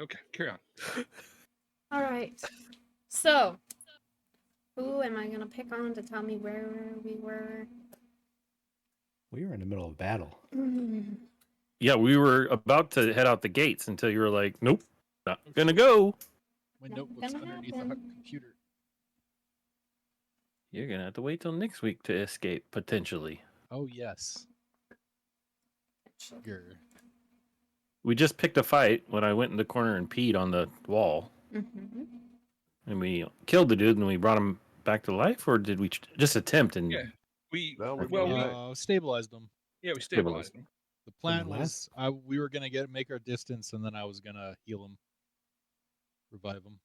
Okay, carry on. All right. So, who am I gonna pick on to tell me where we were? We were in the middle of battle. Yeah, we were about to head out the gates until you were like, "Nope, not gonna go." My Not notebook's gonna underneath happen. the computer. You're gonna have to wait till next week to escape potentially. Oh yes. Grr. We just picked a fight when I went in the corner and peed on the wall, Mm-hmm. and we killed the dude, and we brought him back to life, or did we just attempt and? Yeah. We Stabilized them. we stabilized him. The plan the was we were gonna make our distance, and then I was gonna heal him, revive him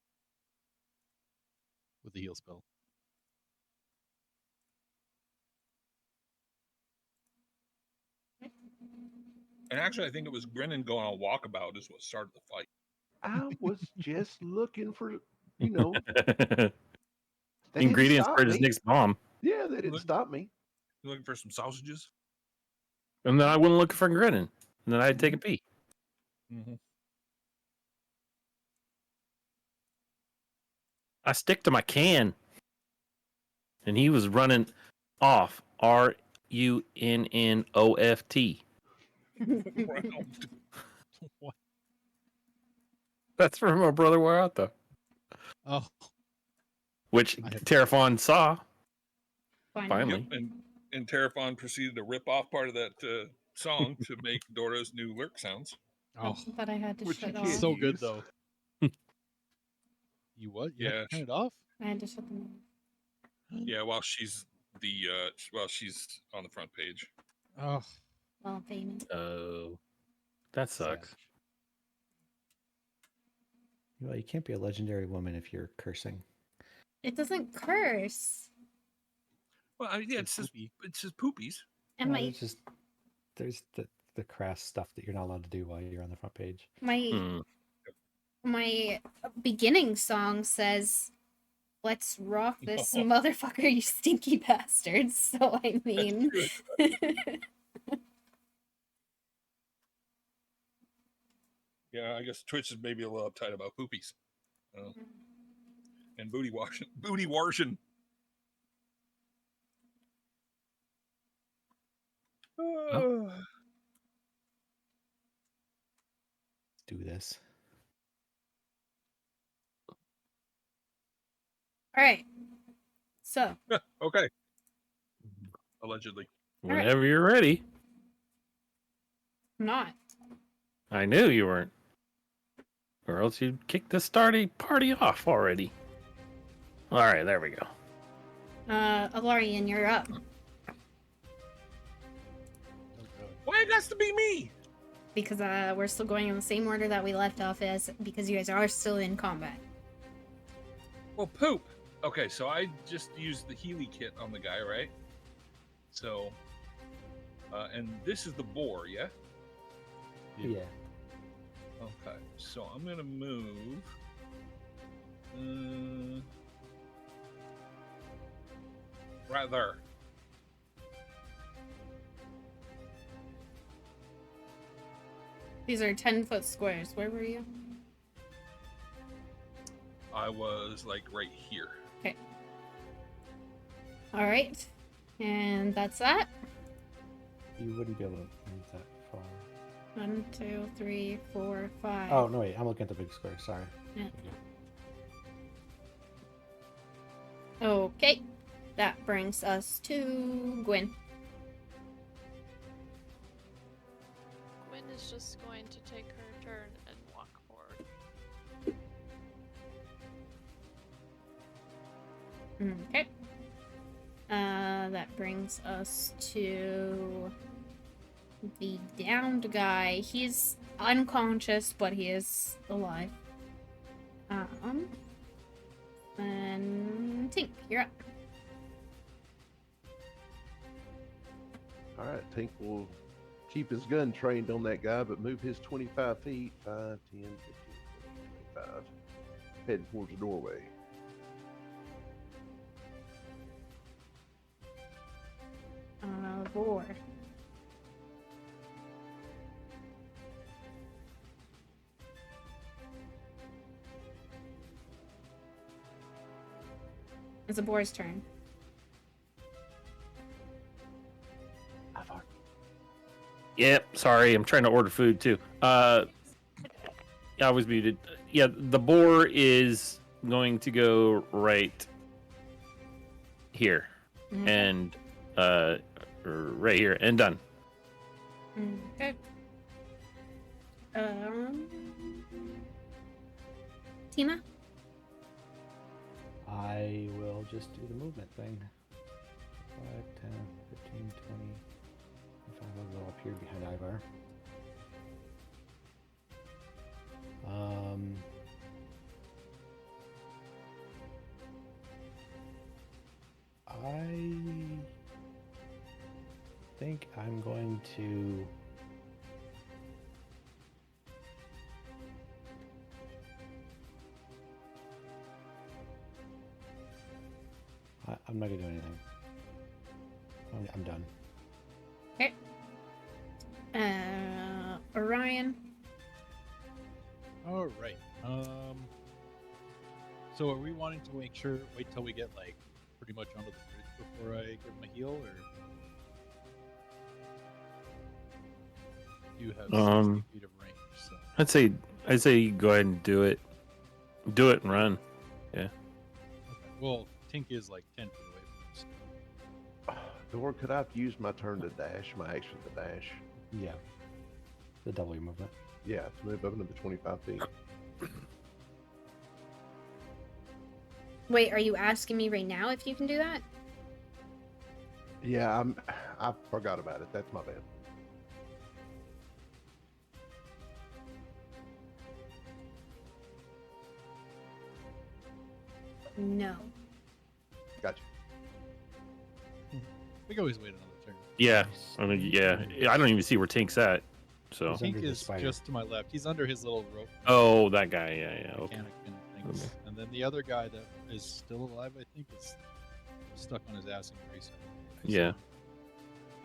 with the heal spell. And actually, I think it was Grinning going on walkabout is what started the fight. I was just looking for, you know, they Ingredients didn't for stop his me. next bomb. Yeah, they didn't Look- stop me. You looking for some sausages? And then I went looking for grinning, and then I had to take a pee. Mm-hmm. I stick to my can, and he was running off. RUNNOFT. What? That's from our brother Warata, Oh, which I have- Terrafon saw. Finally. Yep, and Terrafon proceeded to rip off part of that song to make Dora's new lurk sounds. oh, But I had to Which you shut can't off. so good use. though. You what? You Yeah, have to turn it off? I had to shut them off. Yeah, while she's on the front page. Oh, Well, famous. Oh, that sucks. sad. Well, you can't be a legendary woman if you're cursing. It doesn't curse. Well, I mean, yeah, It's poopy. it's just poopies. And No, my there's the crass stuff that you're not allowed to do while you're on the front page. Hmm. my beginning song says, "Let's rock this motherfucker, you stinky bastards." So I mean, Yeah, I guess Twitch is maybe a little uptight about poopies. And booty washing. Oh. Let's do this. all right. So Okay. Allegedly. Whenever you're ready. I'm not. I knew you weren't. Or else you'd kick the party off already. All right, there we go. Alarian, you're up. Oh, God. Why it has to be me? Because we're still going in the same order that we left off as, because you guys are still in combat. Well, poop. Okay, so I just used the Healy kit on the guy, right? So, and this is the boar, yeah? Yeah. Okay, so I'm gonna move. Right there. These are 10-foot squares. Where were you? I was like right here. Okay. All right. And that's that. You wouldn't be able to move that far. 1, 2, 3, 4, 5. Oh, no, wait. I'm looking at the big square. Sorry. Yeah. Okay. That brings us to Gwyn. Gwyn is just going to take her turn and walk forward. Okay. That brings us to the downed guy. He's unconscious, but he is alive. And Tink, you're up. All right, Tink will keep his gun trained on that guy, but move his 25 feet, 5, 10, 15, 20, 25, heading towards the doorway. Boar. It's a boar's turn. Ivar. Yep. Sorry, I'm trying to order food too. I was muted. Yeah, the boar is going to go right here Mhm. and right here and done. Okay. Tima? I will just do the movement thing. 5, 10, 15, 20, 25. I'll go up here behind Ivar. I think I'm going to I'm not gonna do anything. I'm done. Okay. Orion? All right. So are we wanting to wait till we get like pretty much onto the bridge before I give him a heal, or you have 60 feet of range? So I'd say go ahead and do it. Do it and run. okay. Well, Tink is like 10 feet away from us. Or could I have used my turn to dash, my action to dash? Yeah. The double your movement. Yeah, to move up into the 25 feet. Wait, are you asking me right now if you can do that? Yeah, I forgot about it. That's my bad. No. Gotcha. We can always wait another turn. Yeah. I mean, yeah. I don't even see where Tink's at. So. He's under Tink the is spider. just to my left. He's under his little rope Oh, that guy. Yeah. Okay. mechanic things. Okay. And then the other guy that is still alive, I think, is stuck on his ass in grease. Yeah.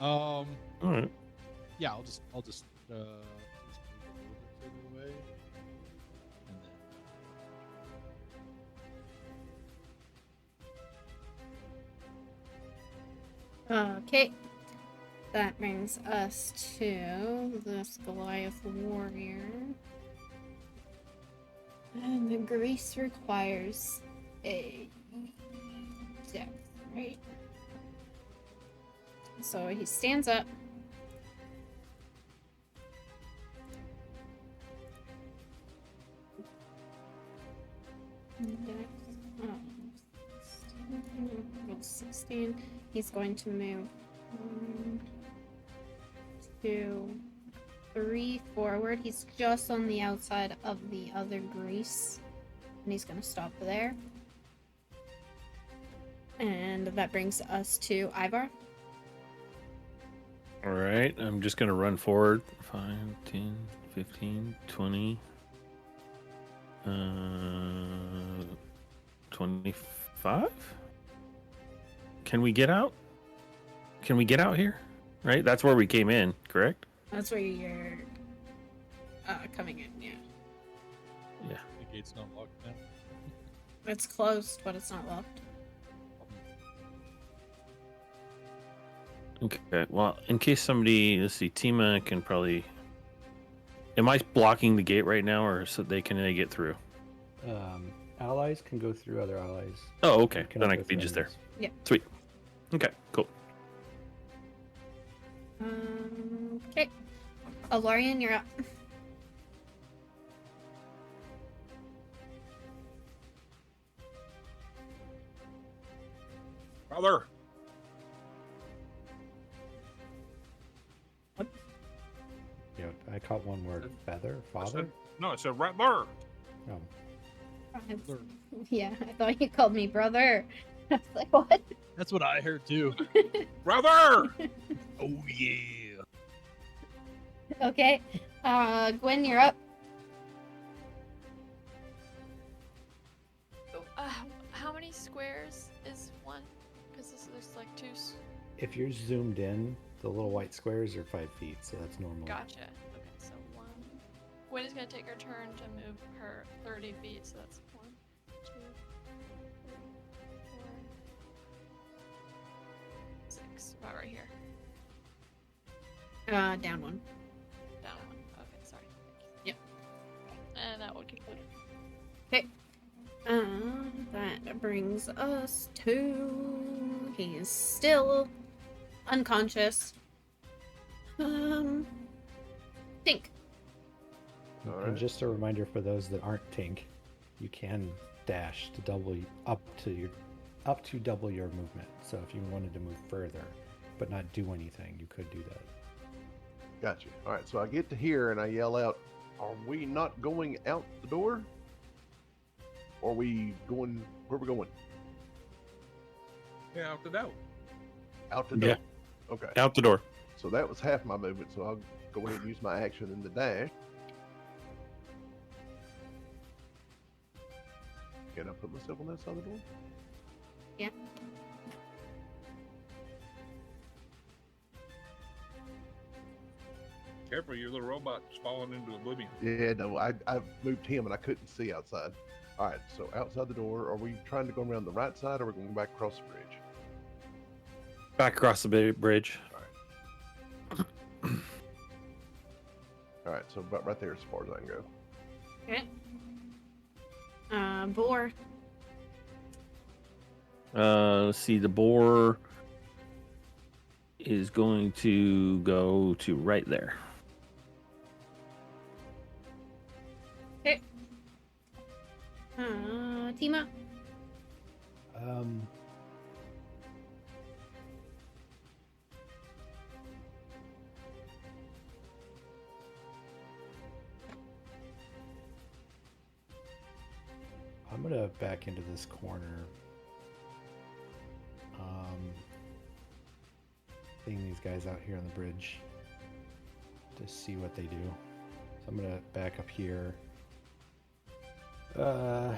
All right. Yeah, I'll just move a little bit further away. And then Okay. That brings us to this Goliath warrior. And the grease requires a depth, right? So he stands up. Dex, 16. He's going to move 1, 2, 3 forward. He's just on the outside of the other grease. And he's going to stop there. And that brings us to Ivar. All right. I'm just going to run forward. 5, 10, 15, 20. 25? Can we get out? Can we get out here? Right? That's where we came in, correct? That's where you're coming in, yeah. Yeah. the gate's not locked now. It's closed, but it's not locked. Okay. Well, in case somebody, let's see, Tima can probably. Am I blocking the gate right now, or so they get through? Allies can go through other allies. Oh, okay. You cannot Then I go can be through just there. enemies. Yep. Sweet. Okay. Cool. Okay. Alarian, you're up. Brother. Yeah, I caught one word. Feather? I Father? said, no, I said right there. Oh. Yeah, I thought you called me brother. I was like, what? That's what I heard too. Brother! Oh yeah. Okay. Gwen, you're up. How many squares is one? Because there's like two. If you're zoomed in, the little white squares are 5 feet, so that's normal. Gotcha. Okay, so one. Gwen is gonna take her turn to move her 30 feet, so that's 1, 2, 3, 4, attacks? About right here. Down one. Down one. Okay, sorry. Yep. And that would conclude it. Okay. That brings us to... He is still unconscious. Think. All And right. just a reminder for those that aren't Tink, you can dash to double up to double your movement. So if you wanted to move further but not do anything, you could do that. Gotcha. All right, so I get to here and I yell out, "Are we not going out the door? Or are we going? Where are we going? Yeah, out the out. Out the door. Yeah. Okay. Out the door. So that was half my movement. So I'll go ahead and use my action in the dash. Can I put myself on that side of the door? Yeah. Careful, your little robot's falling into oblivion. Yeah, no, I moved him and I couldn't see outside. All right, so outside the door, are we trying to go around the right side or are we going back across the bridge? Back across the bridge. All right, so about right there as far as I can go. Okay. Boar. Let's see, the boar is going to go to right there. Okay. Tima. I'm gonna back into this corner. Seeing these guys out here on the bridge to see what they do. So I'm gonna back up here. Yeah,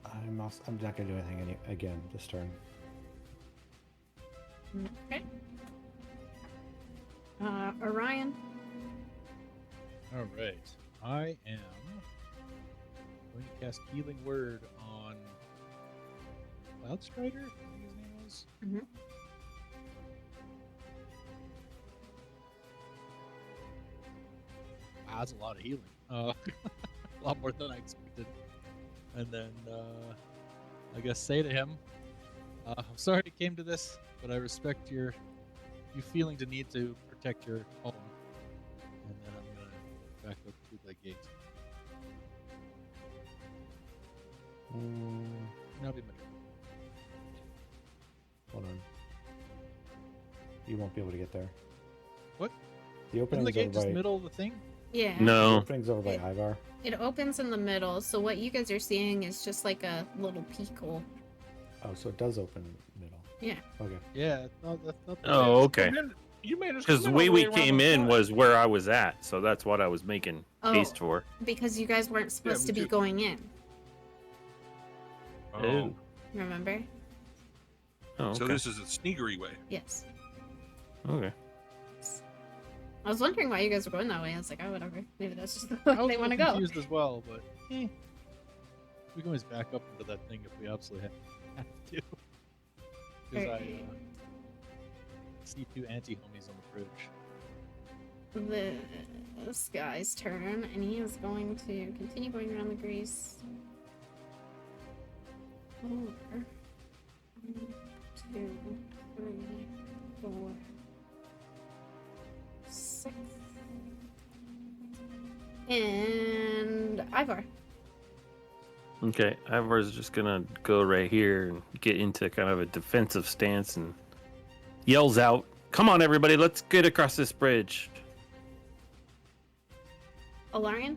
I'm not gonna do anything again this turn. Okay. Orion. All right. I am going to cast Healing Word on Cloudstrider, I think his name was. Mhm. Wow, that's a lot of healing. A lot more than I expected. And then, I guess, say to him, I'm sorry it came to this, but I respect you feeling the need to protect your home. And then I'm going to back up through the gate. That'll be my turn. Hold on. You won't be able to get there. What? The Isn't opening's the gate over just by. middle of the thing? Yeah. The No. opening's over by It- Ivar. It opens in the middle, so what you guys are seeing is just like a little peek hole. Oh, so it does open middle. Yeah. Okay. Yeah, no, that's not the Oh, okay. And then you made us Because the come way all we around came the in side. was where I was at, so that's what I was making Oh, haste for. because you guys weren't supposed me to be too. going in, Oh. remember? Oh, okay. So this is a sneakery way. Yes. Okay. I was wondering why you guys were going that way. I was like, oh, whatever. Maybe that's just the I way was they a want to little go. confused as well, but we can always back up into that thing if we absolutely have to. Because Alright. see two anti-homies on the bridge. This guy's turn, and he is going to continue going around the grease. 4, 1, 2, 3, 4, 6. And Ivar. Okay, Ivar's just gonna go right here and get into kind of a defensive stance and yells out, "Come on, everybody, let's get across this bridge." Alarian.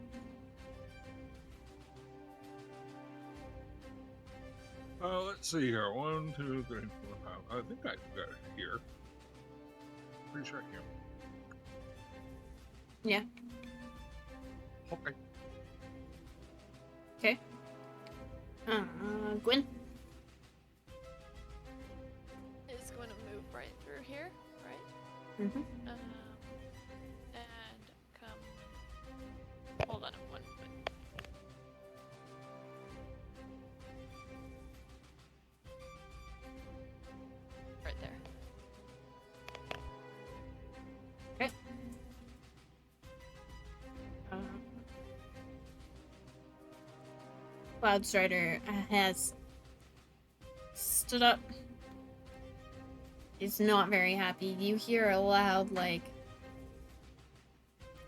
Let's see here. 1, 2, 3, 4, 5. I think I got it here. Pretty sure here. Yeah. Okay. Okay. Gwen. Is going to move right through here, right? Mm-hmm. And come. Hold on one moment. Cloud Strider has stood up. He's not very happy. You hear a loud, like,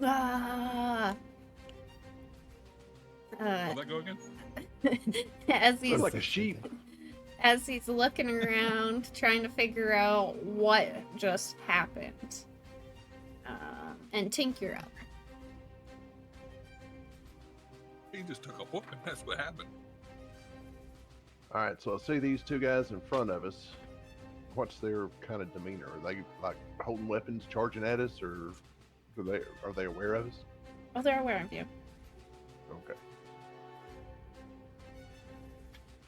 ah. How'd that go again? As Sounds he's like a sheep. as he's looking around, trying to figure out what just happened. And Tink, you're up. He just took a whooping. That's what happened. All right, so I see these two guys in front of us. What's their kind of demeanor? Are they like holding weapons, charging at us, or are they aware of us? Oh, they're aware of you. Okay.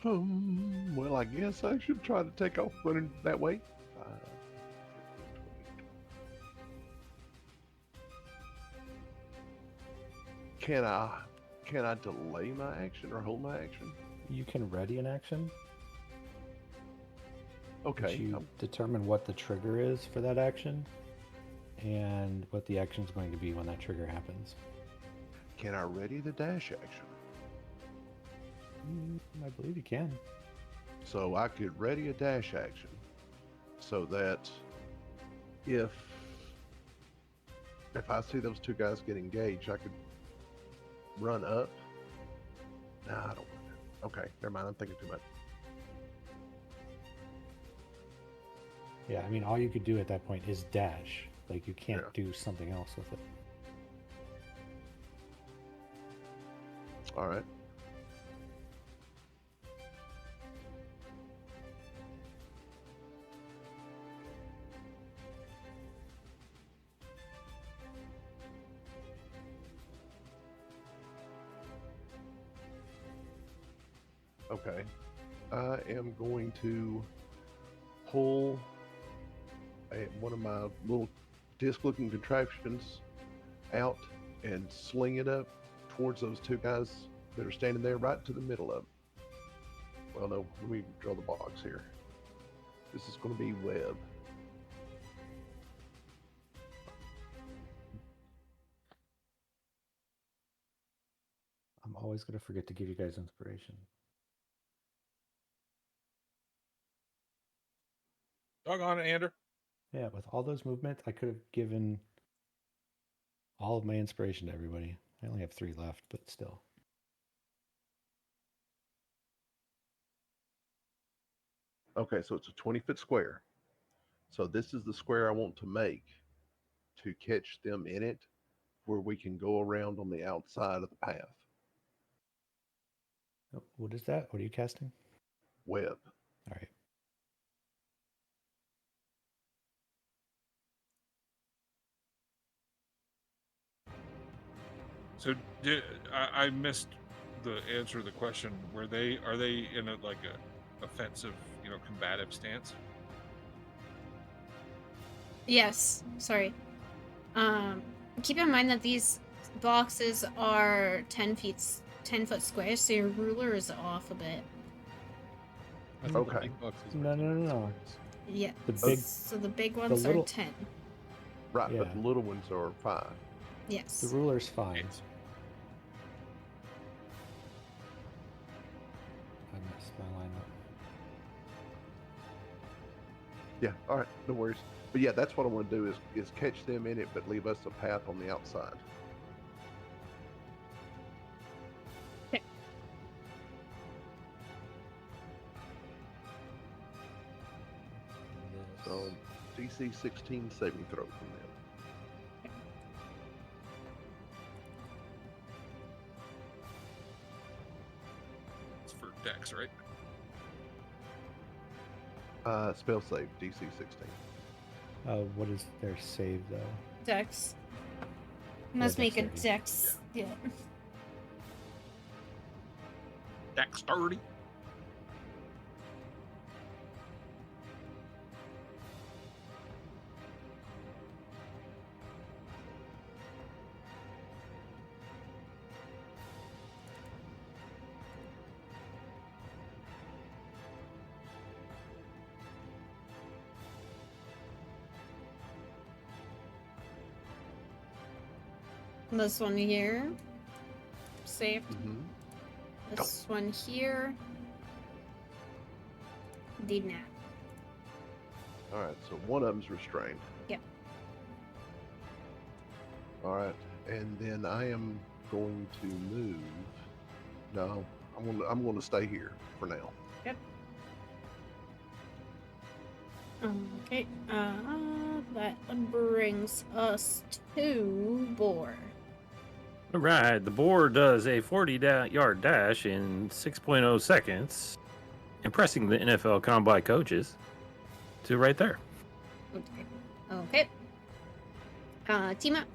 Well, I guess I should try to take off running that way. Can I delay my action or hold my action? You can ready an action. Okay. But you determine what the trigger is for that action and what the action is going to be when that trigger happens. Can I ready the dash action? I believe you can. So I could ready a dash action so that if I see those two guys get engaged, I could run up. Nah, I don't want that. Okay, never mind. I'm thinking too much. Yeah, I mean, all you could do at that point is dash. Like, you can't Yeah. do something else with it. All right. Okay. I am going to pull one of my little disc-looking contraptions out and sling it up towards those two guys that are standing there right to the middle of them. Well, no, let me draw the box here. This is going to be web. I'm always going to forget to give you guys inspiration. Doggone it, Ander. Yeah, with all those movements, I could have given all of my inspiration to everybody. I only have 3 left, but still. Okay, so it's a 20-foot square. So this is the square I want to make to catch them in it, where we can go around on the outside of the path. Oh, what is that? What are you casting? Web. All right. So I missed the answer to the question. Are they in a offensive, combative stance? Yes, sorry. Keep in mind that these boxes are 10 foot square, so your ruler is off a bit. I thought the Okay. big boxes were No, no, 10 no, no. squares. Yeah. The big, So the big ones little- are 10. Right, but Yeah. the little ones are 5. Yes. the ruler's fine. It's- I messed my line up. Yeah, all right, no worries. But yeah, that's what I want to do is catch them in it, but leave us a path on the outside. Okay. So DC 16 saving throw from them. It's for Dex, right? Spell save DC 16. What is their save, though? Dex. Must make a dexterity. dex. Yeah. Dexterity. This one here. Saved. Mm-hmm. This one here did not. All right, so one of them's restrained. Yep. All right, and then I am going to move. No, I'm going to stay here for now. Yep. Okay. That brings us to Boar. All right, the boar does a 40-yard dash in 6.0 seconds, impressing the NFL Combine coaches to right there. Okay. Team up.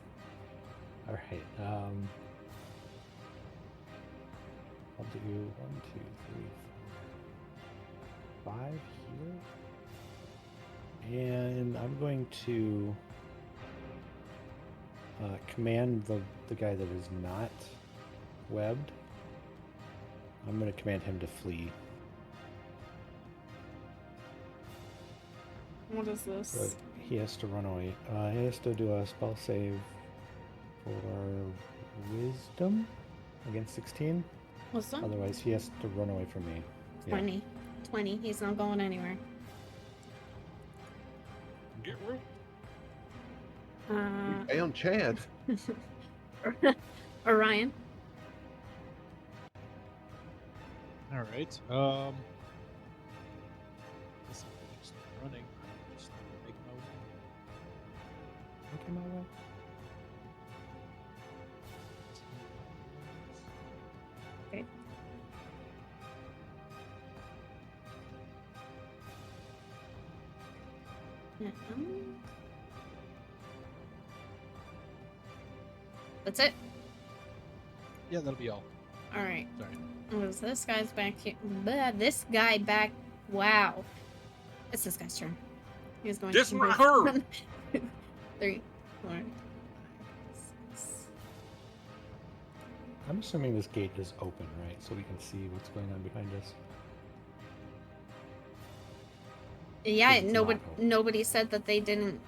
All right. I'll do 1, 2, 3, 4, 5 here, and I'm going to command the guy that is not webbed. I'm going to command him to flee. What is this? But he has to run away. He has to do a spell save for wisdom against 16. What's that? Otherwise, he has to run away from me. Yeah. 20. 20. He's not going anywhere. Get room. We found Chad. Orion. All right. Guess if I'm just running, I'm just gonna make my way. Okay, my way. Okay. That's it. Yeah, that'll be all. All right. Sorry. Was this guy's back here? Blah, this guy back. Wow. It's this guy's turn. He's going This to one move. hurt. 3, 4, 6. I'm assuming this gate is open, right? So we can see what's going on behind us. Yeah, It's not open. nobody said that they didn't.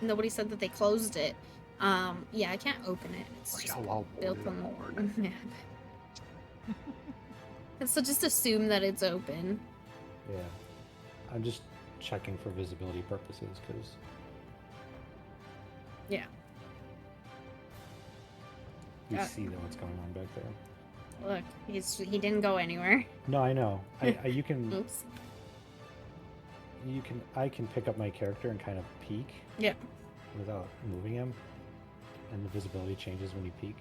Nobody said that they closed it. Yeah, I can't open it. It's just Y'all all built boarded on hard. the map. So just assume that it's open. Yeah. I'm just checking for visibility purposes because. Yeah. You Got it. see that what's going on back there. Look, he didn't go anywhere. No, I know. You can. Oops. I can pick up my character and kind of peek. Yeah. Without moving him, and the visibility changes when you peek.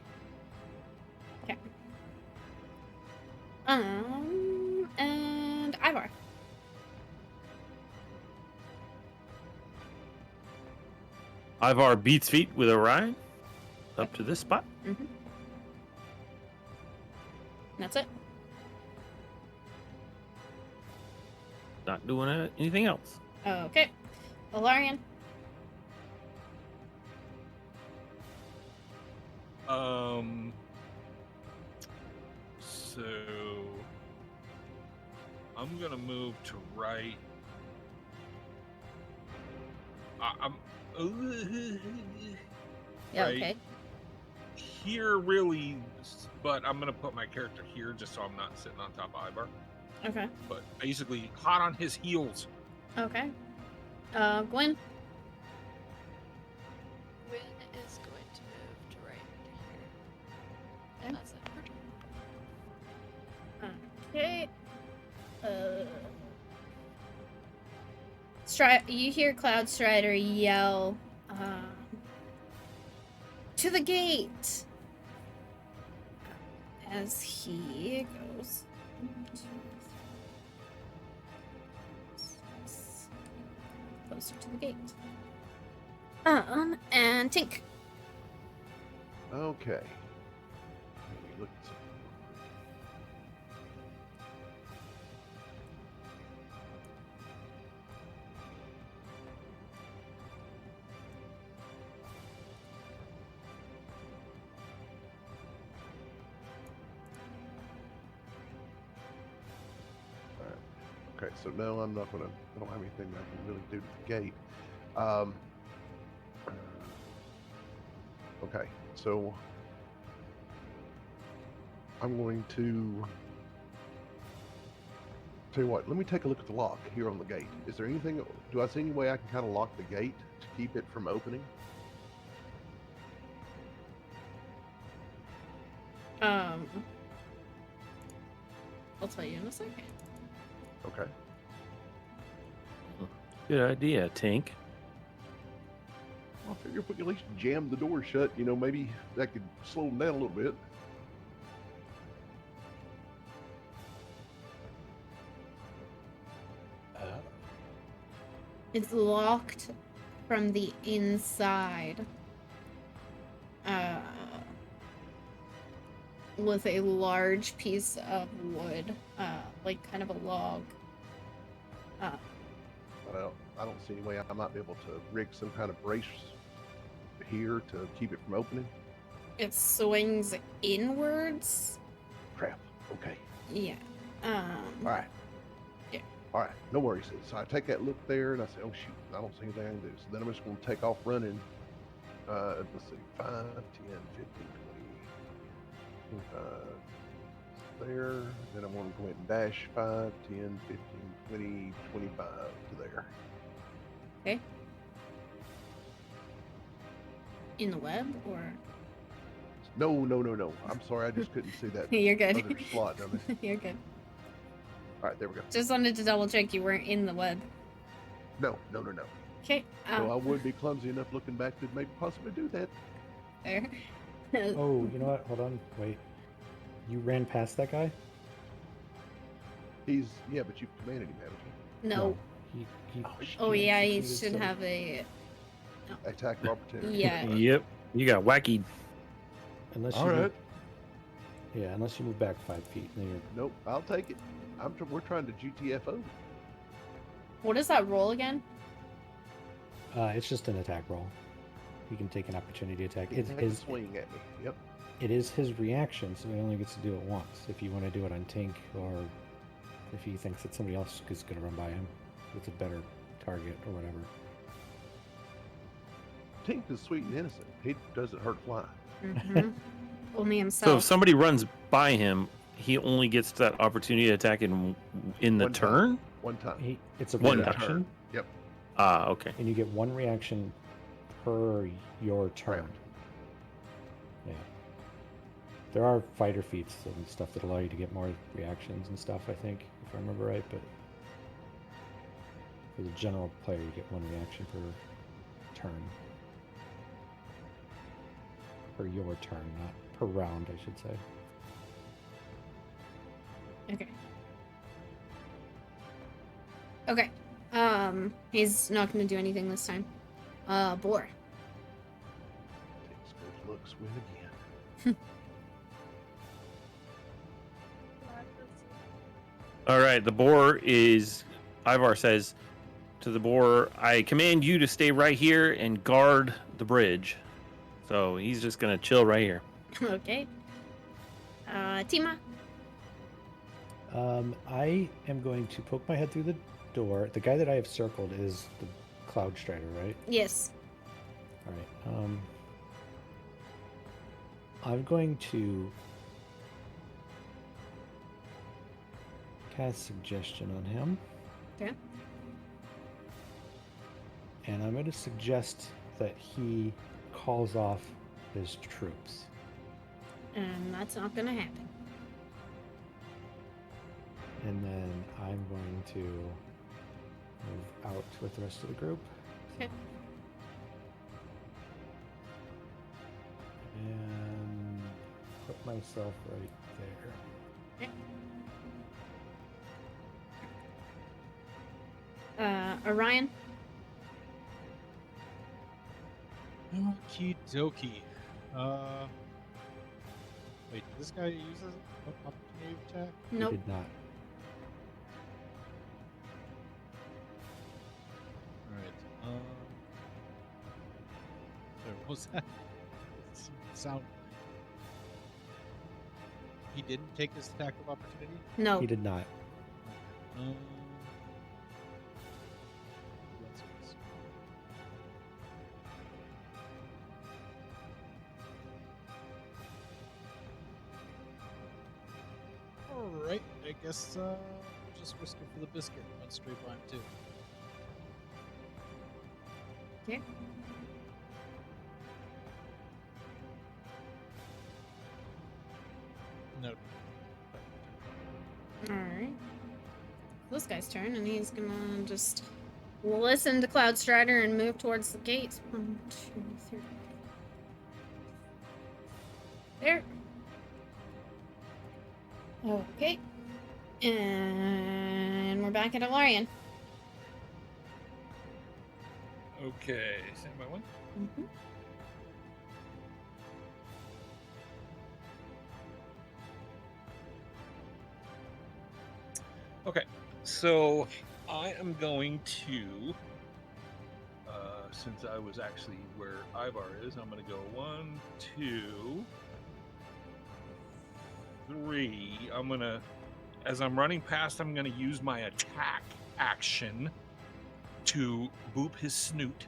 Okay. And Ivar. Ivar beats feet with Orion up to this spot. Mm-hmm. That's it. Not doing anything else. Okay. Valarian. So I'm gonna move to right. I'm Yeah, right okay. here, really, but I'm gonna put my character here just so I'm not sitting on top of Ivar. Okay. But basically, hot on his heels. Okay. Gwen. Gwen is going to move to right here. And that's it. Okay. You hear Cloud Strider yell, to the gate! As he goes. 1, 2, 3, 6. Closer to the gate. And Tink. Okay. Let me look at some. Okay, so no, I'm not gonna. I don't have anything that I can really do to the gate. Okay, so I'm going to tell you what, let me take a look at the lock here on the gate. Is there anything, do I see any way I can kind of lock the gate to keep it from opening? I'll tell you in a second. Okay. Good idea, Tink. Well, I figure if we could at least jam the door shut, you know, maybe that could slow them down a little bit. It's locked from the inside. With a large piece of wood, like kind of a log. But I don't see any way I might be able to rig some kind of brace here to keep it from opening. It swings inwards. Crap. Okay. Yeah. All right. Yeah. All right. No worries. So I take that look there and I say, oh shoot, I don't see anything I can do. So then I'm just going to take off running. Let's see, 5, 10, 15, 20, 25 there. Then I'm going to go ahead and dash 5, 10, 15, 20, 25 to there. Okay. In the web or? No. I'm sorry, I just couldn't see that You're good. other slot of it. You're good. All right, there we go. Just wanted to double check you weren't in the web. No. Okay. So I would be clumsy enough looking back to maybe possibly do that. There. Oh, you know what? Hold on. Wait. You ran past that guy? Yeah, but you've commanded him, haven't you? No. He, Oh yeah, he succeeded should so- have a. Attack of opportunity. Yeah. Yep. You got wacky. Unless All you right. move, yeah, unless you move back 5 feet, then you're Nope, I'll take it. We're trying to GTFO. What is that roll again? it's just an attack roll. He can take an opportunity attack. It's Take a his swing at me. Yep. it is his reaction, so he only gets to do it once. If you want to do it on Tink, or if he thinks that somebody else is going to run by him, it's a better target or whatever. Tink is sweet and innocent. He doesn't hurt fly. Mm-hmm. Only So himself. if somebody runs by him, he only gets that opportunity to attack in the One time. turn? One time. It's a One reaction, turn. Yep. Ah, okay. and you get one reaction per your turn. Round. Yeah. There are fighter feats and stuff that allow you to get more reactions and stuff, I think, if I remember right, but for the general player, you get one reaction per turn. Per your turn, not per round, I should say. Okay. Okay. He's not gonna do anything this time. Boar. Tink's good looks win again. All right. The boar is. Ivar says to the boar, I command you to stay right here and guard the bridge. So he's just going to chill right here. Okay. Tima. I am going to poke my head through the door. The guy that I have circled is the Cloud Strider, right? Yes. All right. I'm going to cast suggestion on him. Okay. And I'm going to suggest that he calls off his troops. And that's not gonna happen. And then I'm going to move out with the rest of the group. Okay. And put myself right there. Orion. Okie dokie. Wait, did this guy use an opportunity attack? He Nope. did not. Alright. Sorry, what was that? Sound. He didn't take this attack of opportunity? No. He did not. Um, Alright, I guess just just risk it for the biscuit. One straight by him too. Okay. No. Alright. This guy's turn, and he's gonna just listen to Cloud Strider and move towards the gate. 1, 2, 3. There. Okay. And we're back at Alarian. Okay, stand by one. Mm-hmm. Okay, so I am going to, since I was actually where Ivar is, I'm going to go 1, 2, 3. I'm going to, as I'm running past, I'm going to use my attack action to boop his snoot.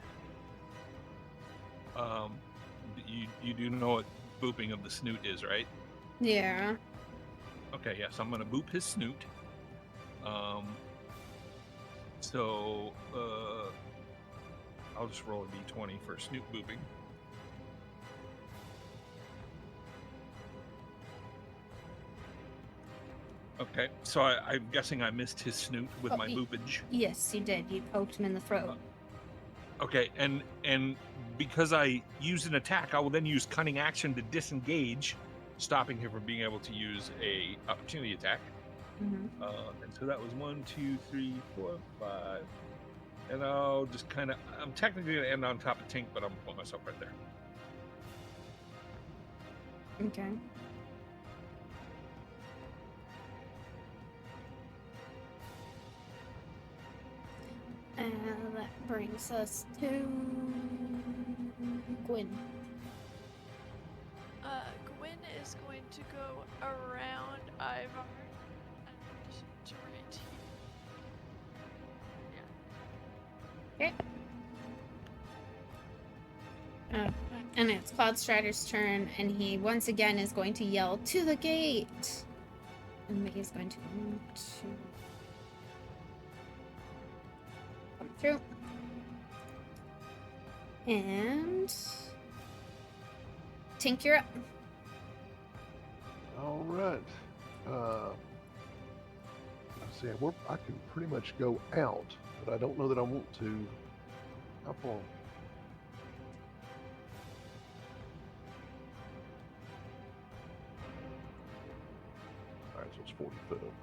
You do know what booping of the snoot is, right? Yeah. Okay, yes, I'm going to boop his snoot. So I'll just roll a d20 for snoot booping. Okay, so I'm guessing I missed his snoot with my boopage. Yes, you did. You poked him in the throat. Okay, and because I used an attack, I will then use cunning action to disengage, stopping him from being able to use a opportunity attack. Mm-hmm. And so that was 1, 2, 3, 4, 5. And I'll just kind of, I'm technically going to end on top of Tink, but I'm going to put myself right there. Okay. And that brings us to Gwyn. Gwyn is going to go around Ivar and to right here. Okay. And it's Cloud Strider's turn, and he once again is going to yell, "To the gate!" And Mickey's going to move to come through. And Tink, you're up. All right. Let's see. I can pretty much go out, but I don't know that I want to. How far? All right, so it's 40 foot over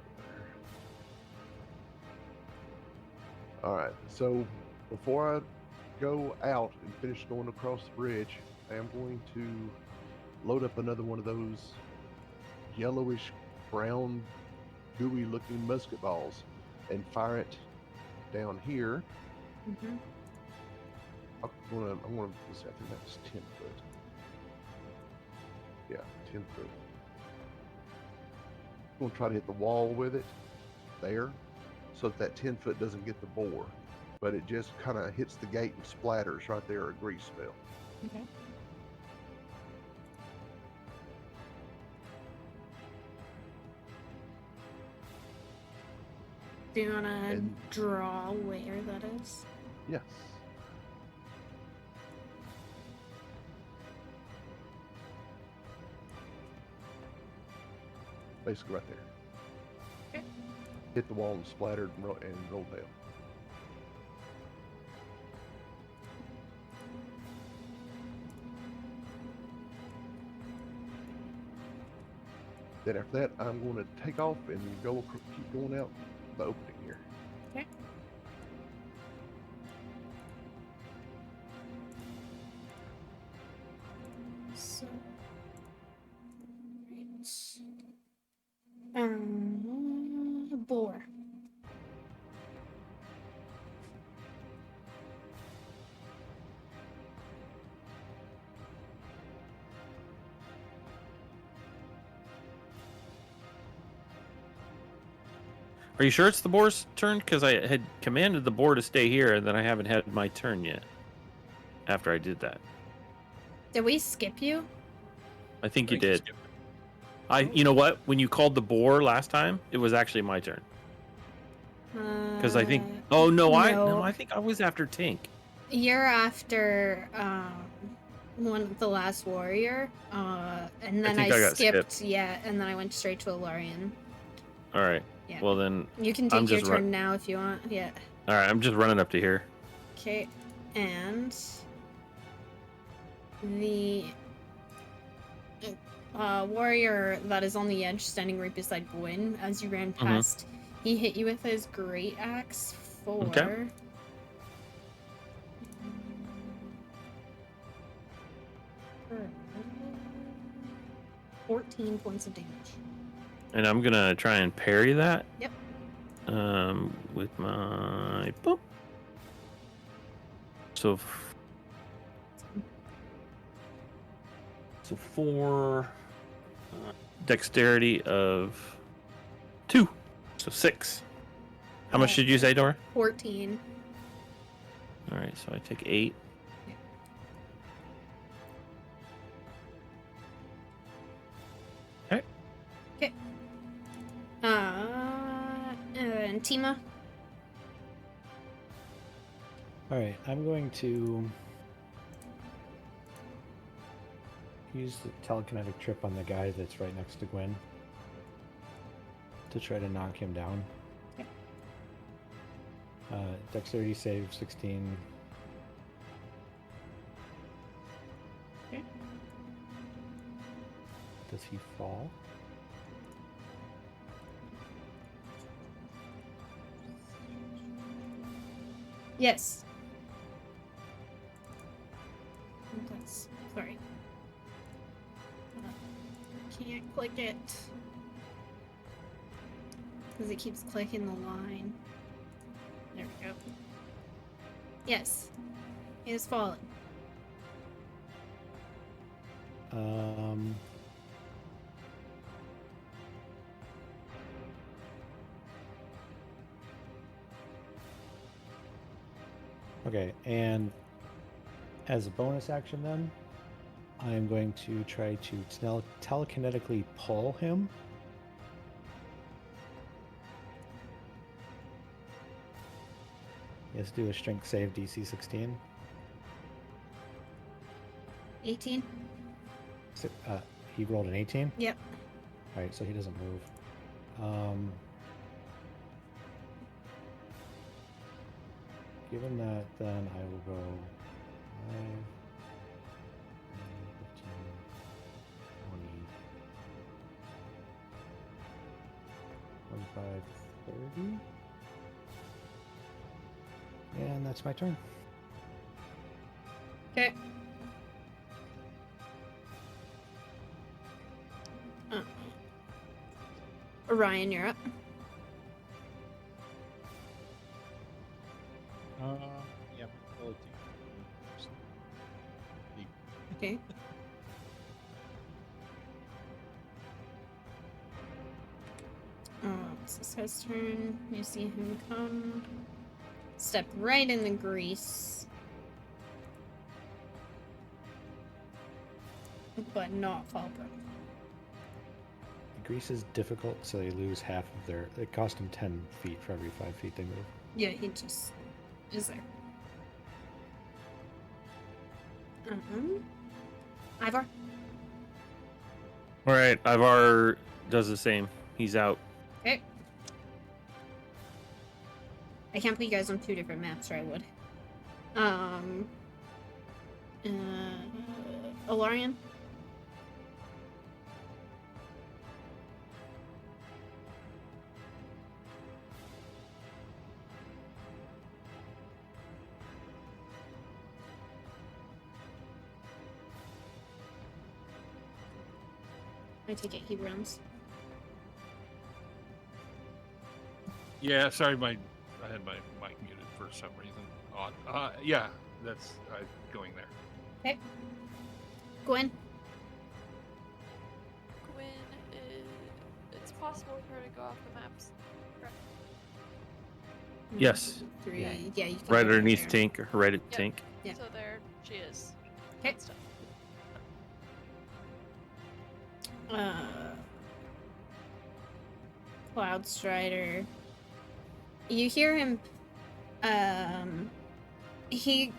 there. All right, so before I go out and finish going across the bridge, I am going to load up another one of those yellowish brown gooey looking musket balls and fire it down here. Mm-hmm. I'm gonna let's see, I think that's 10 foot. Yeah, 10 foot. I'm gonna try to hit the wall with it there so that 10 foot doesn't get the bore, but it just kind of hits the gate and splatters right there, a grease spell. Okay. Do you want to draw where that is? Yes. Basically right there. Okay. Hit the wall and splattered and rolled down. Then after that, I'm going to take off and keep going out the opening here. Okay. So, boar. Are you sure it's the boar's turn? Because I had commanded the boar to stay here, and then I haven't had my turn yet. After I did that, Did we skip you? I think you I think did. skipped it. You know what? When you called the boar last time, it was actually my turn. Because I think. Oh no, no. I think I was after Tink. You're after the last warrior, and then think I got skipped. Yeah, and then I went straight to Alarian. All right. Yeah. Well then, You can I'm take your just turn now if you want. Yeah. all right. I'm just running up to here. Okay, and the warrior that is on the edge, standing right beside Gwyn, as you ran past, he hit you with his great axe for. Okay. For 14 points of damage. And I'm gonna try and parry that. Yep. With my boop. So 4 dexterity of 2, so 6. How much did you say, Dora? 14. All right, so I take 8. Okay. Okay. And Tima. All right, I'm going to use the telekinetic trip on the guy that's right next to Gwen to try to knock him down. Okay. Dexterity save 16. Okay. Does he fall? Yes. That's sorry. Can't click it because it keeps clicking the line. There we go. Yes, he has fallen. Okay, and as a bonus action then, I'm going to try to telekinetically pull him. He has to do a strength save DC 16. 18. He rolled an 18? Yep. Alright, so he doesn't move. Given that, then I will go 5, 15, 20, 25, 30. And that's my turn. Okay. Orion, you're up. Yeah, I'm Okay. It's this guy's turn. You see him come. Step right in the grease. But not fall prone. Grease is difficult, so they lose half of their... It cost them 10 feet for every 5 feet they move. Yeah, he just is there. Ivar? All right, Ivar does the same. He's out. Okay. I can't put you guys on 2 different maps, or I would. Alarian? I take it he runs. Yeah, sorry, I had my mic muted for some reason. Odd. Yeah, that's going there. Okay. Gwen? Gwyn it's possible for her to go off the maps. Correct. Yes. 3. Yeah, you can Right go underneath there. Tink, right at Yep. Tink. Yeah. So there she is. Okay. Good stuff. Cloud Strider. You hear him. He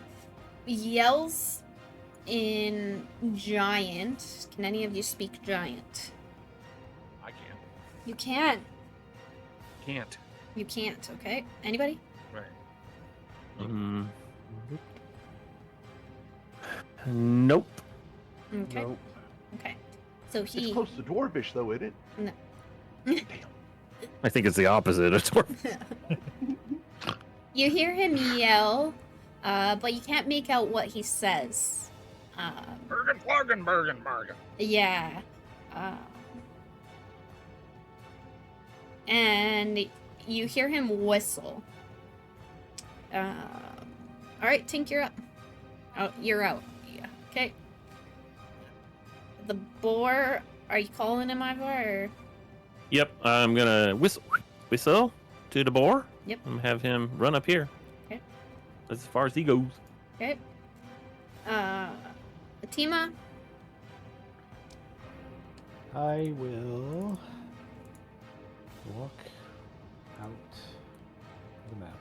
yells in giant. Can any of you speak giant? I can. You can. Can't. You can't. Okay. Anybody? Right. Mm. Nope. Okay. Nope. Okay. So It's he. close to dwarvish, though, isn't it? No. Damn. I think it's the opposite. It's more- You hear him yell, but you can't make out what he says. Bergen, Florgen, Bergen, Bergen. Yeah. And you hear him whistle. Alright, Tink, you're up. Oh, you're out. Yeah. Okay. The boar, are you calling him, Ivar, or? Yep, I'm gonna whistle to the boar. Yep. And have him run up here. Okay. That's as far as he goes. Okay. Fatima? I will walk out the map.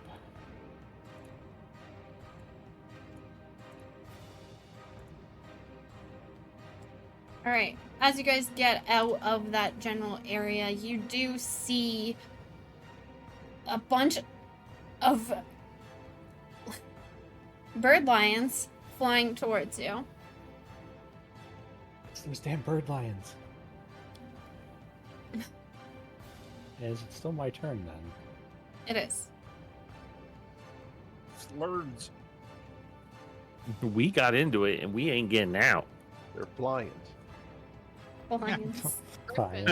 Alright, as you guys get out of that general area, you do see a bunch of bird lions flying towards you. It's those damn bird lions. Is it still my turn then? It is. Slurds. We got into it and we ain't getting out. They're flying. Lions. Fine.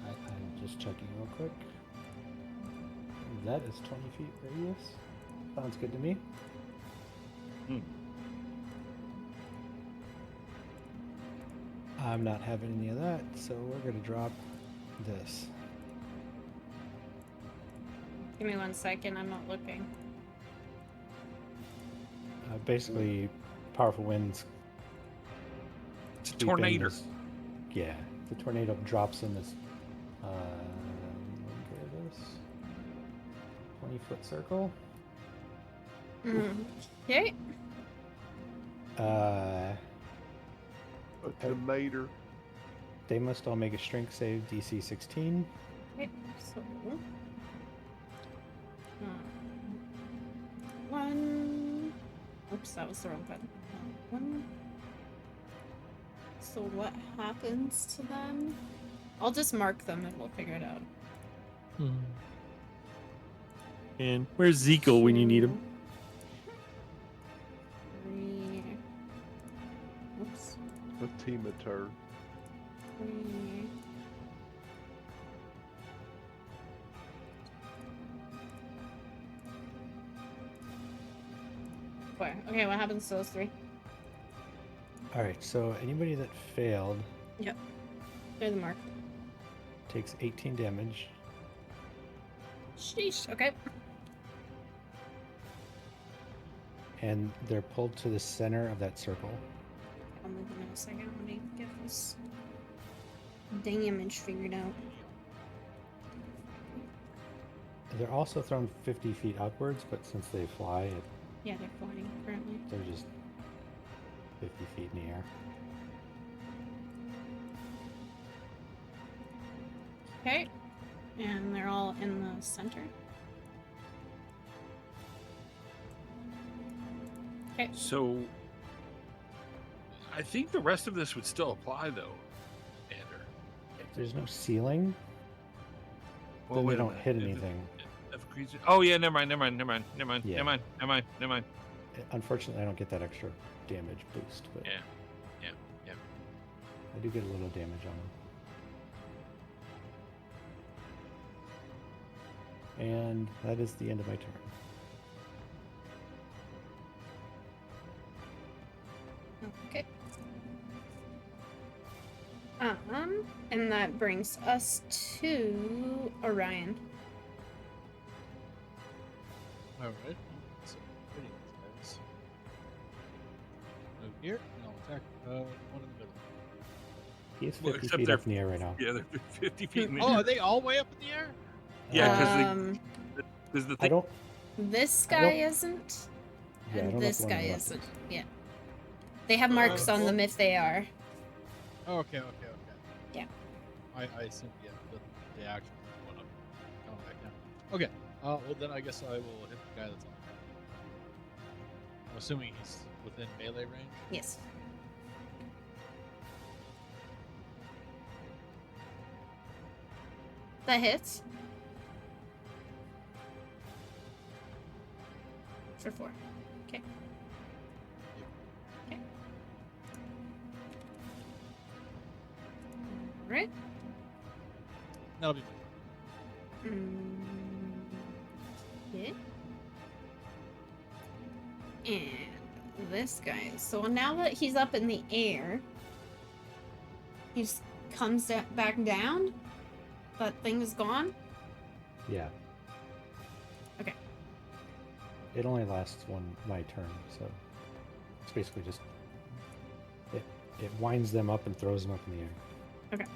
I'm just checking real quick. That is 20 feet radius. Sounds good to me. I'm not having any of that, so we're going to drop this. Give me 1 second, I'm not looking. Basically, powerful winds. It's a sweep in tornado. this- Yeah, the tornado drops in this. Look at this. 20-foot circle. Okay. A tomato. They must all make a strength save, DC 16. Okay, so... one... Oops, that was the wrong button. One... So what happens to them? I'll just mark them and we'll figure it out. And where's Zekel when you need him? 3... Oops. A tomato. 3... 4. Okay, what happens to those 3? Alright, so anybody that failed Yep. They're the mark. takes 18 damage. Sheesh, okay. And they're pulled to the center of that circle. I'll move them in a second. Let me get this damage figured out. They're also thrown 50 feet upwards, but since they fly, Yeah, they're flying currently. they're just 50 feet in the air. Okay. And they're all in the center. Okay. So, I think the rest of this would still apply, though, Ander. If there's no ceiling, Well, then they wait a don't minute. hit If the- anything. if a creature- Oh yeah, never mind. Yeah. Never mind. Unfortunately, I don't get that extra damage boost, but Yeah. I do get a little damage on them. And that is the end of my turn. Okay. And that brings us to Orion. Alright. So, hitting these guys. Move here, and I'll attack the one in the middle. He's Well, 50 except feet they're- up in the air right now. Yeah, they're 50 feet in the Oh, air. are they all the way up in the air? Yeah, Um, because the I thing. don't. this I guy don't- isn't, Yeah, I and don't know if this the one on guy the left isn't. is. Yeah. They have marks on them if they are. Oh, okay. Yeah. I assume, yeah, the action went up, coming back down. Okay. Well, then I guess I will hit the guy that's on the ground. I'm assuming he's within melee range. Yes. That hits. For 4. Okay. Okay. Alright. That'll be my Okay. And this guy. So now that he's up in the air, he just comes back down. That thing is gone. Yeah. Okay. It only lasts my turn, so it's basically just it winds them up and throws them up in the air.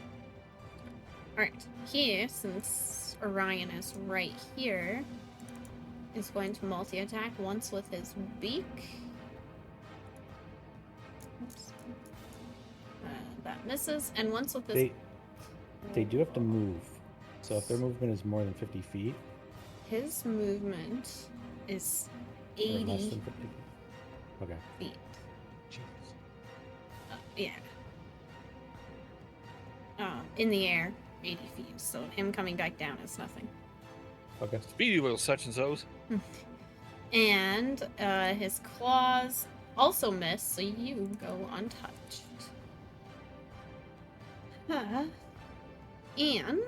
Alright. Here, since Orion is right here, is going to multi-attack once with his beak. Oops. That misses, and once with his They do have to move. So if their movement is more than 50 feet, his movement is or less 80 than 50 feet. Okay. feet. Jesus. Yeah. In the air, 80 feet. So him coming back down is nothing. Okay. Speedy little such and so's. And his claws also miss, so you go untouched. And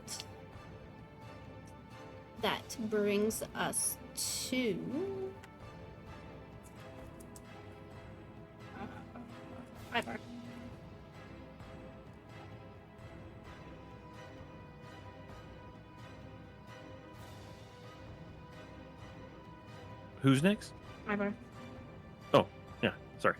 that brings us to Ivar. Who's next? Ivar. Oh, yeah. Sorry.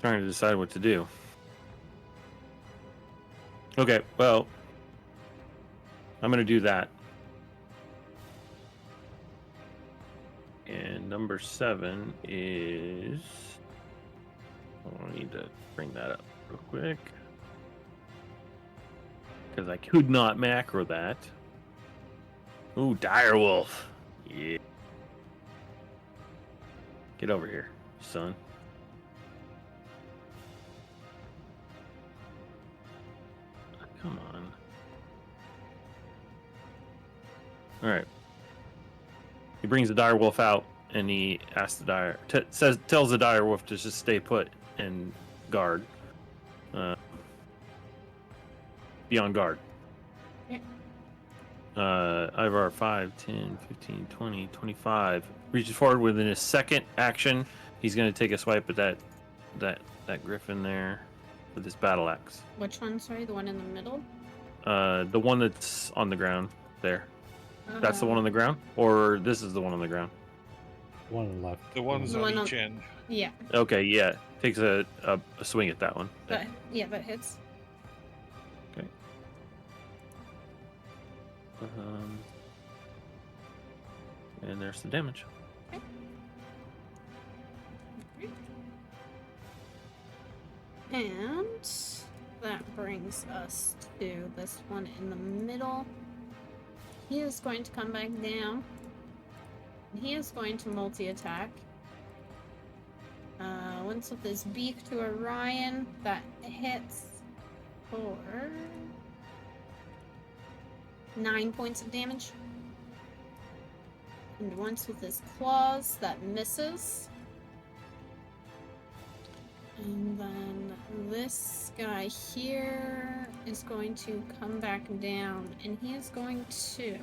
Trying to decide what to do. Okay, well, I'm gonna do that. And number 7 is. I need to bring that up real quick. Because I could not macro that. Ooh, direwolf. Yeah. Get over here, son. Come on. Alright. He brings the direwolf out and he asks the tells the direwolf to just stay put and guard. Be on guard. Yeah. Ivar 5, 10, 15, 20, 25. Reaches forward within his second action. He's going to take a swipe at that griffin there with his battle axe. Which one? Sorry, the one in the middle? The one that's on the ground there. That's the one on the ground? Or this is the one on the ground? One on the left. The ones The on one each end. Yeah, Okay, yeah. Takes a swing at that one. that hits. Okay. And there's the damage. And that brings us to this one in the middle. He is going to come back down. He is going to multi-attack. Once with his beak to Orion, that hits for 9 points of damage. And once with his claws, that misses. And then this guy here is going to come back down, and he is going to...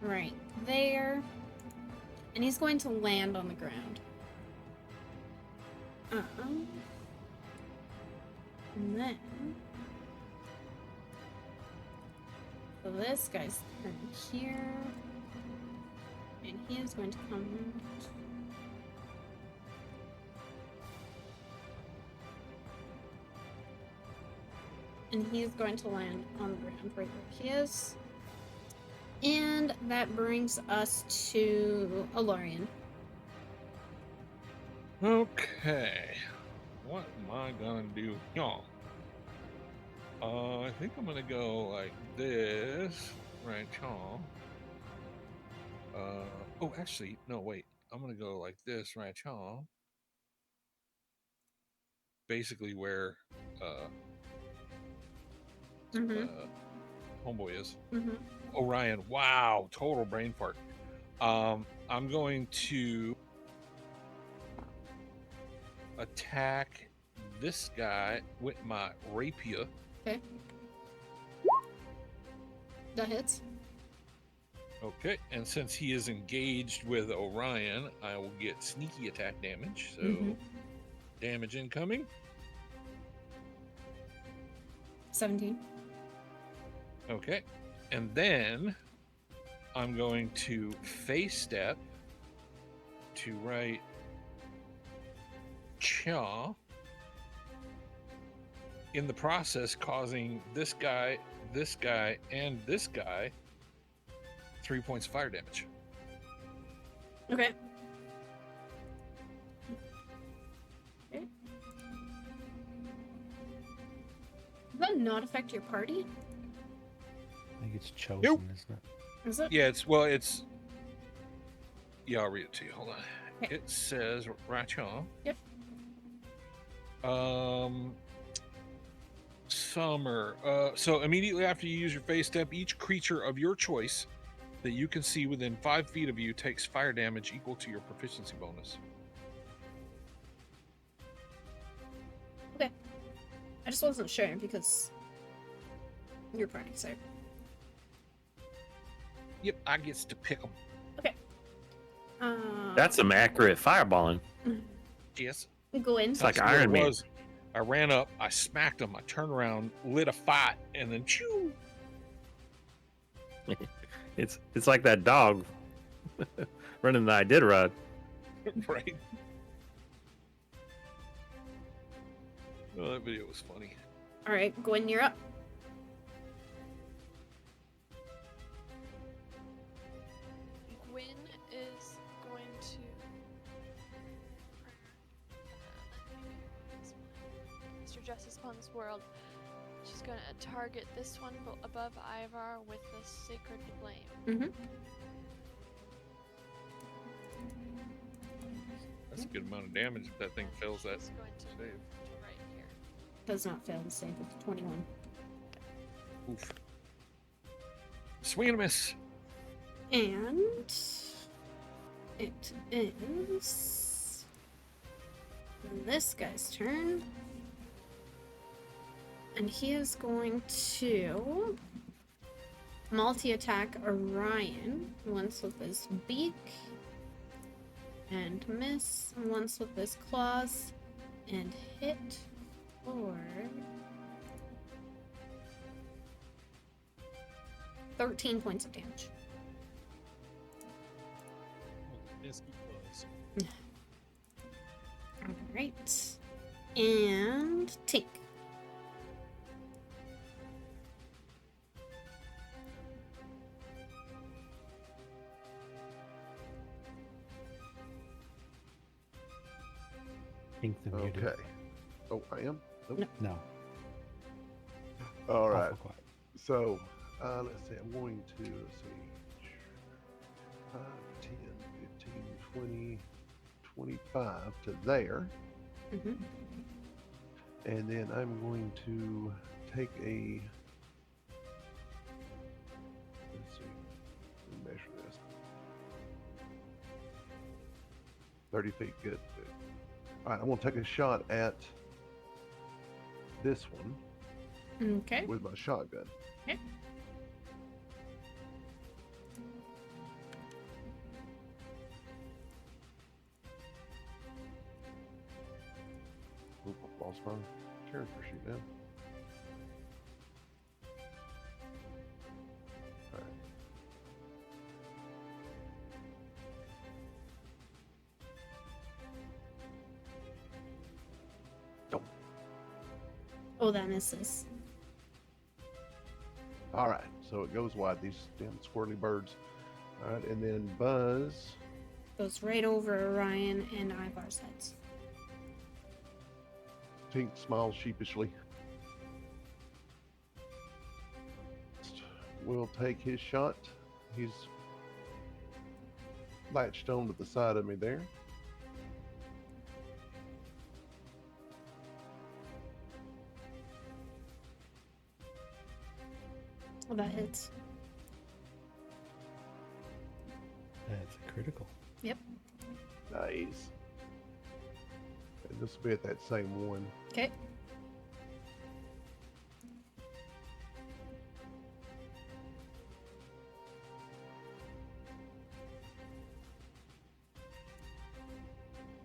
Right there. And he's going to land on the ground. And then... So this guy's turn here. And he is going to come... And he's going to land on the ground right where he is. And that brings us to Alorian. Okay. What am I gonna do? Y'all. I think I'm gonna go like this. Right, y'all. Oh, actually, no, wait. I'm gonna go like this, right, y'all. Basically where homeboy is. Orion. Wow, total brain fart. I'm going to attack this guy with my rapier. Okay. That hits. Okay, and since he is engaged with Orion, I will get sneaky attack damage. So damage incoming. 17. Okay, and then I'm going to face step to right Cha. In the process, causing this guy, and this guy 3 points of fire damage. Okay. Okay. Does that not affect your party? I think it's chosen, Nope. isn't it? Is it? Yeah, yeah, I'll read it to you. Hold on. Okay. It says right here. Yep. Summer. So immediately after you use your phase step, each creature of your choice that you can see within 5 feet of you takes fire damage equal to your proficiency bonus. Okay. I just wasn't sure because your party, so. Yep, I gets to pick them. Okay. That's some accurate fireballing. Yes. Go in. It's like That's what Iron it Man. was. I ran up, I smacked him, I turned around, lit a fight, and then choo. It's like that dog running the Iditarod. Right. Oh, that video was funny. All right, Gwen, you're up. Gwyn is going to. Mr. Justice upon this world. She's going to target this one above Ivar with the Sacred Flame. That's a good amount of damage if that thing fails that She's going to save. move to right here. Does not fail the save with 21. Oof. Swing and a miss. And it is this guy's turn. And he is going to multi-attack Orion once with his beak and miss, once with his claws and hit for 13 points of damage. Pesky close. Alright. And take. Think the muted. Okay. Oh, I am? Nope. No. All right. Awful quiet. So, let's see. I'm going to, let's see, 5, 10, 15, 20, 25 to there. And then I'm going to take a, let's see, let me measure this. 30 feet, good. All right, I'm going to take a shot at this one Okay. with my shotgun. Okay. Lost my character sheet now. Alright. Oh, that misses. Alright, so it goes wide, these damn squirrely birds. Alright, and then Buzz. Goes right over Ryan and Ivar's heads. Tink smiles sheepishly. Will take his shot. He's latched on to the side of me there. Oh, that hits. That's a critical. Yep. Nice. And this will be at that same one. Okay.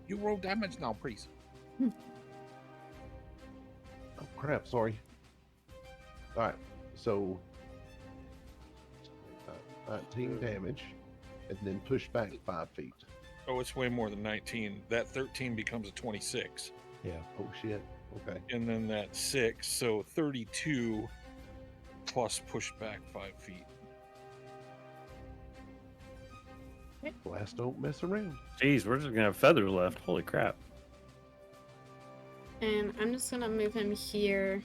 You roll damage now, priest. Oh crap, sorry. Alright, so 19 damage, and then push back 5 feet. Oh, it's way more than 19. That 13 becomes a 26. Yeah. Oh shit, okay. And then that 6, so 32 plus push back 5 feet. Blast don't mess around. Jeez, we're just gonna have feathers left. Holy crap. And I'm just gonna move him here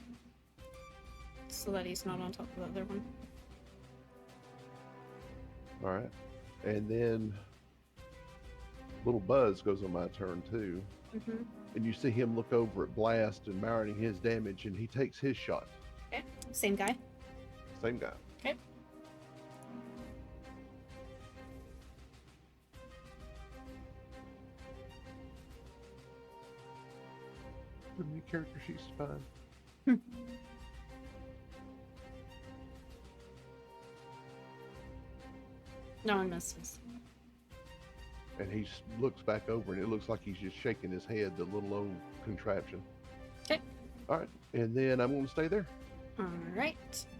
so that he's not on top of the other one. Alright. And then little Buzz goes on my turn too. Mm-hmm. And you see him look over at Blast and marrying his damage, and he takes his shot. Okay. Same guy. Same guy. Okay. The new character sheet's fine. No one misses. And he looks back over, and it looks like he's just shaking his head, the little old contraption. Okay. All right, and then I'm going to stay there. All right.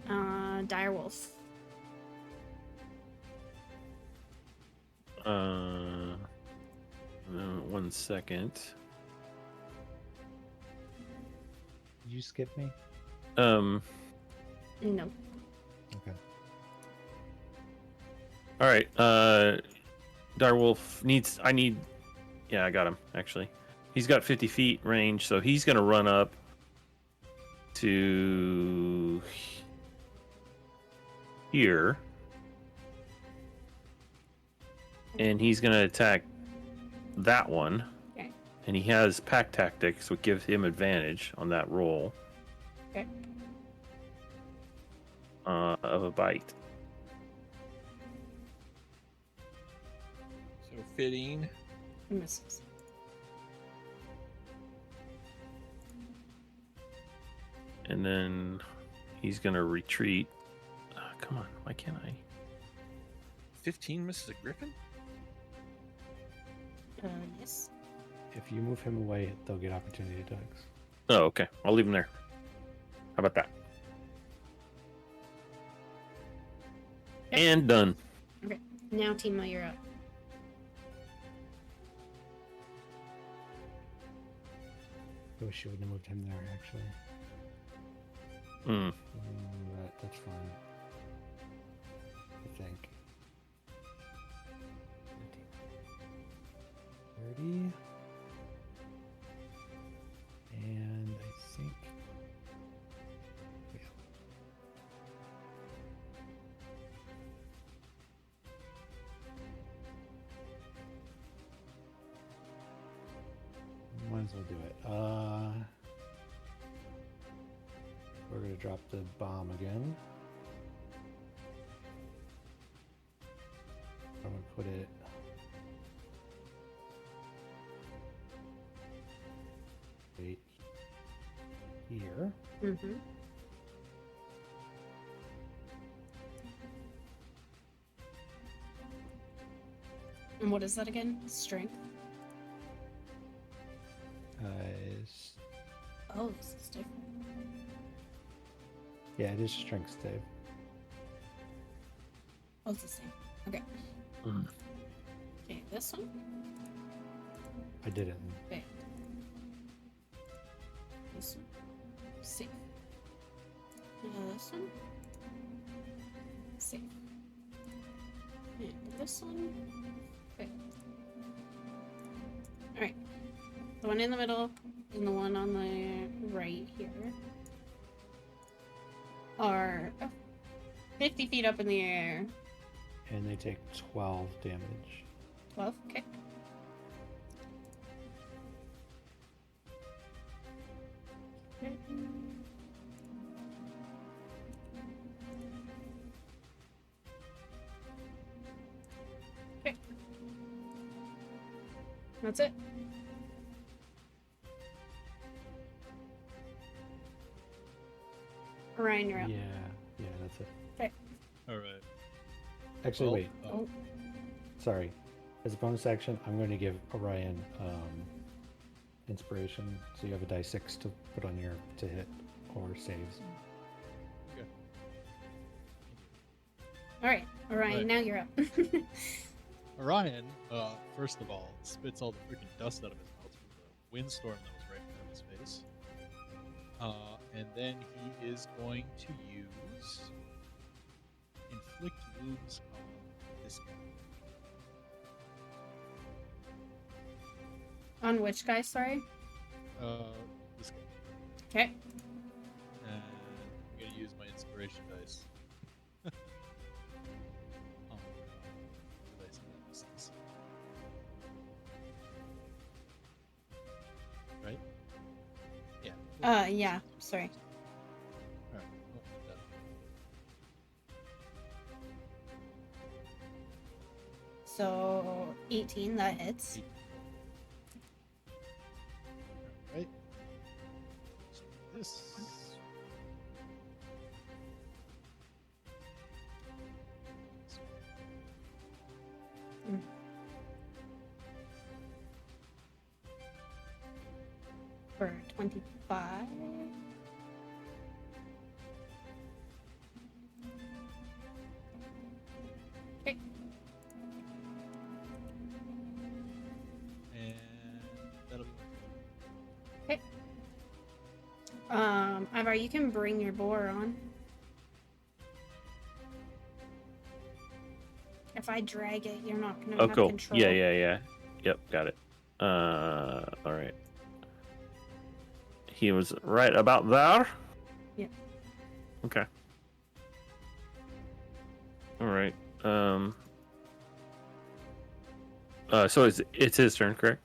Direwolf. One second. Did you skip me? No. Okay. All right. Direwolf needs. Yeah, I got him actually. He's got 50 feet range, so he's gonna run up to here, and he's gonna attack that one. Okay. And he has pack tactics, which gives him advantage on that roll. Okay. Of a bite. So 15. Misses. And then he's gonna retreat. Come on, why can't I? 15 misses a griffin? Yes. If you move him away, they'll get opportunity attacks. Oh, okay. I'll leave him there. How about that? Yep. And done. Okay. Now, Tima, you're up. I wish you wouldn't have moved him there, actually. That's fine. I think. 30. And I think. Yeah. Might as well do it. We're gonna drop the bomb again. I'm gonna put it right here. Mm-hmm. And what is that again? Strength? Is Oh, this is different. Yeah, it is strength save. Oh, it's the same. Okay. Mm. Okay, this one. I didn't. Failed. This one. Safe. This one. Safe. And this one. Failed. Alright. The one in the middle and the one on the right here are 50 feet up in the air. And they take 12 damage. 12? Okay. Okay. That's it. Ryan, you're up. Yeah, that's it. All right. Actually, Well, wait. Oh, Sorry. As a bonus action, I'm going to give Orion inspiration. So you have a die 6 to put on your to hit or saves. alright. Orion, Right. now you're up. Orion, first of all, spits all the freaking dust out of his mouth from the windstorm that was right in front of his face. And then he is going to use inflict wounds on this guy. On which guy, sorry? This guy. Okay. And I'm gonna use my inspiration dice. Oh, what dice are these? Right? Yeah. Yeah, sorry. Alright, we'll put that on. So 18, that hits. Alright. So this. For 25. Okay. And that'll be my turn. Ivar, you can bring your boar on. If I drag it, you're not gonna Oh, have cool. control. Yeah. Yep, got it. All right. He was right about there. Yep. Okay. All right. So it's his turn, correct?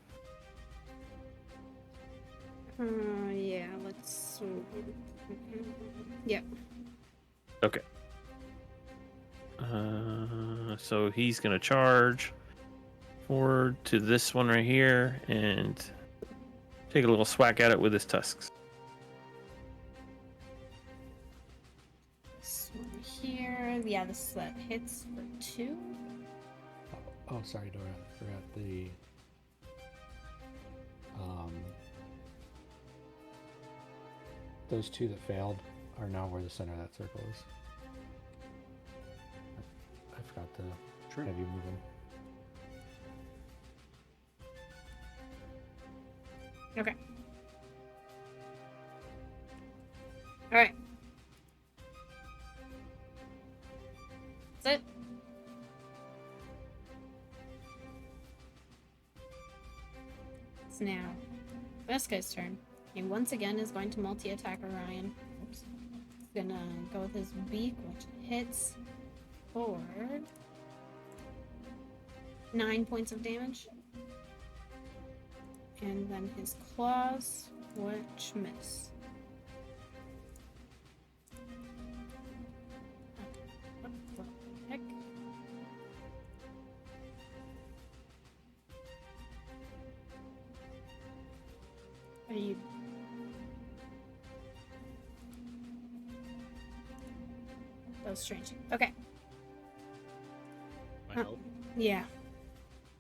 Yeah, let's. Yep. Okay. So he's gonna charge forward to this one right here and take a little swack at it with his tusks. This one here. Yeah, that hits for 2. Oh, sorry, Dora. I forgot the. Those 2 that failed are now where the center of that circle is. I forgot to have you move them. Okay. Alright. That's it. It's now this guy's turn. He once again is going to multi-attack Orion. Oops. He's gonna go with his beak, which hits for 9 points of damage. And then his claws, which miss. What the heck? Are you? That was strange. Okay. My Huh. help. Yeah.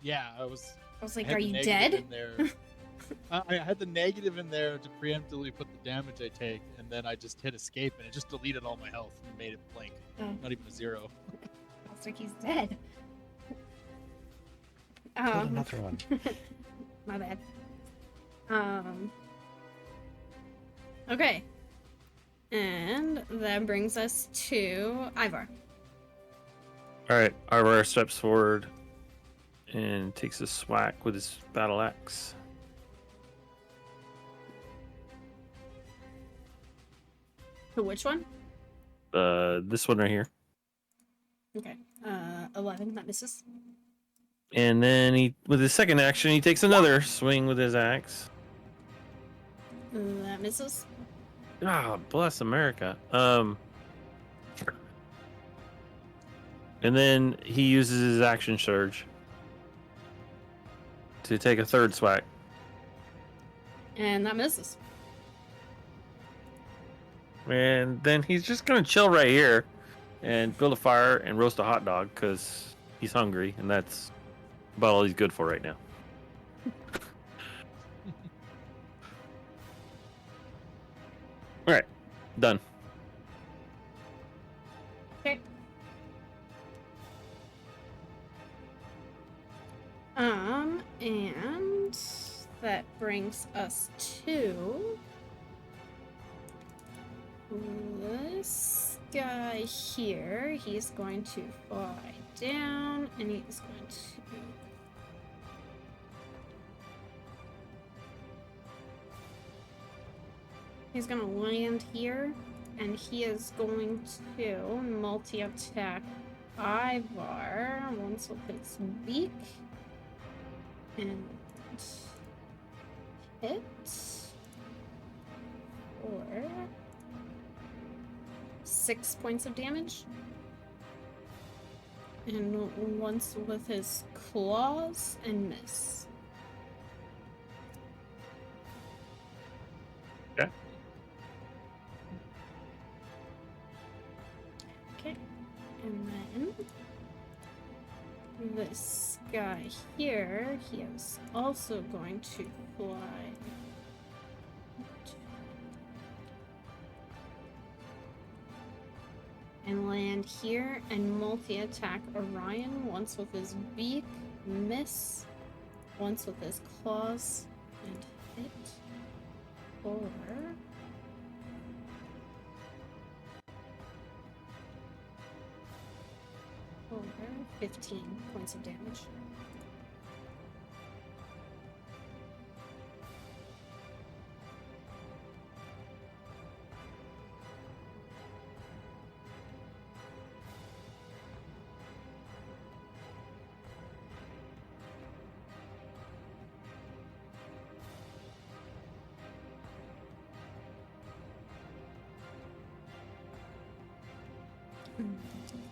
Yeah, I was. I was I like, had are the you negative dead? in there. I had the negative in there to preemptively put the damage I take, and then I just hit escape, and it just deleted all my health and made it blank. Oh, Not even a 0. looks like he's dead. Kill another one. My bad. Okay. And that brings us to Ivar. All right, Ivar steps forward and takes a swack with his battle axe. To which one? This one right here. Okay. 11, that misses. And then he, with his second action, he takes another swing with his axe. That misses. Ah, bless America. And then he uses his action surge to take a third swack. And that misses. And then he's just gonna chill right here and build a fire and roast a hot dog because he's hungry, and that's about all he's good for right now. All right, done. Okay. And that brings us to this guy here. He's going to fly down, and he's going to land here, and he is going to multi-attack Ivar once with his beak and hit for 6 points of damage, and once with his claws and miss. Okay, and then this guy here, he is also going to fly and land here and multi-attack Orion, once with his beak, miss, once with his claws, and hit for 15 points of damage.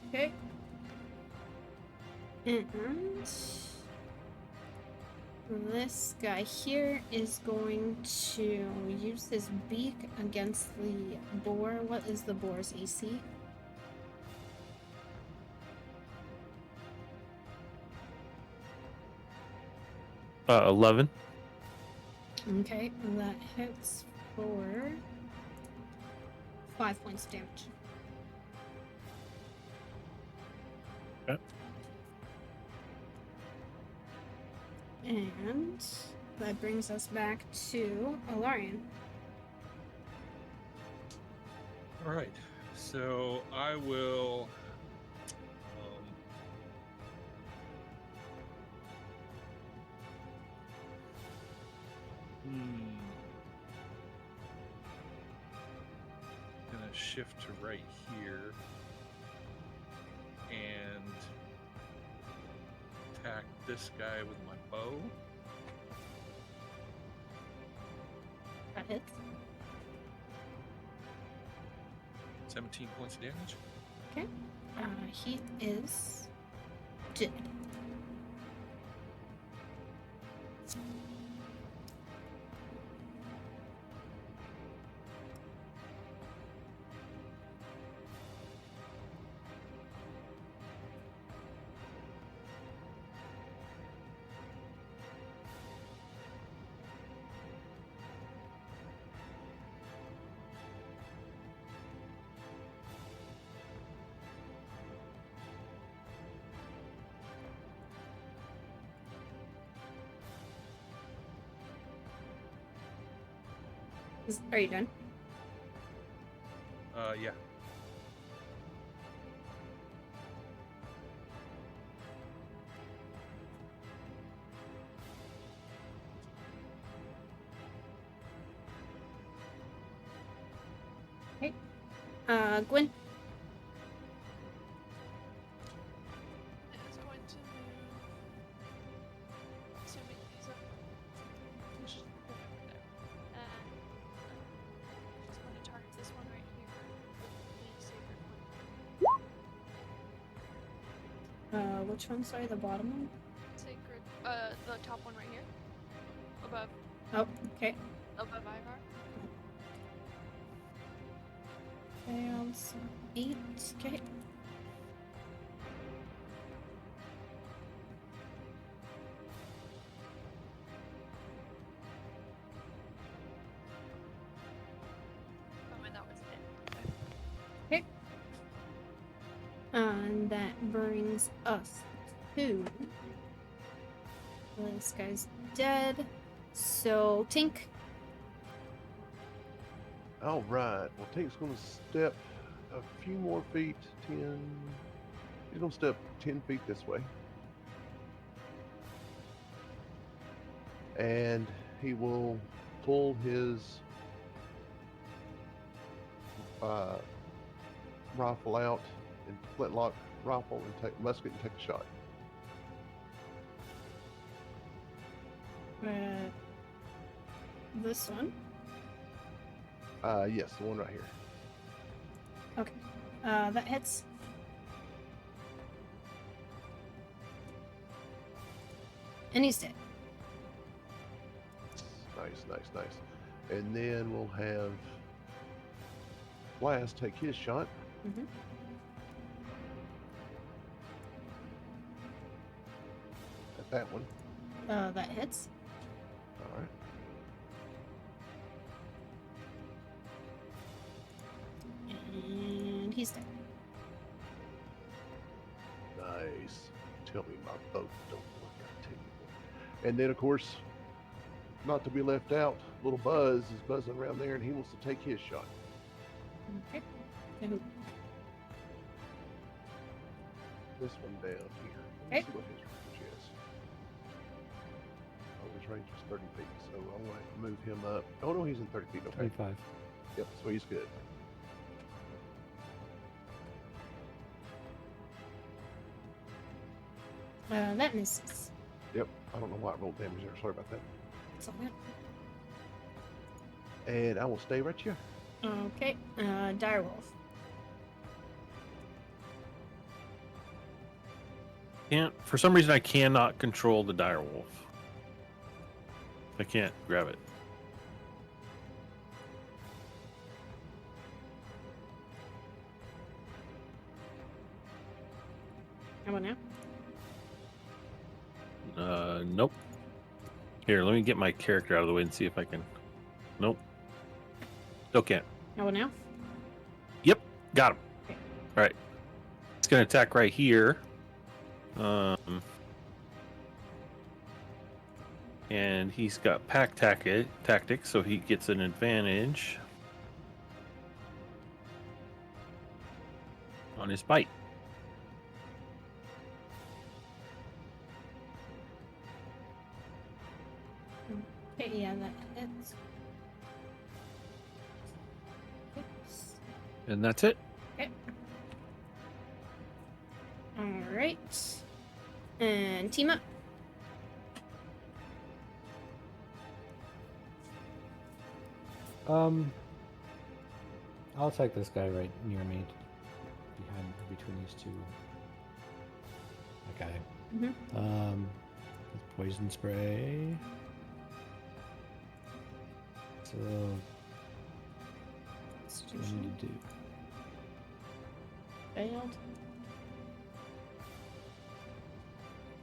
Okay. And this guy here is going to use his beak against the boar. What is the boar's AC? Uh, 11. Okay, that hits for 5 points of damage. Okay. And that brings us back to Alarian. All right, so I will. Gonna shift to right here and attack this guy with my bow. That hits. 17 points of damage. Okay. He is dead. Are you done? Yeah. Gwen. It is going to move. Assuming these are. She's going over there. And she's going to target this one right here. The sacred one. Which one? Sorry, the bottom one? Sacred. The top one right here. Above. Oh, okay. Above Ivar. Fails. 8. Okay. Oh, and that was it. Okay. And that brings us to. Well, this guy's dead. So, Tink. All right. Well, Tink's going to step a few more feet. 10. He's going to step 10 feet this way. And he will pull his rifle out and flintlock rifle and take musket and take a shot. This one. Yes, the one right here. Okay. That hits. And he's dead. Nice. And then we'll have Blast take his shot. Mm-hmm. At that one. That hits. All right. And he's dead. Nice. Tell me my boat don't work, I tell you. And then, of course, not to be left out, little Buzz is buzzing around there, and he wants to take his shot. Okay. And This one down here. Let me see what his range is. Oh, his range is 30 feet, so I'm going to move him up. Oh, no, he's in 30 feet. Okay. 25. Yep, so he's good. that misses. Yep, I don't know why I rolled damage there. Sorry about that. It's all good. And I will stay right here. Okay. Direwolf. For some reason, I cannot control the dire wolf. I can't grab it. How about now? Nope. Here, let me get my character out of the way and see if I can. Nope. Still can't. How about now? Yep, got him. Okay. All right. It's gonna attack right here. And he's got pack tactics, so he gets an advantage on his bite. Okay, yeah, that hits. Oops. And that's it. Okay. Alright. And team up. I'll attack this guy right near me, between these two. That guy. Mm-hmm. Poison spray. So, what do I need to do? Failed.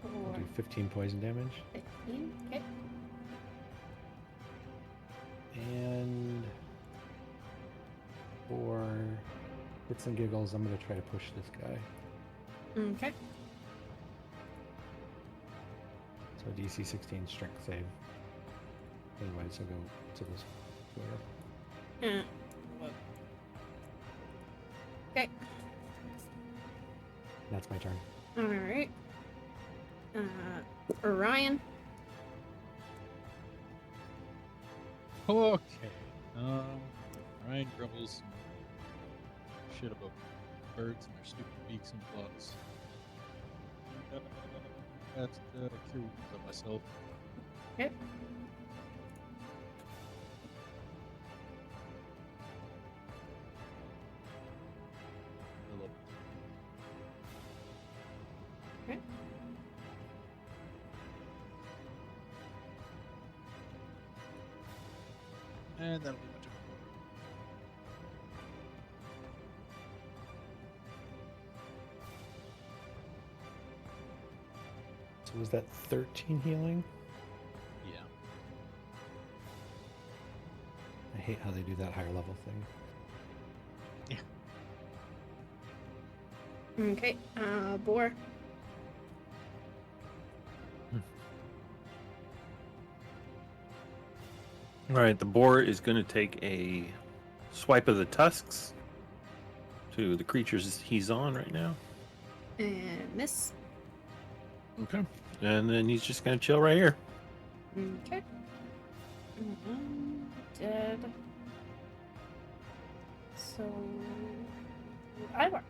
I'll do 15 poison damage. 15. Okay. And for bits and giggles, I'm going to try to push this guy. Okay. So DC 16 strength save. Otherwise, I'll go to this square. Uh, okay. That's my turn. All right. Orion. Okay. Ryan grumbles some shit about birds and their stupid beaks and claws. Cast cure wounds on myself. Okay. Hello. Okay. And that'll be my turn. So was that 13 healing? Yeah. I hate how they do that higher level thing. Okay. Boar. All right, the boar is going to take a swipe of the tusks to the creatures he's on right now. And miss. Okay. And then he's just going to chill right here. Okay. Dead. So, Ivor.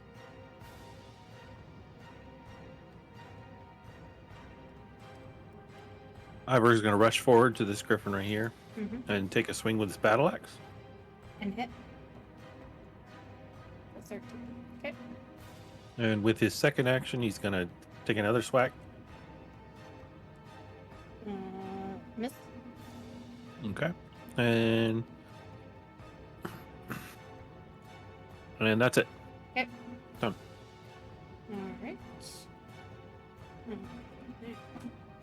Ivor's going to rush forward to this griffin right here Mm-hmm. and take a swing with his battle axe. And hit. The 13. Okay. And with his second action, he's going to take another swack. Miss. Okay. And that's it. Okay. Done. Alright.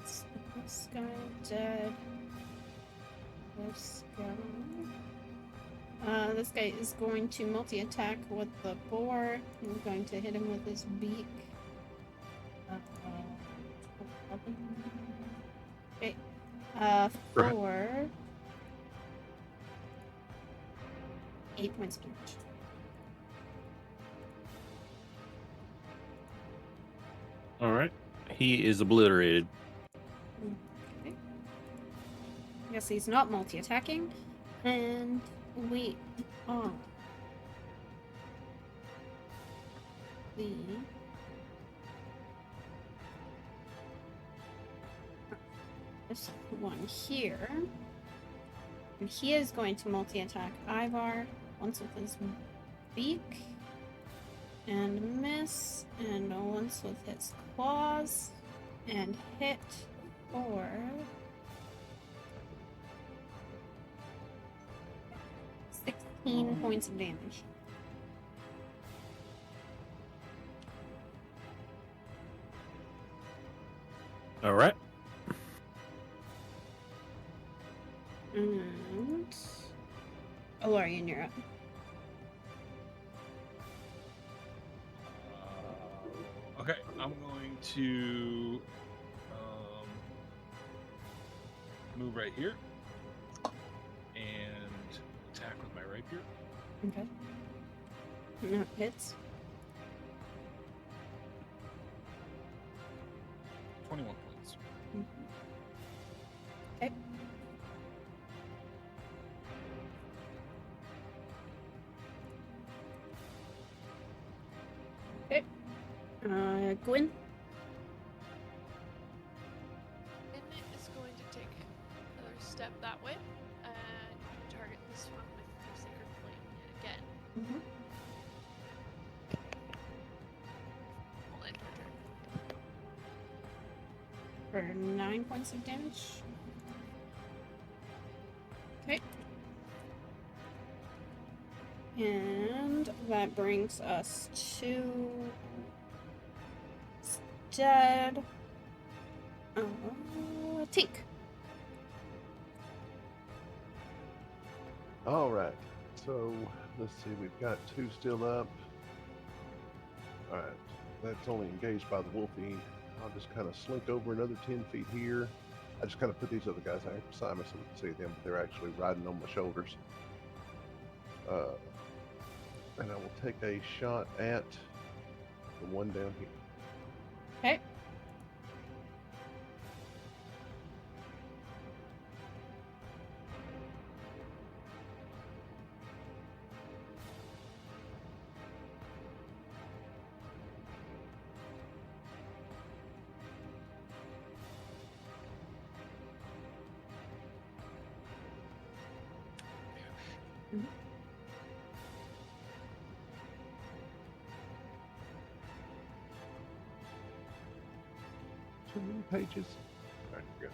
This guy dead. This guy. This guy is going to multi-attack with the boar. He's going to hit him with his beak. Okay. For 8 points of damage. All right. He is obliterated. Okay. I guess he's not multi-attacking. And we are the this one here. And he is going to multi-attack Ivar once with his beak. And miss. And once with his claws. And hit for 16 points of damage. All right. And Alarian, you're up. Okay, I'm going to move right here and attack with my rapier. Okay. No, hits. 21 points. Okay. Okay. Gwyn. Midnight is going to take another step that way and target this one with the Sacred Flame yet again. Mm-hmm. We'll end her turn. For 9 points of damage. Okay. And that brings us to dead. Tink. All right. So let's see. We've got 2 still up. All right. That's only engaged by the wolfie. I'll just kind of slink over another 10 feet here. I just kind of put these other guys out beside me so we can see them, but they're actually riding on my shoulders. And I will take a shot at the one down here. Okay. Too many pages. All right, here we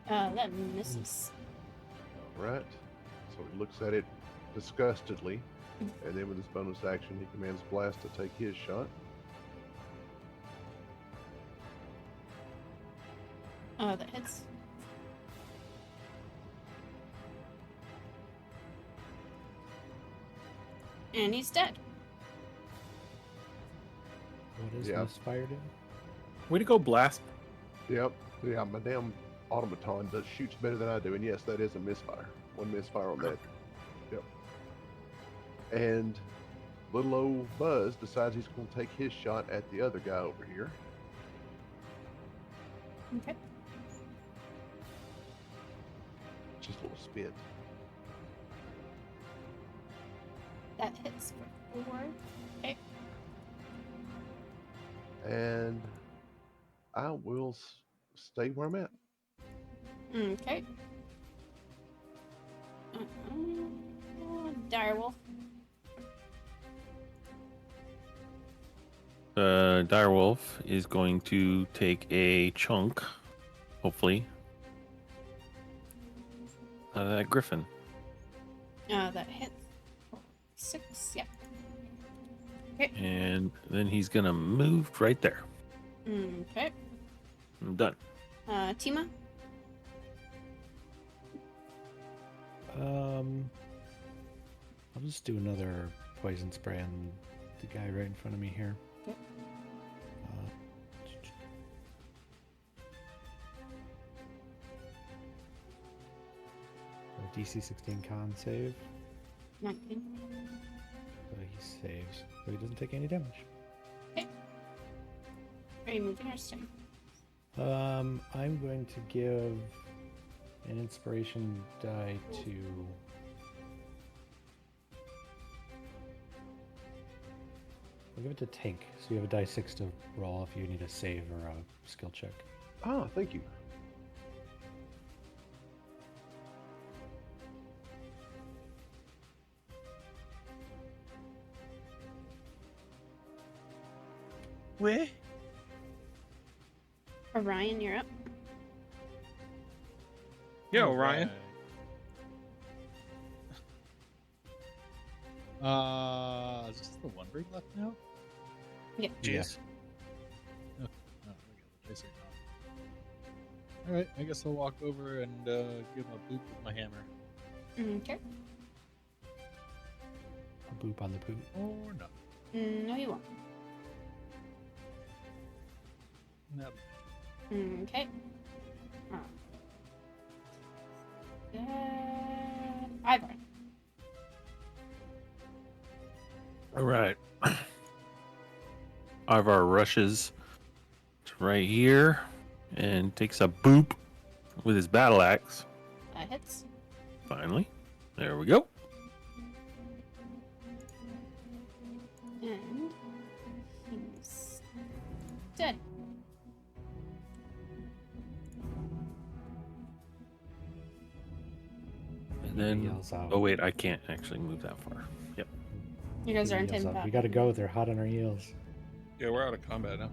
go. That misses. All right. So he looks at it disgustedly, and then with his bonus action, he commands Blast to take his shot. That hits. And he's dead. What is Yeah. misfired in? Way to go, Blast. Yep. Yeah, my damn automaton shoots better than I do, and yes, that is a misfire. One misfire on that. Yep. And little old Buzz decides he's going to take his shot at the other guy over here. Okay. Just a little spit. That hits for 4. Okay. And I will stay where I'm at. Okay. Direwolf. Direwolf is going to take a chunk, hopefully, out of that griffin. That hits. 6, yeah. Okay. And then he's going to move right there. Okay. I'm done. Tima? I'll just do another poison spray on the guy right in front of me here. Yep. DC 16 con save. 19. So he saves, so he doesn't take any damage. Are you moving or staying? I'm going to give an inspiration die to. I'll give it to Tank. So you have a die 6 to roll if you need a save or a skill check. Ah, thank you. Where? Orion, you're up. Yeah, Orion. Is this the one rig left now? Jeez. Oh, we got the dice are gone. Alright, I guess I'll walk over and give him a boop with my hammer. Okay. A boop on the poop. Or not. No, you won't. No. Okay. Ivor. All right. Ivar rushes to right here and takes a boop with his battle axe. That hits. Finally. There we go. And he's dead. And then, Yells out. oh wait, I can't actually move that far. Yep. You guys are in Yells 10 out, we gotta go, they're hot on our heels. Yeah, we're out of combat now.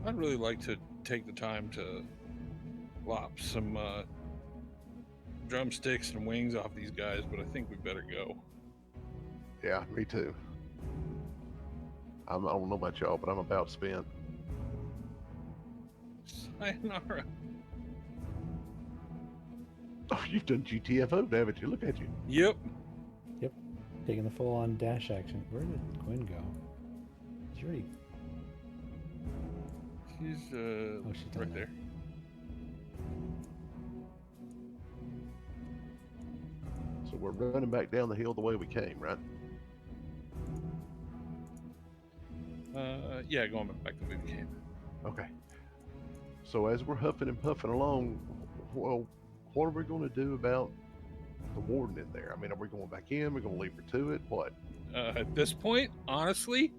I'd really like to take the time to lop some drumsticks and wings off these guys, but I think we better go. Yeah, me too. I don't know about y'all, but I'm about spent. Sayonara. Oh, you've done GTFO, haven't you? Look at you. Yep. Taking the full on dash action. Where did Gwen go? you already? She's She's down right there. there. So we're running back down the hill the way we came, right? Yeah, going back the way we came. Okay. So as we're huffing and puffing along, well, what are we going to do about the warden in there? I mean, are we going back in? We're going to leave her to it? What? At this point, honestly,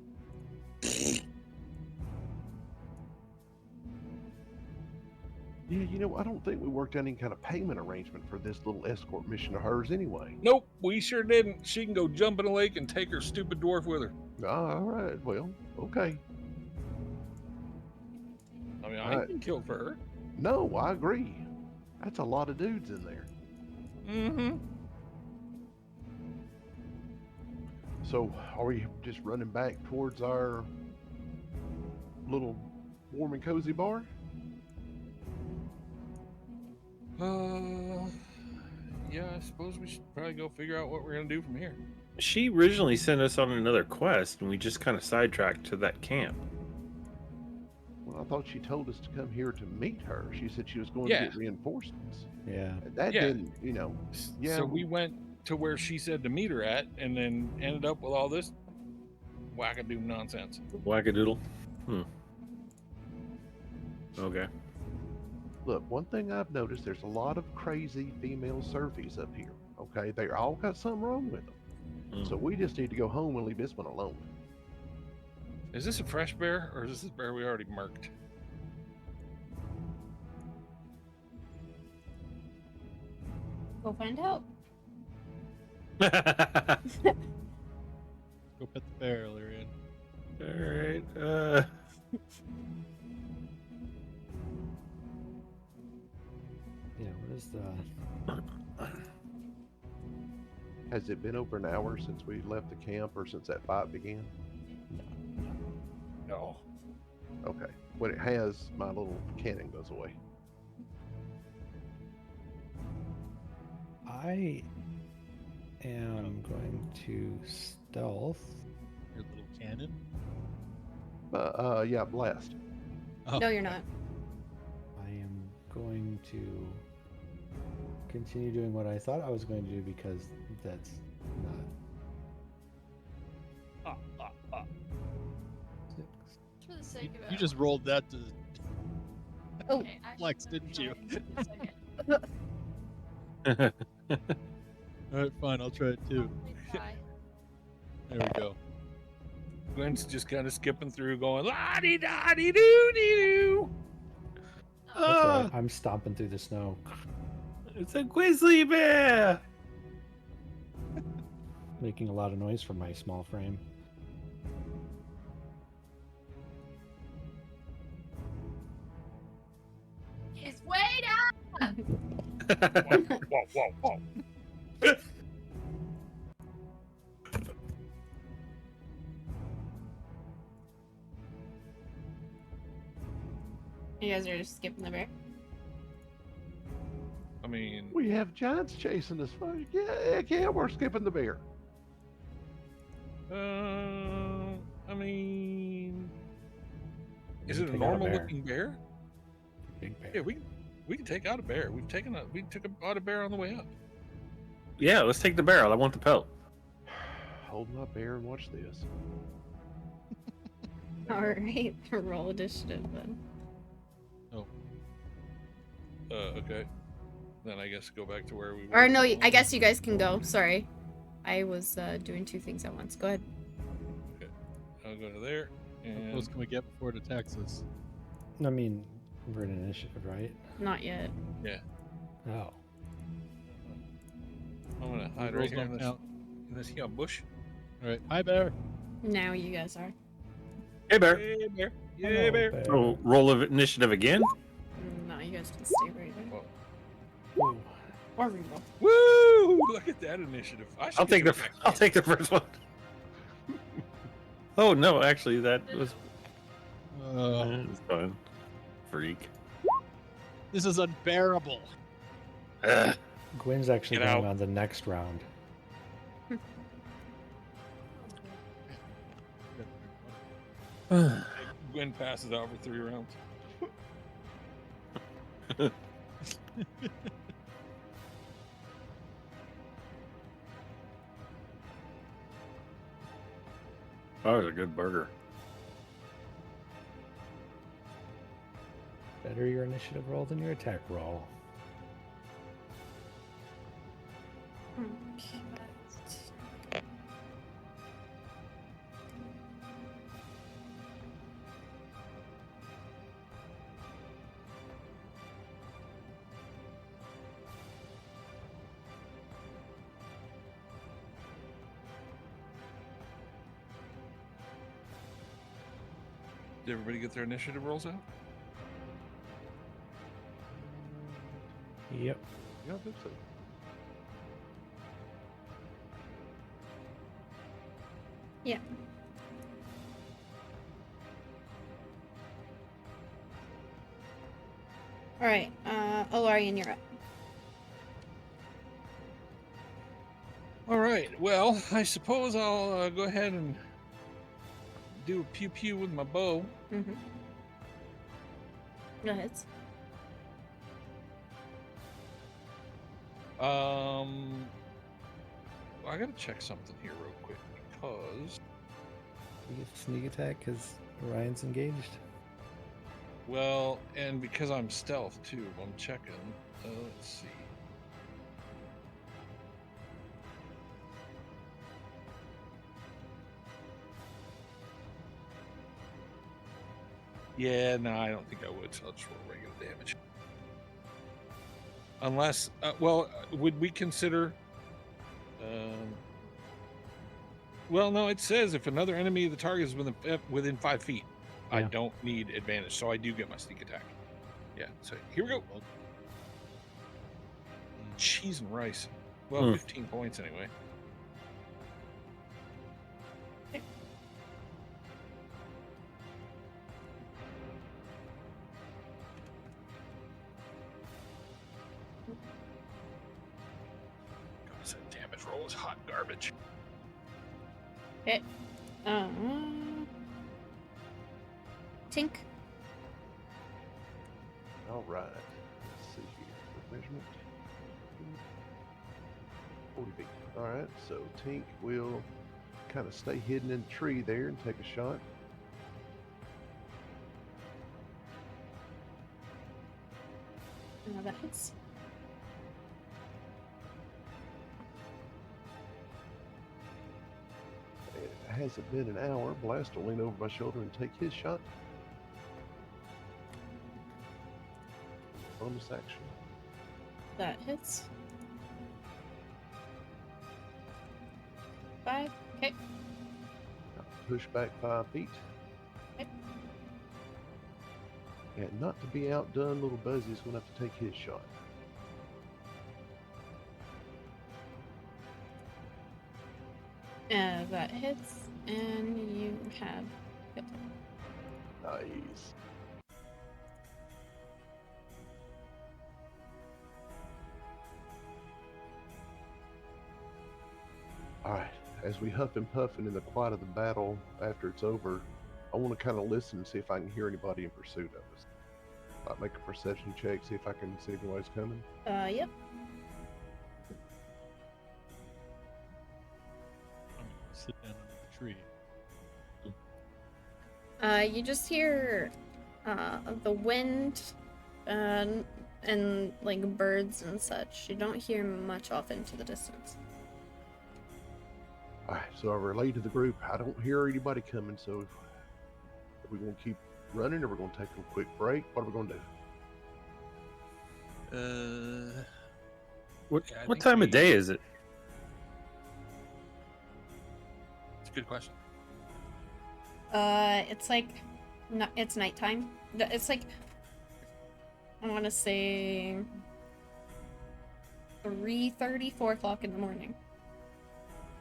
Yeah, you know, I don't think we worked out any kind of payment arrangement for this little escort mission of hers anyway. nope, we sure didn't. She can go jump in a lake and take her stupid dwarf with her. All right, well, okay. I mean, All I right. can kill for her. No, I agree. That's a lot of dudes in there. Mm-hmm. So are we just running back towards our little warm and cozy bar? Yeah, I suppose we should probably go figure out what we're gonna do from here. She originally sent us on another quest, and we just kind of sidetracked to that camp. Well, I thought she told us to come here to meet her. She said she was going Yeah. to get reinforcements. Yeah. And that Yeah. didn't, you know. Yeah. So we went to where she said to meet her at, and then ended up with all this wackadoo nonsense. Wackadoodle. Okay. Look, one thing I've noticed, there's a lot of crazy female surveys up here. Okay, they all got something wrong with them. So we just need to go home and leave this one alone. Is this a fresh bear, or is this a bear we already marked? Go find out. Go pet the bear, Lyrian. All right. Yeah. What is the? Has it been over an hour since we left the camp or since that fight began? No. Okay. When it has, my little cannon goes away. I am going to stealth. Your little cannon. Yeah, blast. Oh, No, you're not. I am going to continue doing what I thought I was going to do because that's not six. For the sake of it. You just rolled that to. Oh. Okay, actually, Flex, let me didn't you? try it in a second. Alright, fine, I'll try it too. Let me try. There we go. Gwen's just kind of skipping through, going la di da di doo di doo. That's all right. I'm stomping through the snow. It's a grizzly bear. Making a lot of noise for my small frame. It's way down. Whoa, whoa, whoa. You guys are just skipping the bear. I mean, We have giants chasing us. Yeah, we're skipping the bear. I mean, is We it a can take out a normal bear. looking bear? Big bear. Yeah, we can take out a bear. We took out a bear on the way up. Yeah, let's take the barrel. I want the pelt. Hold my bear and watch this. Alright, roll initiative then. Okay. Then I guess go back to where we were. Or no, I guess you guys can go. Sorry. I was doing two things at once. Go ahead. I'll go to there. How And close can we get before it attacks us? I mean, we're in initiative, right? Not yet. Oh. I'm gonna hide Rolls right here don't in count. this here bush. Alright, hi bear. Now you guys are. Hey, bear. Hey, bear. Hello, Yeah, bear. bear. Oh, roll of initiative again. No, you guys can stay right there. Ooh. Or reroll. Woo! Look at that initiative. I'll take the first one. Oh no, actually that was fun. Freak. This is unbearable. Ugh. Gwen's actually Get going out. on the next round. Gwen passes out for 3 rounds. That was a good burger. Better your initiative roll than your attack roll. Did everybody get their initiative rolls out? Yep. Yeah, I think so. Yeah. All right, Olarian, you're up. All right. Well, I suppose I'll go ahead and do a pew pew with my bow. Mm-hmm. Go ahead. I gotta check something here real quick because, You get sneak attack because Ryan's engaged. well, and because I'm stealth too, I'm checking. Let's see. Yeah, no, I don't think I would. So I'll just roll regular damage. Unless, would we consider? Well, no, it says if another enemy of the target is within 5 feet, I Yeah. don't need advantage, so I do get my sneak attack. Yeah, so here we go. Cheese and rice. Well, 15 points anyway. God, that damage roll is hot garbage. Okay. Tink. All right. Let's see here. Measurement. 40 feet. All right. So Tink will kind of stay hidden in the tree there and take a shot. That hits. It hasn't been an hour. Blast will lean over my shoulder and take his shot. Bonus action. That hits. 5. Okay. Push back 5 feet. Okay. And not to be outdone, little Buzzy's going to have to take his shot. That hits, and you have killed him. Nice. Alright, as we huff and puffing in the quiet of the battle after it's over, I want to kind of listen and see if I can hear anybody in pursuit of us. I'll make a perception check, see if I can see if anybody's coming. Yep. I'm gonna sit down under the tree. You just hear the wind and like birds and such. You don't hear much off into the distance. Alright, so I relay to the group, I don't hear anybody coming, so are we going to keep running or are we going to take a quick break? What are we going to do? What Yeah, I what think time of we- day is it? It's a good question. It's like, it's nighttime. It's like, I want to say 3:30, 4 o'clock in the morning.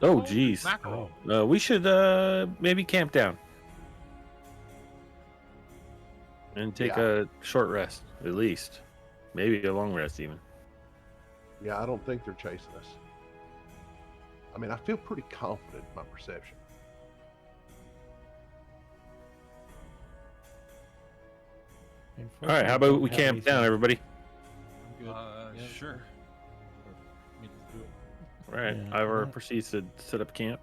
Oh, geez. Mackerel. We should maybe camp down and take Yeah. a short rest, at least. Maybe a long rest, even. Yeah, I don't think they're chasing us. I mean, I feel pretty confident in my perception. All right, how about we camp down, everybody? I'm good. Yeah, Sure. or me to do it. All right, Yeah, Ivor I- proceeds to set up camp.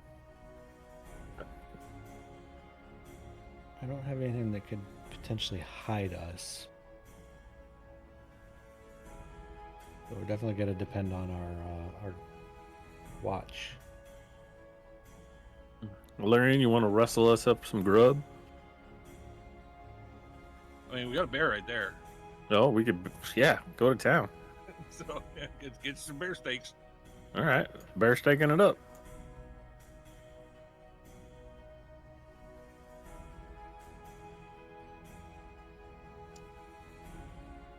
I don't have anything that could potentially hide us. But we're definitely going to depend on our watch. Larian, you want to rustle us up some grub? I mean, we got a bear right there. No, we could, yeah, go to town. So yeah, get some bear steaks. All right, bear staking it up.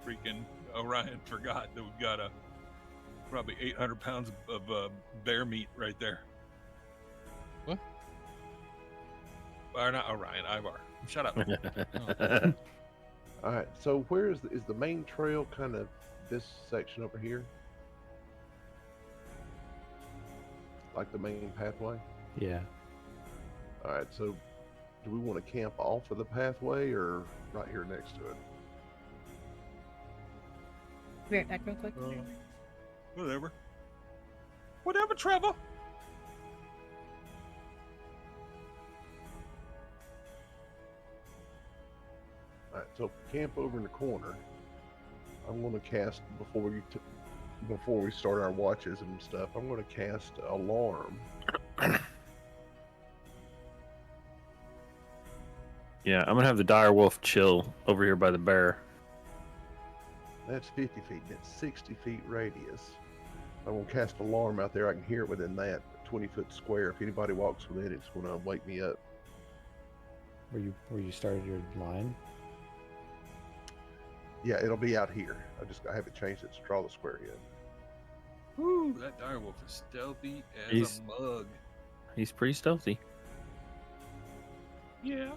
Freaking Orion forgot that we've got probably 800 pounds of bear meat right there. What? Or not Orion, Ivar. Shut up. All right. So where is the main trail? Kind of this section over here, like the main pathway. Yeah. All right. So do we want to camp off of the pathway or right here next to it? Be right back real quick. Whatever. Whatever, Trevor. All right. So camp over in the corner. I'm going to cast before we start our watches and stuff. I'm going to cast alarm. Yeah, I'm gonna have the dire wolf chill over here by the bear. That's 50 feet. That's 60 feet radius. I'm going to cast alarm out there. I can hear it within that 20-foot square. If anybody walks within it, it's going to wake me up. Where you started your line? Yeah, it'll be out here. I haven't changed it to draw the square yet. Woo, that direwolf is stealthy as He's- a mug. He's pretty stealthy. Yeah.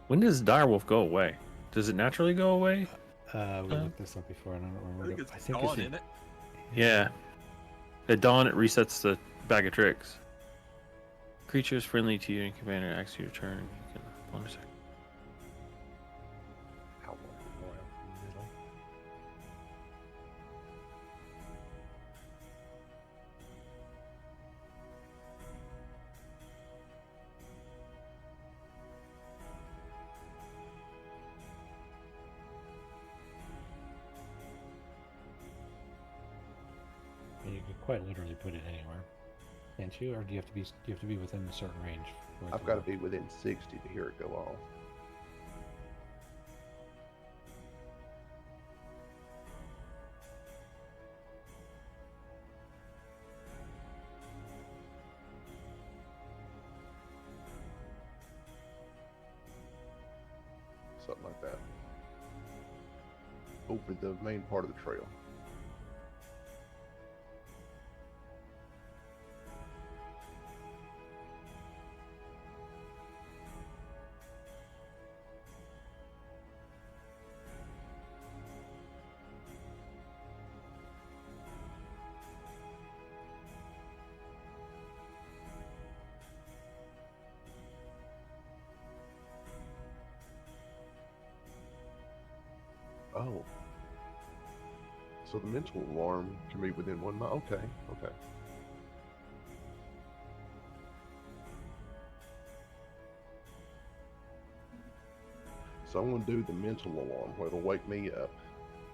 When does dire wolf go away? Does it naturally go away? We looked this up before, and I don't I remember. think what it's it- dawn in it. Yeah. At dawn, it resets the bag of tricks. Creatures friendly to you and commander acts your turn. You can bonus action. How long is it going out in the middle? You could quite literally put it anywhere, can't you? Or do you have to be within a certain range? For it I've to got to work? be within 60 to hear it go off. Something like that. Over the main part of the trail. Oh. So the mental alarm can be within 1 mile. Okay, okay. So I'm going to do the mental alarm where it'll wake me up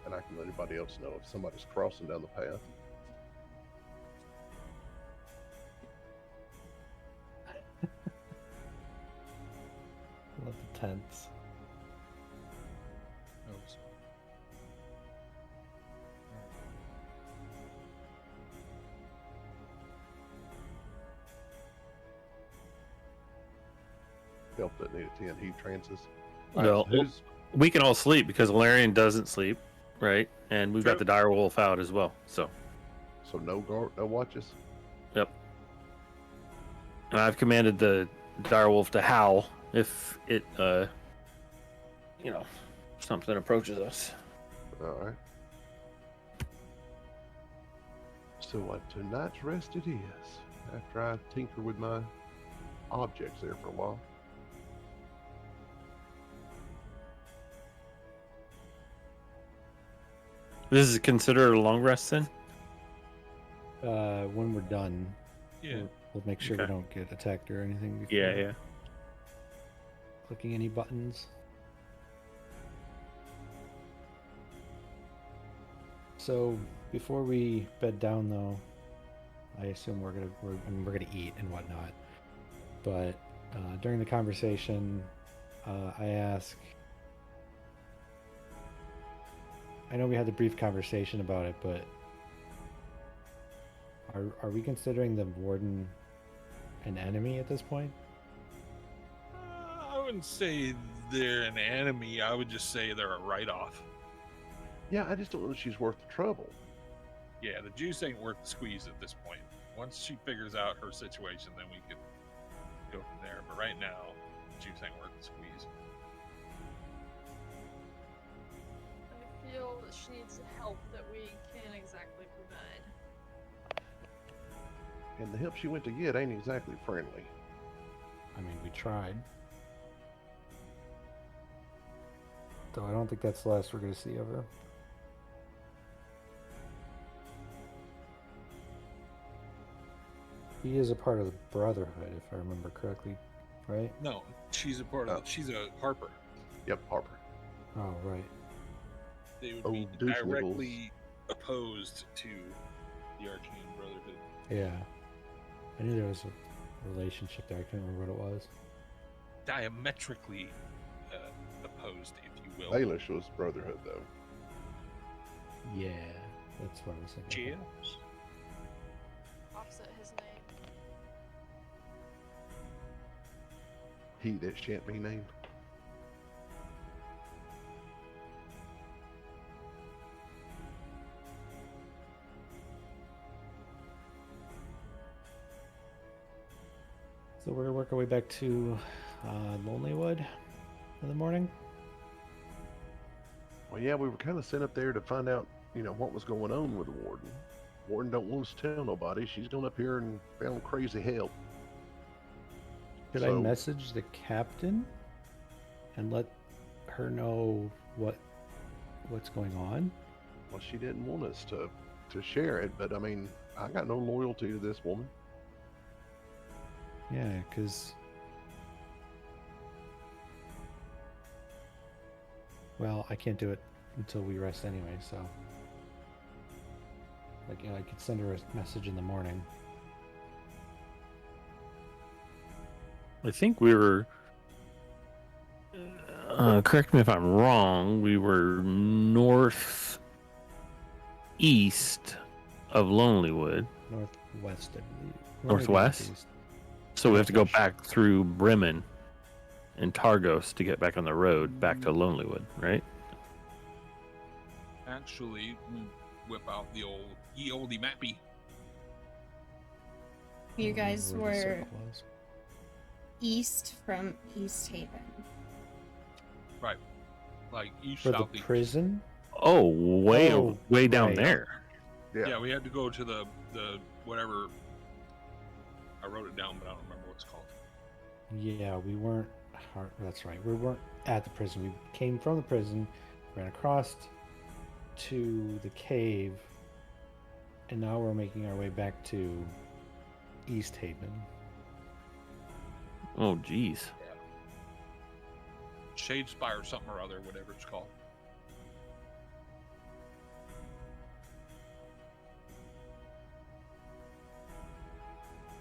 and I can let everybody else know if somebody's crossing down the path. Love the tents. Oh, so- Help that need a 10 heat trances. Well, Who's we can all sleep because Valerian doesn't sleep, right? And we've got True. the dire wolf out as well. So, so no guard, no watches? yep. And I've commanded the dire wolf to howl if it, something approaches us. All right. So what tonight's rest it is. after I tinker with my objects there for a while. This is considered a long rest then? When we're done, Yeah. we'll make sure Okay. we don't get attacked or anything before Yeah, yeah. clicking any buttons. So before we bed down, though, I assume we're gonna eat and whatnot. But during the conversation, I ask. I know we had the brief conversation about it, but are we considering the warden an enemy at this point? I wouldn't say they're an enemy. I would just say they're a write-off. Yeah, I just don't know if she's worth the trouble. Yeah, the juice ain't worth the squeeze at this point. Once she figures out her situation, then we can go from there. But right now, the juice ain't worth the squeeze. I feel that she needs help that we can't exactly provide. And the help she went to get ain't exactly friendly. I mean, we tried. Though I don't think that's the last we're going to see of her. He is a part of the Brotherhood, if I remember correctly, right? No, she's a part of. She's a Harper. Yep, Harper. Oh, right. They would Oh, be Deuce directly opposed to the Arcane Brotherhood. Yeah. I knew there was a relationship there. I couldn't remember what it was. Diametrically opposed, if you will. Baelish was Brotherhood, though. Yeah, that's what I was thinking. Cheers. Opposite his name. He that shan't be named. So we're going to work our way back to Lonelywood in the morning. Well, yeah, we were kind of sent up there to find out, what was going on with the warden. Warden don't want us to tell nobody. She's gone up here and found crazy help. Could I So- message the captain and let her know what's going on? Well, she didn't want us to share it, but I mean, I got no loyalty to this woman. Yeah, because... Well, I can't do it until we rest anyway, so... I could send her a message in the morning. I think we were. Correct me if I'm wrong. We were northeast of Lonelywood, Northwest, I believe. Northwest? Northeast. so we have to go back through Bremen and Targos to get back on the road back to Lonelywood, right? Actually, we whip out the ye olde mappy. I You don't guys remember where the were circle was. east from East Haven. Right. Like east, For the southeast. prison? Oh, way Oh, way down right. there. Yeah, we had to go to the whatever. I wrote it down, but I don't remember what it's called. Yeah, we weren't. That's right. We weren't at the prison. We came from the prison, ran across to the cave, and now we're making our way back to East Haven. Oh, geez. Shadespire or something or other, whatever it's called.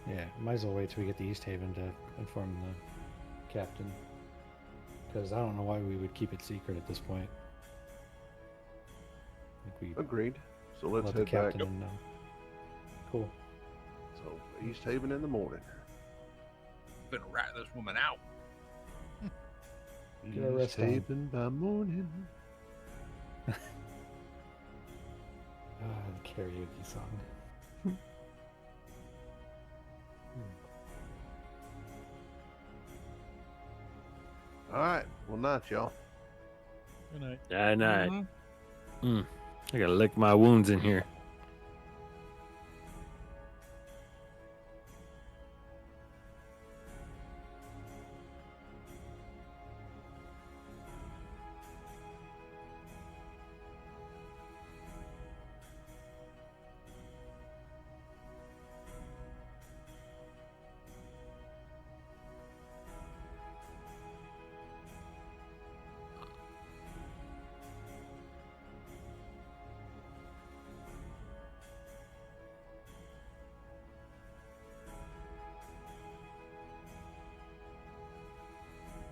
Yeah, might as well wait till we get to East Haven to inform the captain. Because I don't know why we would keep it secret at this point. I think we Agreed. So let's let the head back. captain know. Cool. So East Haven in the morning. Been rat this woman out. Get our East rest on. Haven by morning. The karaoke song. All right. Well, night, y'all. Good night. Night. I gotta lick my wounds in here.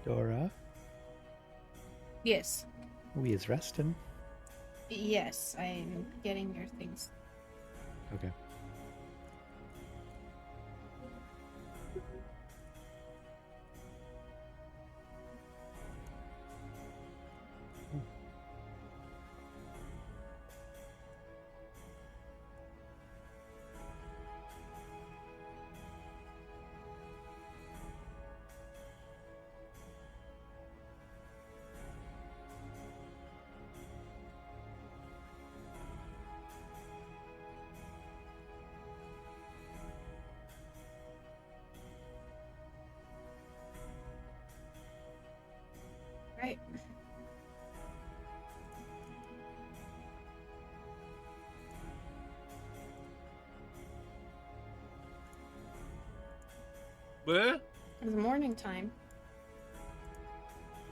Dora, Yes. we is resting. Yes, I'm getting your things. Okay. Right. Bleh? It's morning time.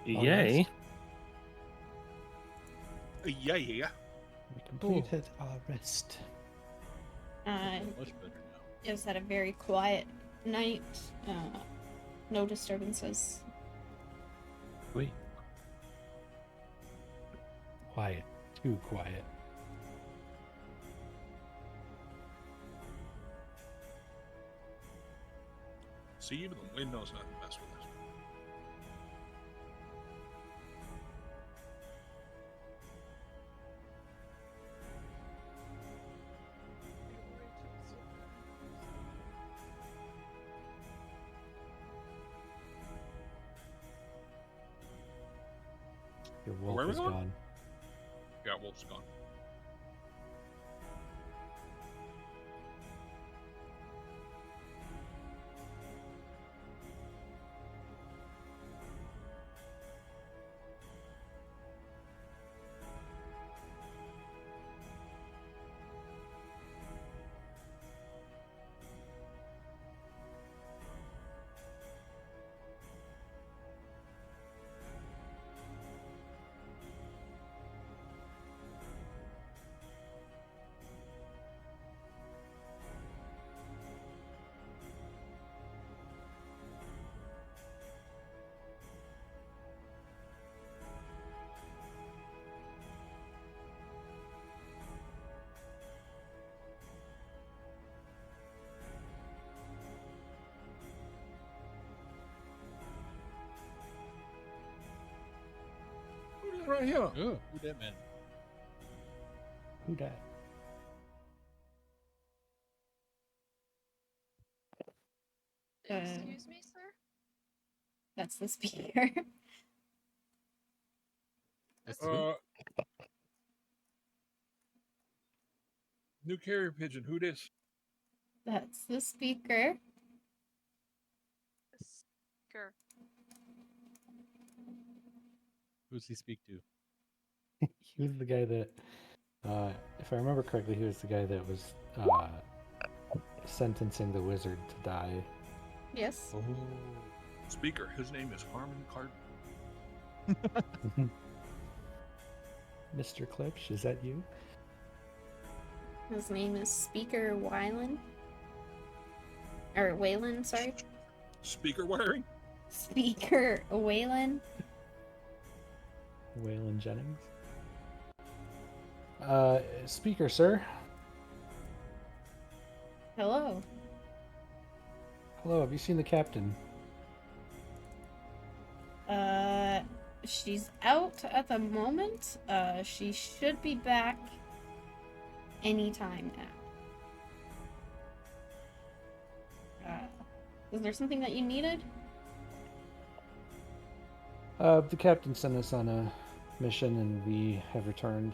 Yay. Yeah. We completed our rest. I Much better now. just had a very quiet night. No disturbances. Wait. Quiet. Too quiet. See, even the wind knows not to mess with us. Your Where wolf we is going? gone. Yeah, wolf's gone. Who's right here? Oh, who that man? Who dat? Excuse me, sir? That's the speaker. That's who? New carrier pigeon. Who this? That's the speaker. Sure. Who's he speak to? He was the guy that, if I remember correctly, he was the guy that was sentencing the wizard to die. Yes. Oh. Speaker. His name is Harmon Cardin. Mr. Klipsch, is that you? His name is Speaker Wylan. Or Wayland, sorry. Speaker wiring? Speaker Wayland. Waylon Jennings? Speaker, sir. Hello. Hello, have you seen the captain? She's out at the moment. She should be back anytime now. Is there something that you needed? The captain sent us on a mission and we have returned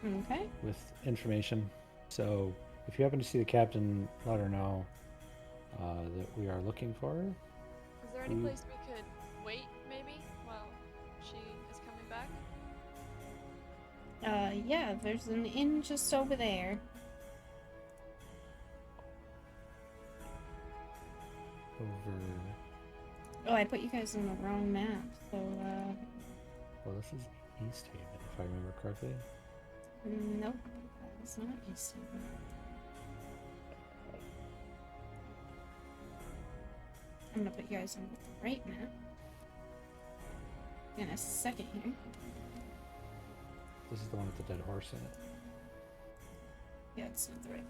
Okay. with information. So if you happen to see the captain, let her know that we are looking for her. Is there any place we could wait, maybe, while she is coming back? Yeah, there's an inn just over there. Over. Oh, I put you guys on the wrong map, so, Well, this is East Haven, if I remember correctly. nope. It's not East Haven. I'm gonna put you guys on the right map. in a second here. This is the one with the dead horse in it. Yeah, it's not the right.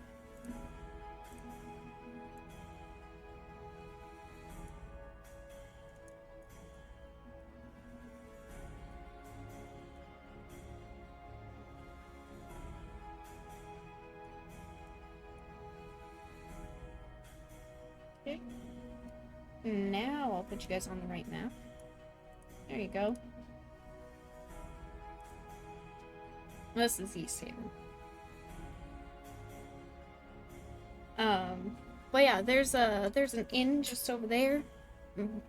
Okay. Now I'll put you guys on the right map. There you go. This is East Haven. But yeah, there's an inn just over there. And,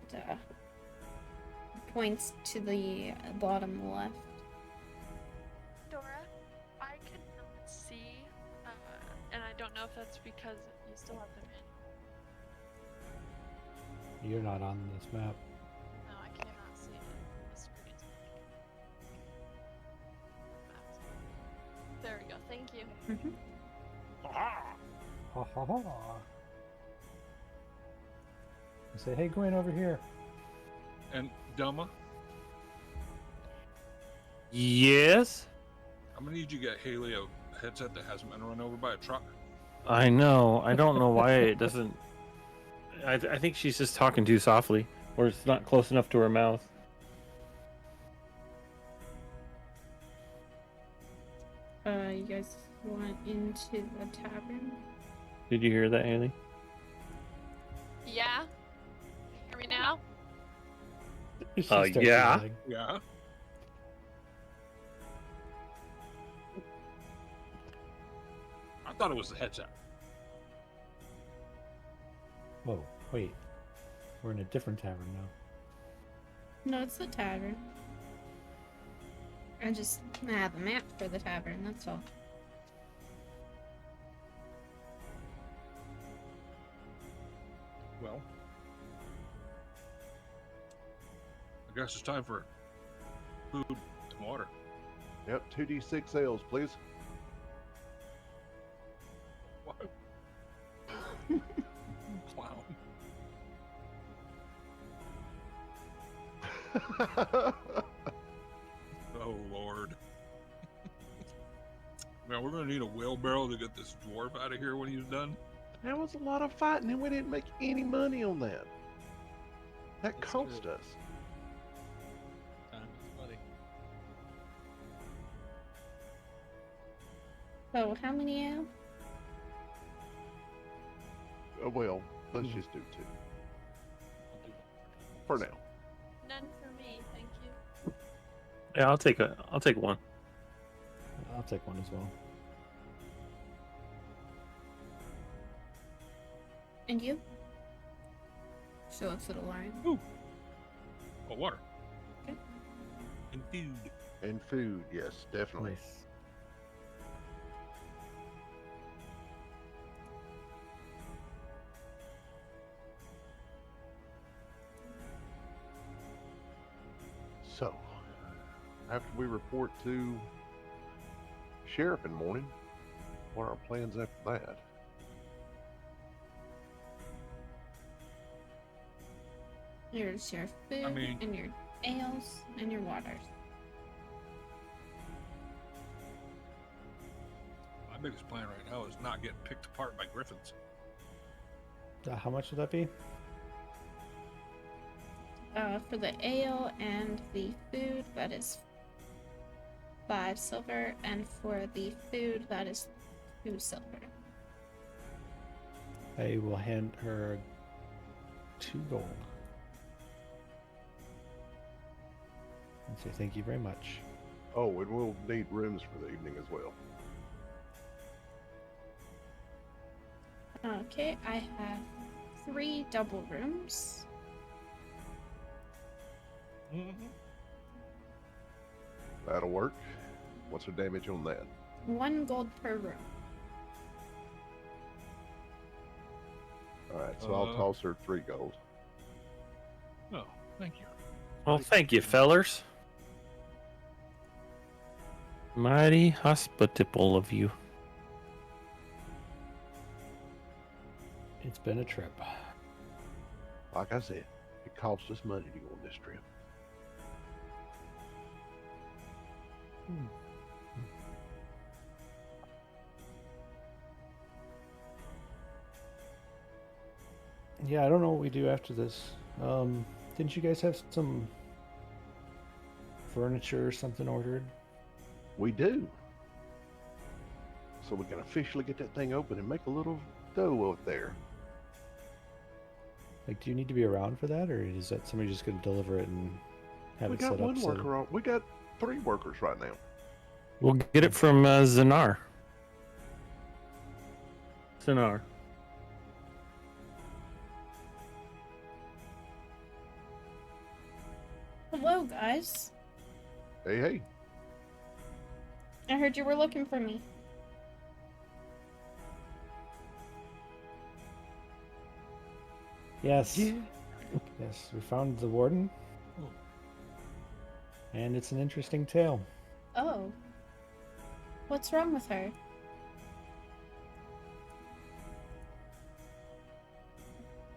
points to the bottom left. Dora, I cannot see, and I don't know if that's because you still have them in. You're not on this map. No, I cannot see it on the screen. There we go. Thank you. Mm-hmm. Ha ha ha. I say, hey, Gwen, over here. And Delma, Yes? I'm gonna need you to get Haley a headset that hasn't been run over by a truck. I know. I don't know why it doesn't. I think she's just talking too softly, or it's not close enough to her mouth. You guys want into the tavern? Did you hear that, Haley? Yeah? Hear me now? She Oh, starts yeah? yelling. Yeah. I thought it was the headset. Whoa, wait. We're in a different tavern now. No, it's the tavern. I just have a map for the tavern, that's all. Well, I guess it's time for food and water. Yep, 2d6 ales, please. What? Clown. Oh Lord. Man, we're gonna need a wheelbarrow to get this dwarf out of here when he's done. That was a lot of fighting, and we didn't make any money on that. That That's cost true. us. Time is money. So, how many ale? Well, let's just do 2 I'll do for now. None for me, thank you. Yeah, I'll take one. I'll take one as well. And you? She looks at Orion. Oh, water. Okay. And food. And food, yes, definitely. Nice. So, after we report to Sheriff in the morning, what are our plans after that? Here's your food, mean- and your ales, and your waters. My biggest plan right now is not getting picked apart by griffins. How much would that be? For the ale and the food, that is 5 silver, and for the food, that is 2 silver. I will hand her 2 gold. And say thank you very much. Oh, and we'll need rooms for the evening as well. Okay, I have 3 double rooms. Mm-hmm. That'll work. What's the damage on that? 1 gold per room. Alright, so I'll toss her 3 gold. Oh, thank you. Well, thank you, fellers. Mighty hospitable of you. It's been a trip. Like I said, it costs us money to go on this trip. Yeah, I don't know what we do after this. Didn't you guys have some furniture or something ordered? We do. So we can officially get that thing open and make a little dough out there. Like, do you need to be around for that, or is that somebody just going to deliver it and have We it got set one up? worker on. We got 3 workers right now. We'll get it from Zanar. Zanar. Hello, guys. Hey, hey. I heard you were looking for me. Yes. Yeah. Yes, we found the warden. Oh. And it's an interesting tale. Oh. What's wrong with her?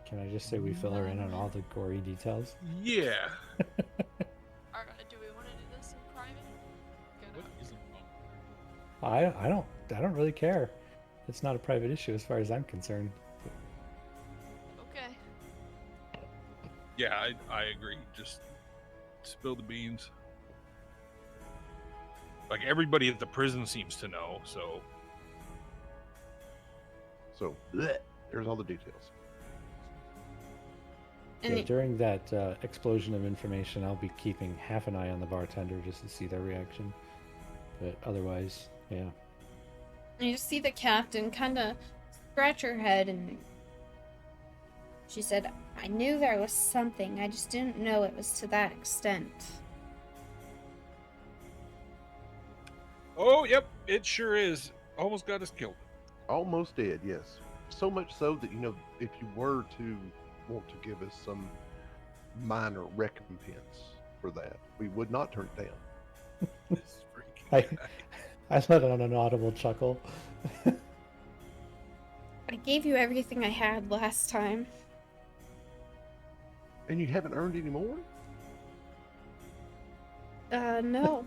Can I just say we fill her in on all the gory details? Yeah. Do we want to do this in private? What Gonna- is wrong? I don't really care. It's not a private issue as far as I'm concerned. Okay. Yeah, I agree. Just spill the beans. Like everybody at the prison seems to know, so So, bleh, there's all the details. And Yeah, during that explosion of information, I'll be keeping half an eye on the bartender just to see their reaction. But otherwise, yeah. you just see the captain kind of scratch her head, and she said, I knew there was something, I just didn't know it was to that extent. oh yep, it sure is. Almost got us killed. Almost dead, yes. So much so that, if you were to want to give us some minor recompense for that, we would not turn it down. This freaking guy. I let out an audible chuckle. I gave you everything I had last time. And you haven't earned any more? No.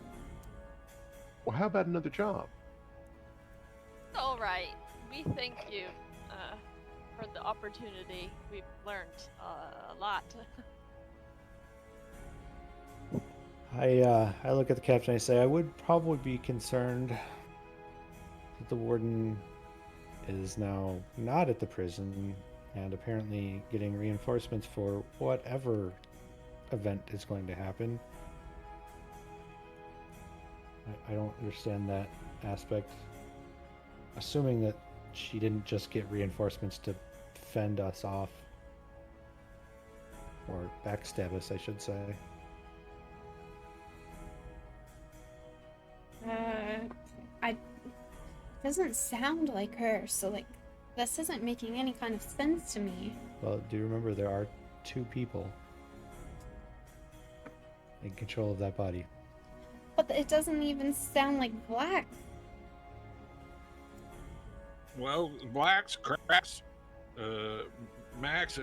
Well, how about another job? All right. We thank you for the opportunity. We've learned a lot. I look at the captain and I say, I would probably be concerned that the warden is now not at the prison and apparently getting reinforcements for whatever event is going to happen. I don't understand that aspect. Assuming that she didn't just get reinforcements to fend us off. Or backstab us, I should say. Doesn't sound like her, so like, this isn't making any kind of sense to me. Well, do you remember there are 2 people in control of that body? But it doesn't even sound like Black. Well, blacks, craps, Max,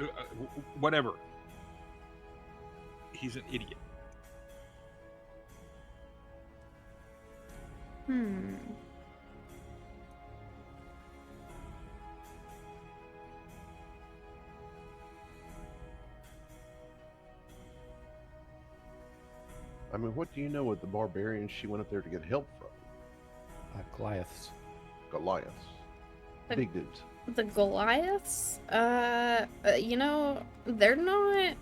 whatever. He's an idiot. I mean, what do you know of the barbarians she went up there to get help from? Goliaths. Goliaths. Like- Big dudes. The Goliaths? They're not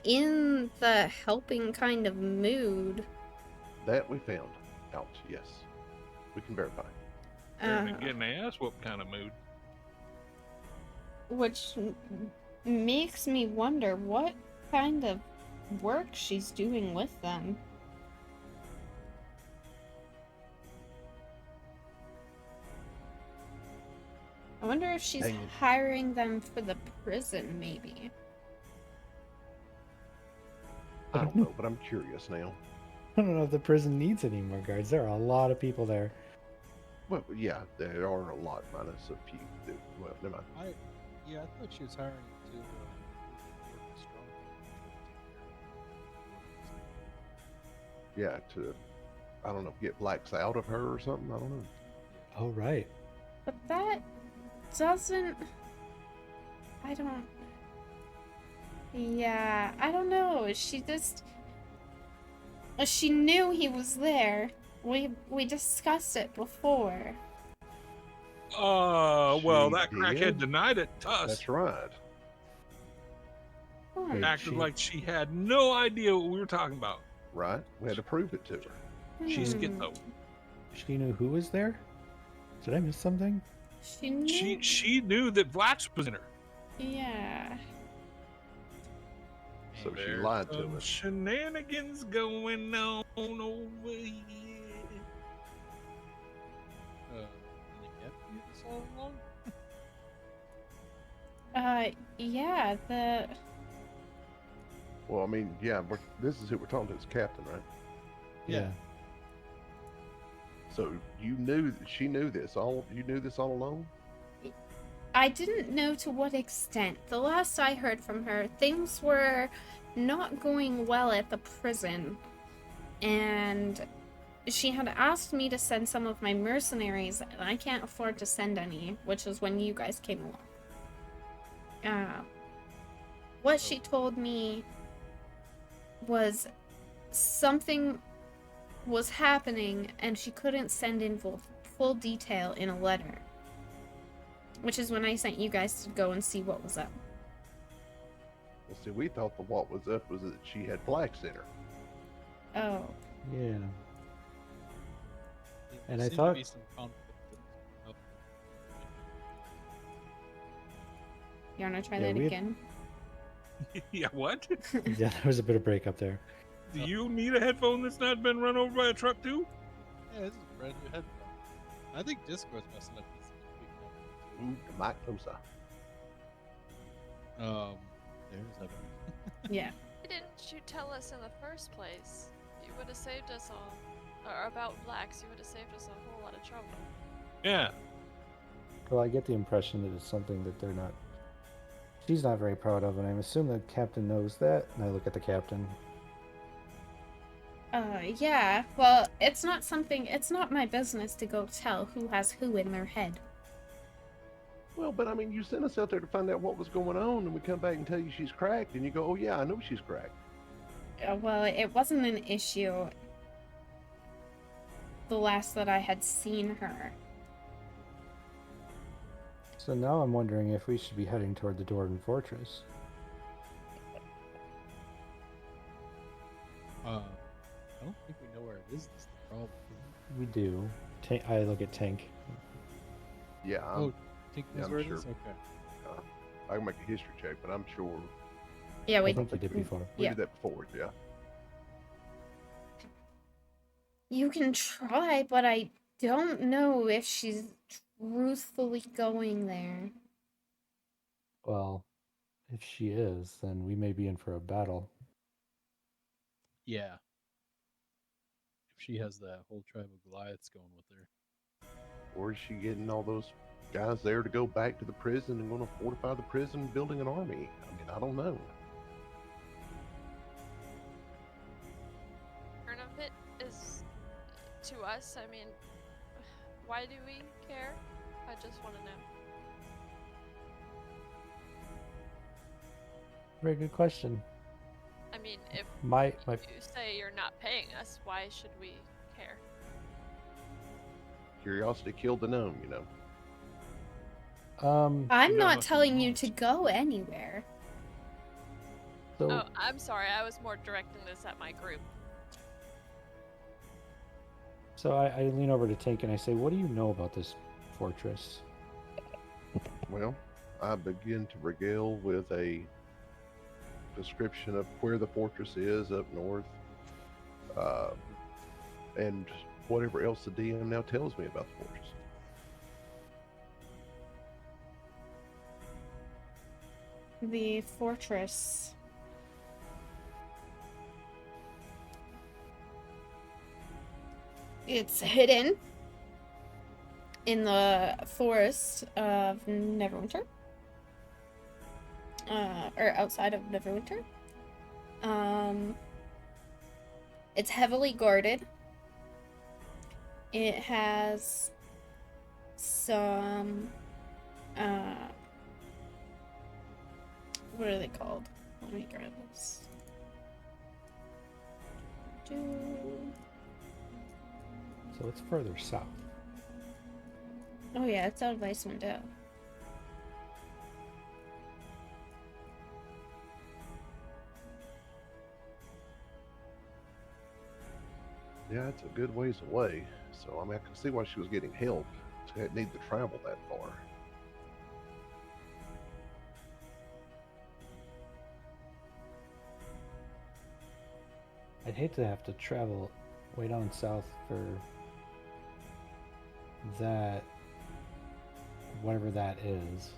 in the helping kind of mood. That we found out, yes. We can verify. They're in a getting ass whoop kind of mood. Which makes me wonder what kind of work she's doing with them. I wonder if she's Hanging. hiring them for the prison, maybe. I don't know, but I'm curious now. I don't know if the prison needs any more guards. There are a lot of people there. Well, yeah, there are a lot minus a few. Well, never mind. I thought she was hiring to work strong. Yeah, to I don't know, get blacks out of her or something. I don't know. Oh, right. But that doesn't. I don't. Yeah, I don't know. She just. She knew he was there. We discussed it before. Well, She that crackhead did? denied it to us. That's right. Hmm. Acted like she had no idea what we were talking about. Right? We had to prove it to her. She's Hmm. schizo. She knew who was there? Did I miss something? She knew. She knew that Vlax was in her. Yeah. So she There's lied to some us. shenanigans going on over here. And they kept you this all along? Yeah. The. Well, I mean, yeah, this is who we're talking to. It's Captain, right? Yeah. So you knew she knew this all. You knew this all along. I didn't know to what extent. The last I heard from her, things were not going well at the prison. And she had asked me to send some of my mercenaries, and I can't afford to send any, which is when you guys came along. What she told me was something was happening, and she couldn't send in full detail in a letter. Which is when I sent you guys to go and see what was up. Well, see, we thought the what was up was that she had blacks in her. Oh. Yeah. There And I seemed to thought- be some conflict up. You wanna try Yeah, that we had- again? Yeah, what? Yeah, there was a bit of break up there. Do you need a headphone that's not been run over by a truck too? Yeah, this is a brand new headphone. I think Discord's messing up this week. Move the mic closer. There's that. Yeah. Why didn't you tell us in the first place? You would have saved us all. Or about blacks, you would have saved us a whole lot of trouble. Yeah. Well, I get the impression that it's something that they're not. She's not very proud of, and I assume the captain knows that. And I look at the captain. Yeah. Well, it's not my business to go tell who has who in their head. Well, but I mean, you sent us out there to find out what was going on, and we come back and tell you she's cracked, and you go, "Oh yeah, I know she's cracked." Well, it wasn't an issue the last that I had seen her. So now I'm wondering if we should be heading toward the Dordan Fortress. I don't think we know where it is. That's the problem. We do. I look at Tank. Yeah, Oh, think yeah, knows I'm where it sure. is? Okay. I can make a history check, but I'm sure Yeah, I think you did before. we Yeah. did that before. Yeah. You can try, but I don't know if she's truthfully going there. Well, if she is, then we may be in for a battle. Yeah. If she has that whole tribe of Goliaths going with her. Or is she getting all those guys there to go back to the prison and going to fortify the prison, building an army? I mean, I don't know. Part of it is to us. I mean, why do we care? I just want to know. Very good question. I mean, if My you say you're not paying us, why should we care? Curiosity killed the gnome, you know. I'm You not know, telling you to go anywhere. So Oh, I'm sorry. I was more directing this at my group. I lean over to Tank and I say, "What do you know about this fortress?" Well, I begin to regale with a description of where the fortress is up north, and whatever else the DM now tells me about the fortress. The fortress. It's hidden in the forest of Neverwinter. Or outside of Neverwinter. It's heavily guarded. It has some, what are they called? Let me grab this. So it's further south. Oh yeah, it's out of IceWind. Yeah, it's a good ways away. So I mean, I can see why she was getting help to need to travel that far. I'd hate to have to travel way down south for that, whatever that is.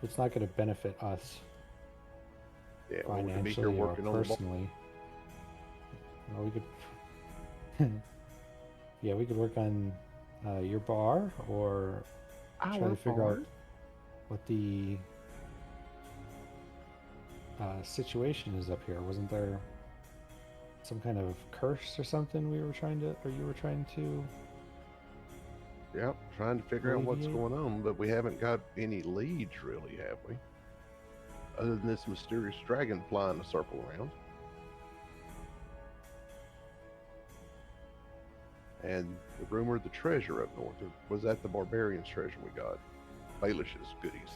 It's not going to benefit us Yeah, well, we could be here financially or working on the ball. personally. Or we could, yeah, we could work on your bar, or try to figure out what the situation is up here. Wasn't there some kind of curse or something we were trying to, or you were trying to? Yep, trying to figure out what's alleviate? going on, but we haven't got any leads really, have we? Other than this mysterious dragon flying a circle around. And the rumor of the treasure up north. Or was that the barbarian's treasure we got? Baelish's goodies.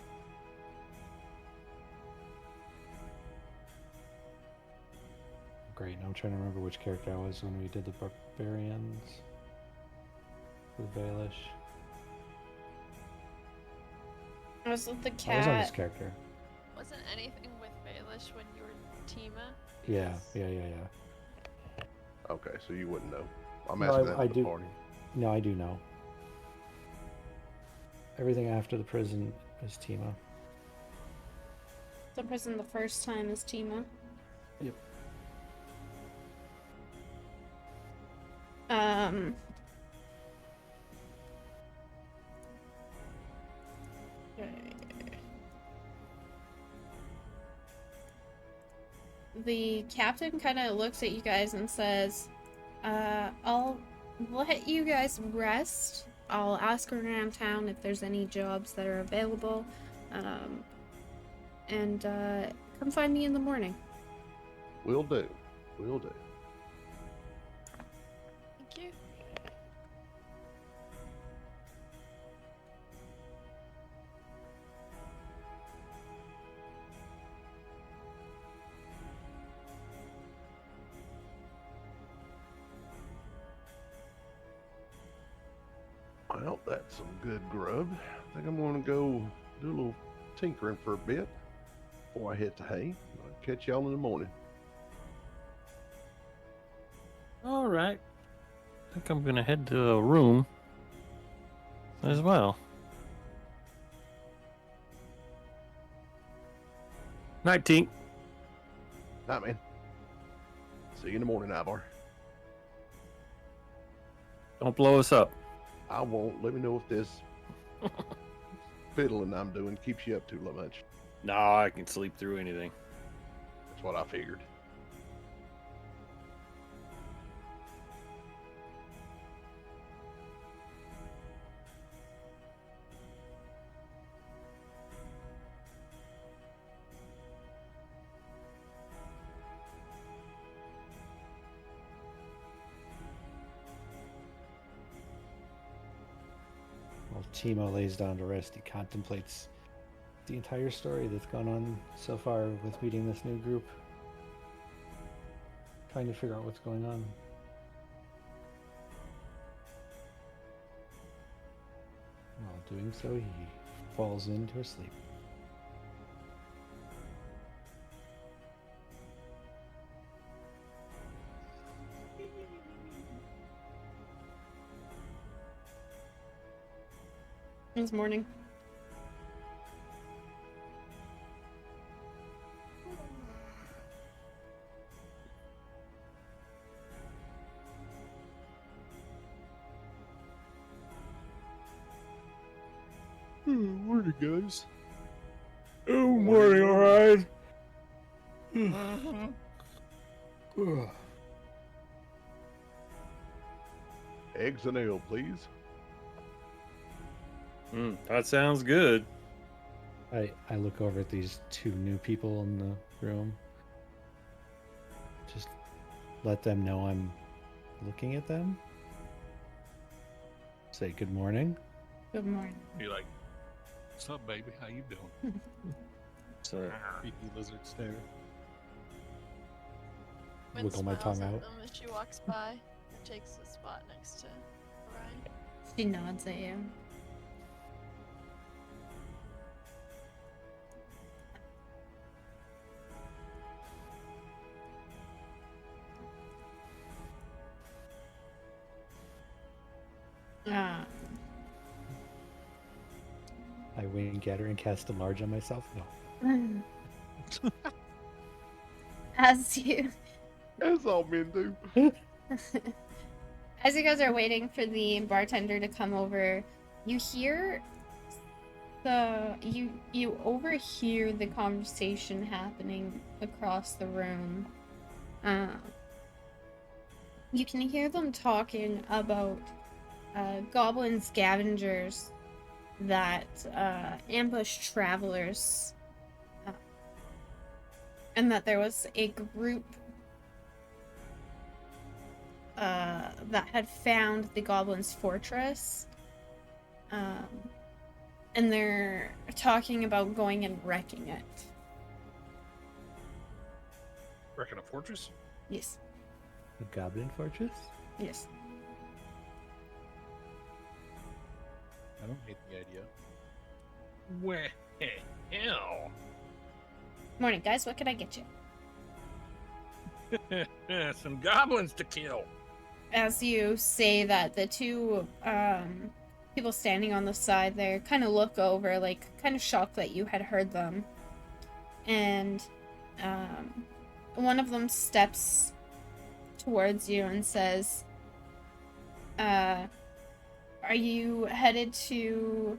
Great. Now I'm trying to remember which character I was when we did the barbarians with Baelish. I was with the I was on this cat. character. Wasn't anything with Baelish when you were Tima? Yeah, Because- yeah. Okay, so you wouldn't know. I'm No, asking that I for the do. party. No, I do know. Everything after the prison is Tima. The prison the first time is Tima. Yep. The captain kind of looks at you guys and says, I'll let you guys rest. I'll ask around town if there's any jobs that are available. And come find me in the morning. Will do. Will do. Thank you. Well, that's some good grub. I think I'm going to go do a little tinkering for a bit before I hit the hay. I'll catch y'all in the morning. All right. I think I'm gonna head to a room as well. Night, Tink. Night, man. See you in the morning, Ivar. Don't blow us up. I won't. Let me know if this fiddling I'm doing keeps you up too much. Nah, I can sleep through anything. That's what I figured. While Timo lays down to rest, he contemplates the entire story that's gone on so far with meeting this new group. Trying to figure out what's going on. While doing so, he falls into a sleep. It's morning. Morning, guys. Oh, morning, all right. Eggs and ale, please. That sounds good. I look over at these two new people in the room. Just let them know I'm looking at them. Say good morning. Good morning. Be like, "What's up, baby? How you doing?" So, Creepy lizard stare. Gwen Wiggle my smiles tongue at out. them as she walks by and takes a spot next to Ryan. She nods at you. I wink at her and cast enlarge on myself. No. As you As all men do. as you guys are waiting for the bartender to come over, you hear you overhear the conversation happening across the room. You can hear them talking about goblin scavengers that ambush travelers, and that there was a group that had found the goblins' fortress, and they're talking about going and wrecking it. Wrecking a fortress? Yes, The Goblin Fortress? yes. I don't hate the idea. Well, hell. Morning, guys. What can I get you? Some goblins to kill. As you say that, the two people standing on the side there kind of look over, like, kind of shocked that you had heard them. And one of them steps towards you and says, are you headed to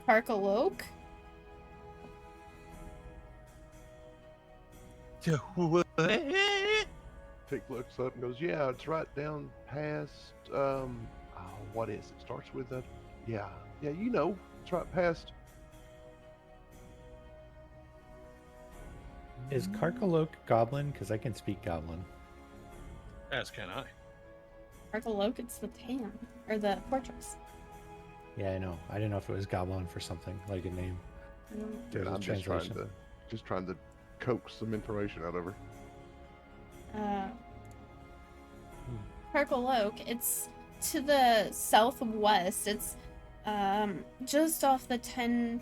Parkalok? Tick looks up and goes, yeah, it's right down past, what is it? Starts with a, yeah, you know, it's right past. Is Karkalok Goblin? Because I can speak Goblin. As can I. Parkalok, it's the town, or the fortress. Yeah, I know. I didn't know if it was Goblin for something, like a name. I don't- Dude, There's a I'm translation. just trying to coax some information out of her. Parkalok, it's to the southwest. It's just off the 10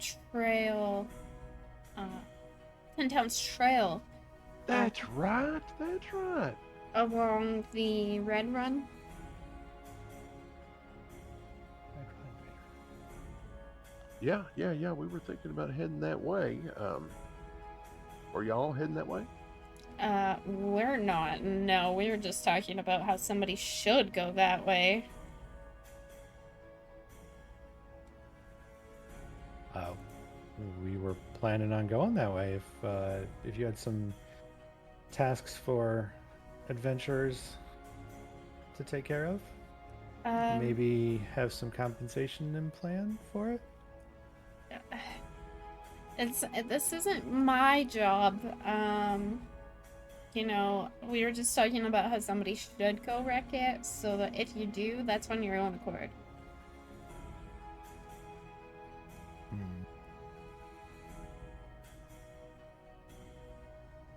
Towns Trail That's right. That's right. along the Red Run. Yeah. We were thinking about heading that way. Are y'all heading that way? We're not. No, we were just talking about how somebody should go that way. We were planning on going that way. If you had some tasks for adventurers to take care of, maybe have some compensation in plan for it. This isn't my job. You know, we were just talking about how somebody should go wreck it, so that if you do, that's on your own accord.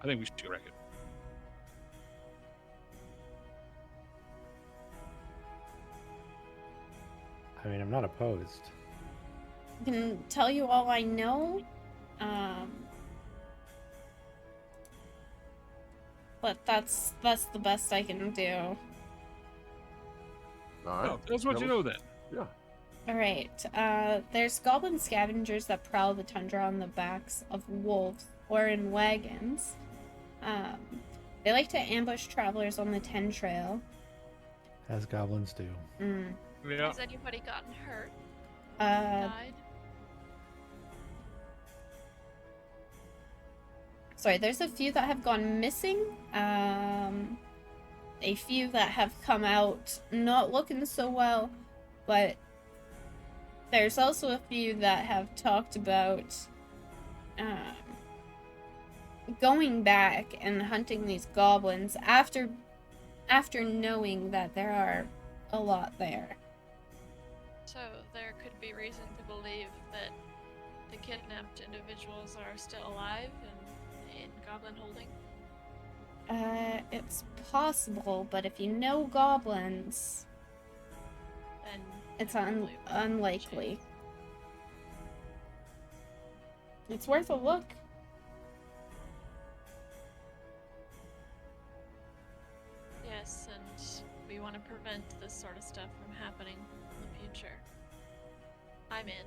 I think we should wreck it. I mean, I'm not opposed. I can tell you all I know. But that's the best I can do. All right. Oh, that's what you Tell know us. then. Yeah. Alright, there's goblin scavengers that prowl the tundra on the backs of wolves or in wagons. They like to ambush travelers on the 10 Trail. As goblins do. Yeah. Has anybody gotten hurt? Uh, Died? Sorry, there's a few that have gone missing. a few that have come out not looking so well, but there's also a few that have talked about going back and hunting these goblins after knowing that there are a lot there. So there could be reason to believe that the kidnapped individuals are still alive and in goblin holding? It's possible, but if you know goblins, Then it's there probably wouldn't be a unlikely. chance. It's worth a look. Yes, and we want to prevent this sort of stuff from happening in the future. I'm in.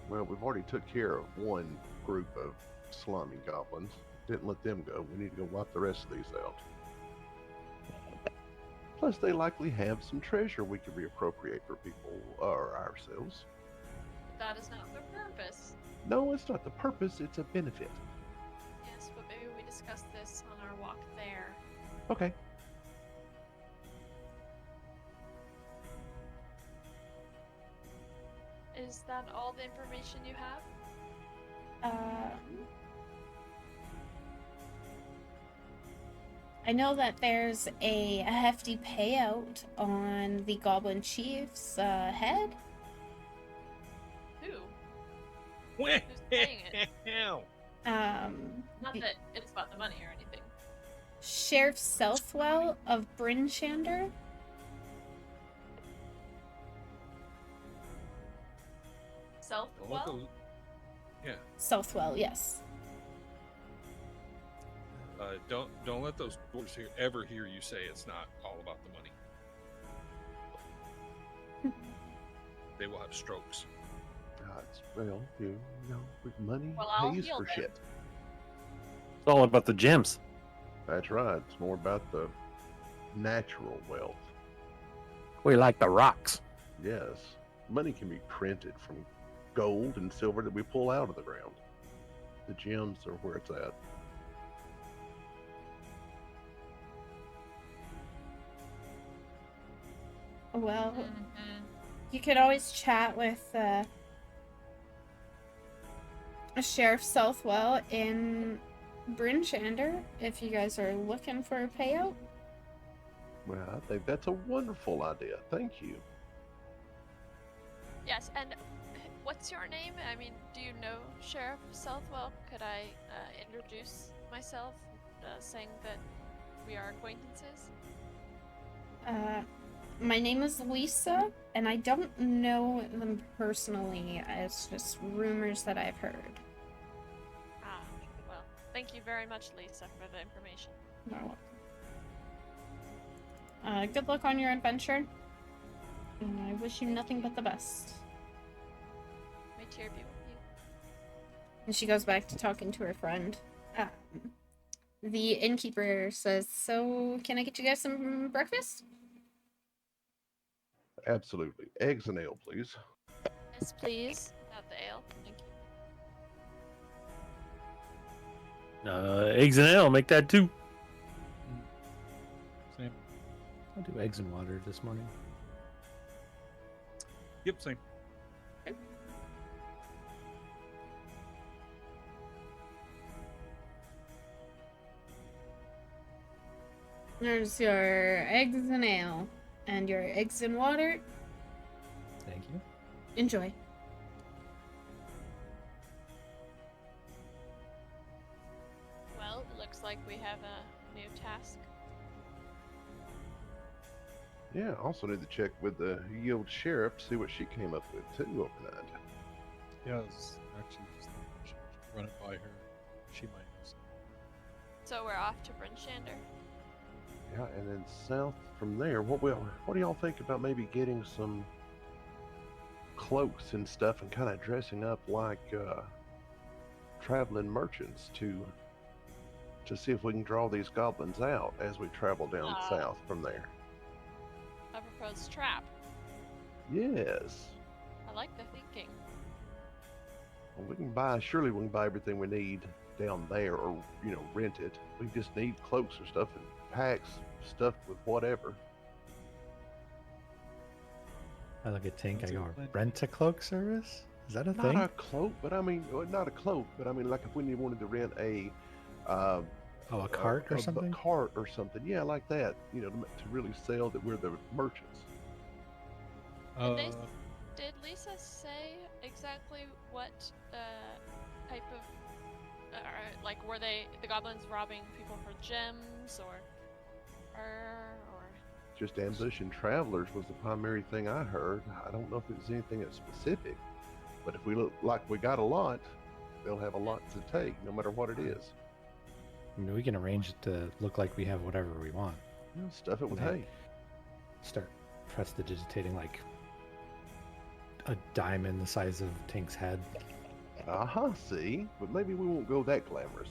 Well, we've already took care of one group of slimy goblins. Didn't let them go. We need to go wipe the rest of these out. Plus, they likely have some treasure we could reappropriate for people or ourselves. That is not the purpose. No, it's not the purpose, it's a benefit. Yes, but maybe we discuss this on our walk there. Okay. Is that all the information you have? I know that there's a hefty payout on the Goblin Chief's head. Who? Who's paying it? Not The that it's about the money or anything. Sheriff Southwell of Brinshander. Don't let Self-well? those- Yeah. Southwell, yes. Don't let those doors ever hear you say it's not all about the money. They will have strokes. Well, you know, with money Well, I'll pays heal for them. shit. It's all about the gems. That's right. It's more about the natural wealth. We like the rocks. Yes. Money can be printed from gold and silver that we pull out of the ground. The gems are where it's at. Well, Mhm. you could always chat with Sheriff Southwell in Brinshander if you guys are looking for a payout. Well, I think that's a wonderful idea. Thank you. Yes, and what's your name? I mean, do you know Sheriff Southwell? Could I introduce myself, saying that we are acquaintances? My name is Lisa, and I don't know them personally. It's just rumors that I've heard. Ah, well, thank you very much, Lisa, for the information. You're welcome. Good luck on your adventure. And I wish you nothing but the best. May cheer be with you. And she goes back to talking to her friend. The innkeeper says, "So, can I get you guys some breakfast?" Absolutely. Eggs and ale, please. Yes, please. Without the ale. Thank you. Eggs and ale, make that two. Same. I'll do eggs and water this morning. Yep, same. There's your eggs and ale. And your eggs and water. Thank you. Enjoy. Well, it looks like we have a new task. Yeah, also need to check with the Yield Sheriff, see what she came up with too overnight. Yeah, I was actually just thinking I should run it by her. She might know something. So we're off to Brinshander. Yeah, and then south from there, what do y'all think about maybe getting some cloaks and stuff and kind of dressing up like traveling merchants to see if we can draw these goblins out as we travel down south from there. A proposed trap. Yes. I like the thinking. Well, surely we can buy everything we need down there or, rent it. We just need cloaks or stuff and packs stuffed with whatever. I look at Tink, I Sounds go, like a plan. rent a cloak service? Is that a Not thing? a cloak, but I mean, not a cloak, but I mean, like if we wanted to rent a A cart or something? cart or something, yeah, like that, to really sell that we're the merchants. Did they Uh, Did Lisa say exactly what type of, like, were the goblins robbing people for gems or Just ambushing travelers was the primary thing I heard. I don't know if it was anything that's specific, but if we look like we got a lot, they'll have a lot to take, no matter what it is. I mean, we can arrange it to look like we have whatever we want. Stuff it with Okay. hay. Start prestidigitating like a diamond the size of Tink's head. See? But maybe we won't go that glamorous.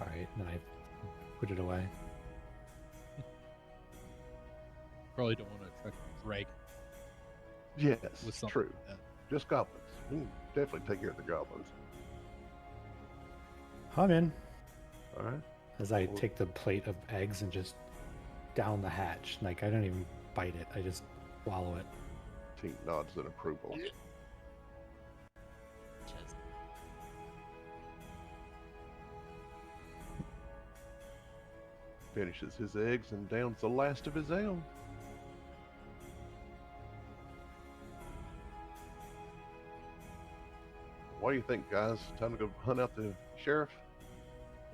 All right, then I put it away. probably don't want to attract a dragon Yes, with something true. like that. Just goblins. We can definitely take care of the goblins. I'm in. All right. As I take the plate of eggs and just down the hatch. Like, I don't even bite it. I just swallow it. Tink nods in approval. just Finishes his eggs and downs the last of his ale. What do you think, guys? Time to go hunt out the sheriff?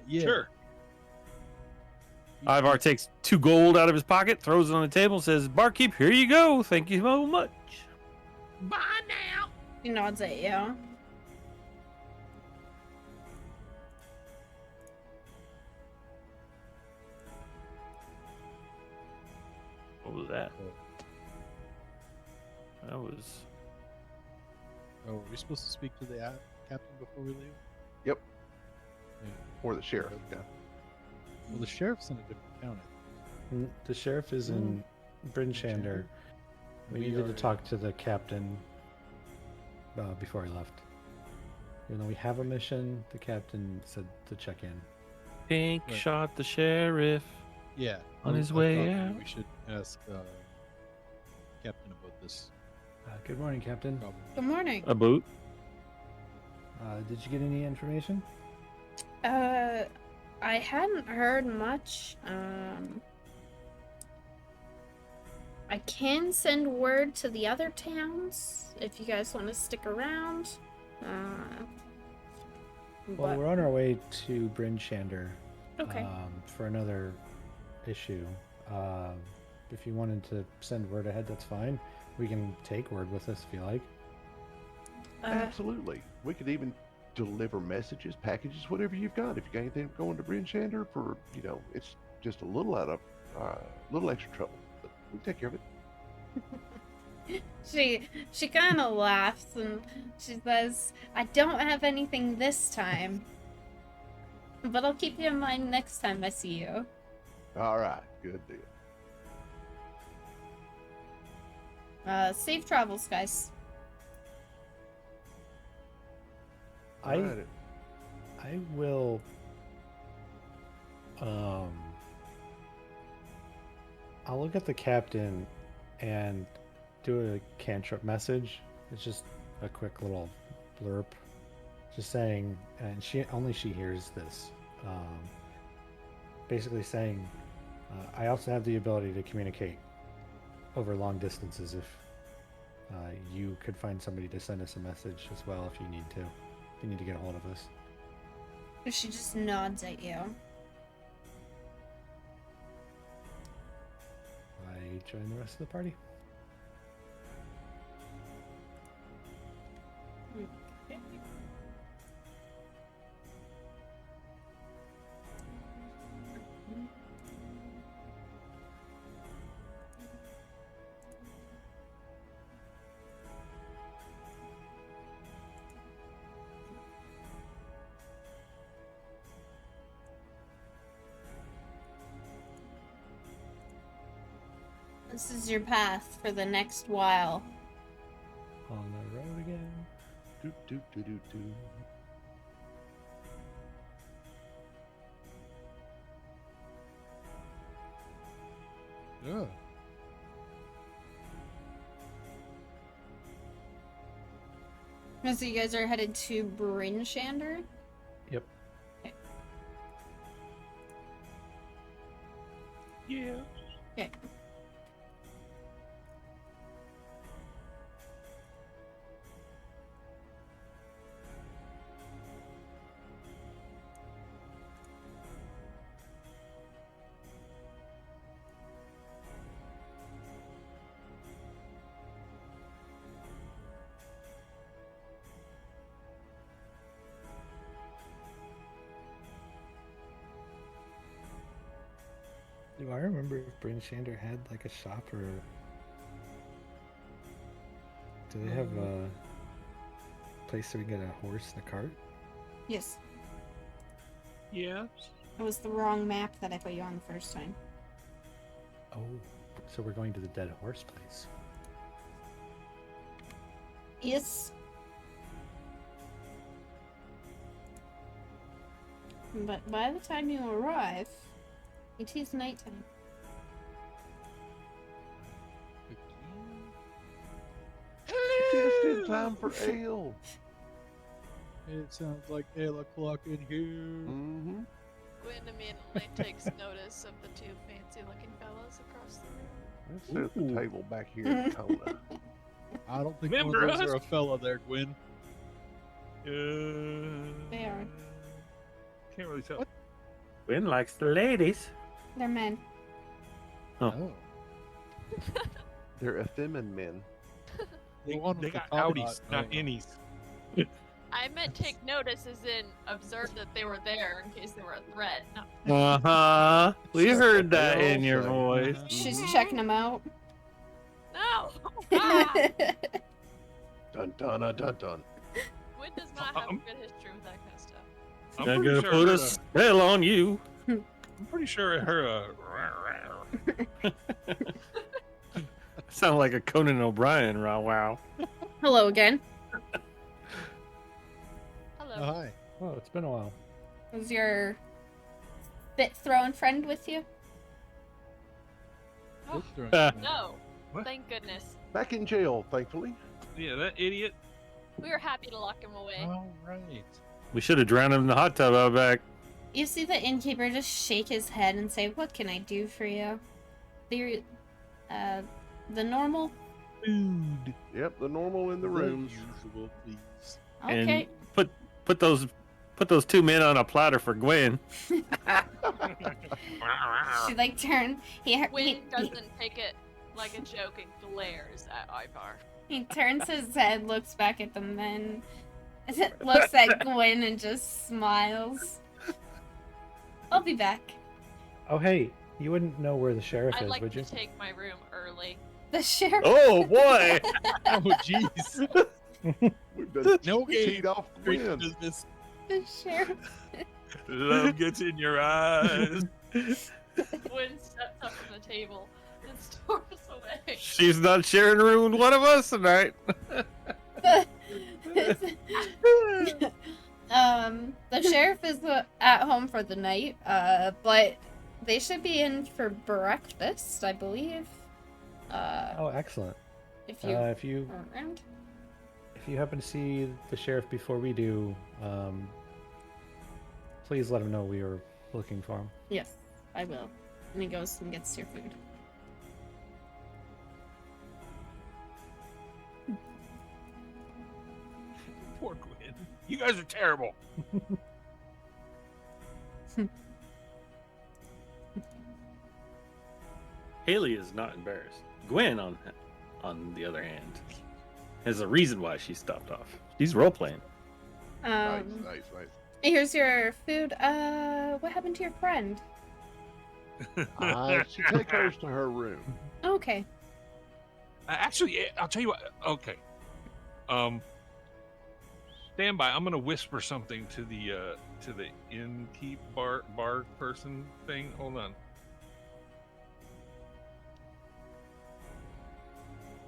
Yeah. Sure. Ivar takes 2 gold out of his pocket, throws it on the table, says, "Barkeep, here you go. Thank you so much." Bye now. He nods at you. What was that? That was. Oh, are we supposed to speak to the captain before we leave? Yep. Yeah. Or the sheriff, yeah. Well, the sheriff's in a different town. The sheriff is in Brinshander. We needed to talk to the captain before he left. Even though we have a mission, the captain said to check in. Pink Right. shot the sheriff. Yeah. On his I way thought maybe out. We should ask captain about this Good morning, Captain. problem. Good morning. A boot. Did you get any information? I hadn't heard much. I can send word to the other towns if you guys want to stick around. Well, But we're on our way to Brinshander okay. for another issue. If you wanted to send word ahead, that's fine. We can take word with us if you like. Absolutely. We could even deliver messages, packages, whatever you've got. If you got anything going to Brinshander for, it's just a little out of, little extra trouble. But we take care of it. She kind of laughs and she says, "I don't have anything this time, but I'll keep you in mind next time I see you." All right. Good deal. Safe travels, guys. All right. I will I'll look at the captain and do a cantrip message. It's just a quick little blurb. Just saying, and she hears this. Basically saying, I also have the ability to communicate over long distances if you could find somebody to send us a message as well if you need to. If you need to get a hold of us. She just nods at you. I join the rest of the party. This is your path for the next while. on the road again. Do, do, do, do, do. Yeah. So you guys are headed to Bryn Shander? Yep. Okay. Yeah. Okay. Do I remember if Bryn Shander had like a shop or do they have a place where we can get a horse and a cart? Yes. Yeah. It was the wrong map that I put you on the first time. Oh, so we're going to the dead horse place. Yes. But by the time you arrive, it is nighttime. Just in time for ale. It sounds like 8 o'clock in here. Mm-hmm. Gwen immediately takes notice of the two fancy-looking fellows across the room. Let's sit at the table back here in the corner. I don't think Remember one of those us? are a fella there, Gwen. They are. Can't really tell. What? Gwen likes the ladies. They're men. Oh. They're effeminate men. They, The one they with the got top outies, knot. not innies. I meant take notice as in observe that they were there in case they were a threat. No. Uh-huh. We heard that They all in your say. voice. She's checking them out. No! Ah! Dun dun dun dun dun. Gwen does not have a good history with that kind of stuff. I'm I'm pretty gonna sure put her, a spell on you. I'm pretty sure her. Sound like a Conan O'Brien. Wow. Hello again. Hello. Oh, hi. Oh, it's been a while. Was your bit throwing friend with you? Oh, Uh, no. What? Thank goodness. Back in jail, thankfully. Yeah, that idiot. We were happy to lock him away. All right. We should have drowned him in the hot tub out back. You see the innkeeper just shake his head and say, "What can I do for you?" The normal? Food. Yep, the normal in the rooms. Usual, please. Okay. And put those two men on a platter for Gwen. She like turned. Gwen doesn't take it like a joke and glares at Ivar. He turns his head, looks back at the men, looks at Gwen, and just smiles. I'll be back. Oh, hey, you wouldn't know where the sheriff I'd is, like would to you? take my room early. The sheriff. Oh boy! Oh, jeez. We've done No game. teed off Great Gwen. business. The sheriff. Love gets in your eyes. Gwen steps up from the table and storms away. She's not sharing a room with one of us tonight. The sheriff is at home for the night, but they should be in for breakfast, I believe. Oh, excellent. If you If you are around. if you happen to see the sheriff before we do, please let him know we are looking for him. Yes, I will. And he goes and gets your food. Poor Gwen. You guys are terrible. Haley is not embarrassed. Gwen, on the other hand, has a reason why she stopped off. She's role playing. Nice, nice, nice. Here's your food. What happened to your friend? She take hers to her room. Okay. Actually, I'll tell you what. Okay. Stand by. I'm gonna whisper something to the innkeep bar person thing. Hold on.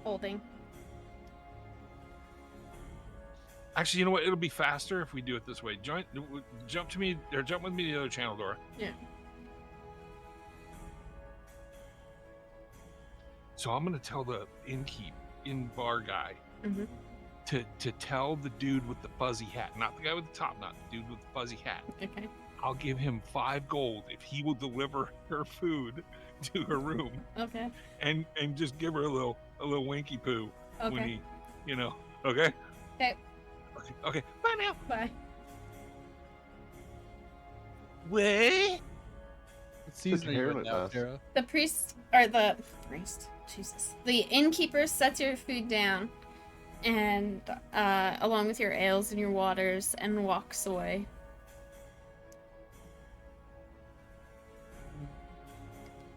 Holding. Actually, you know what? It'll be faster if we do it this way. Jump to me, or jump with me to the other channel door. Yeah. So I'm gonna tell the in-bar guy Mm-hmm. to tell the dude with the fuzzy hat, not the guy with the top knot, the dude with the fuzzy hat. Okay. I'll give him 5 gold if he will deliver her food to her room, Okay. and just give her a little winky poo when Okay. he, you know. Okay. Okay. Okay. Bye now. Bye. Way. What season are you in hairnet now, nice. Tara? The priest, or the priest, Jesus. The innkeeper sets your food down, and along with your ales and your waters, and walks away.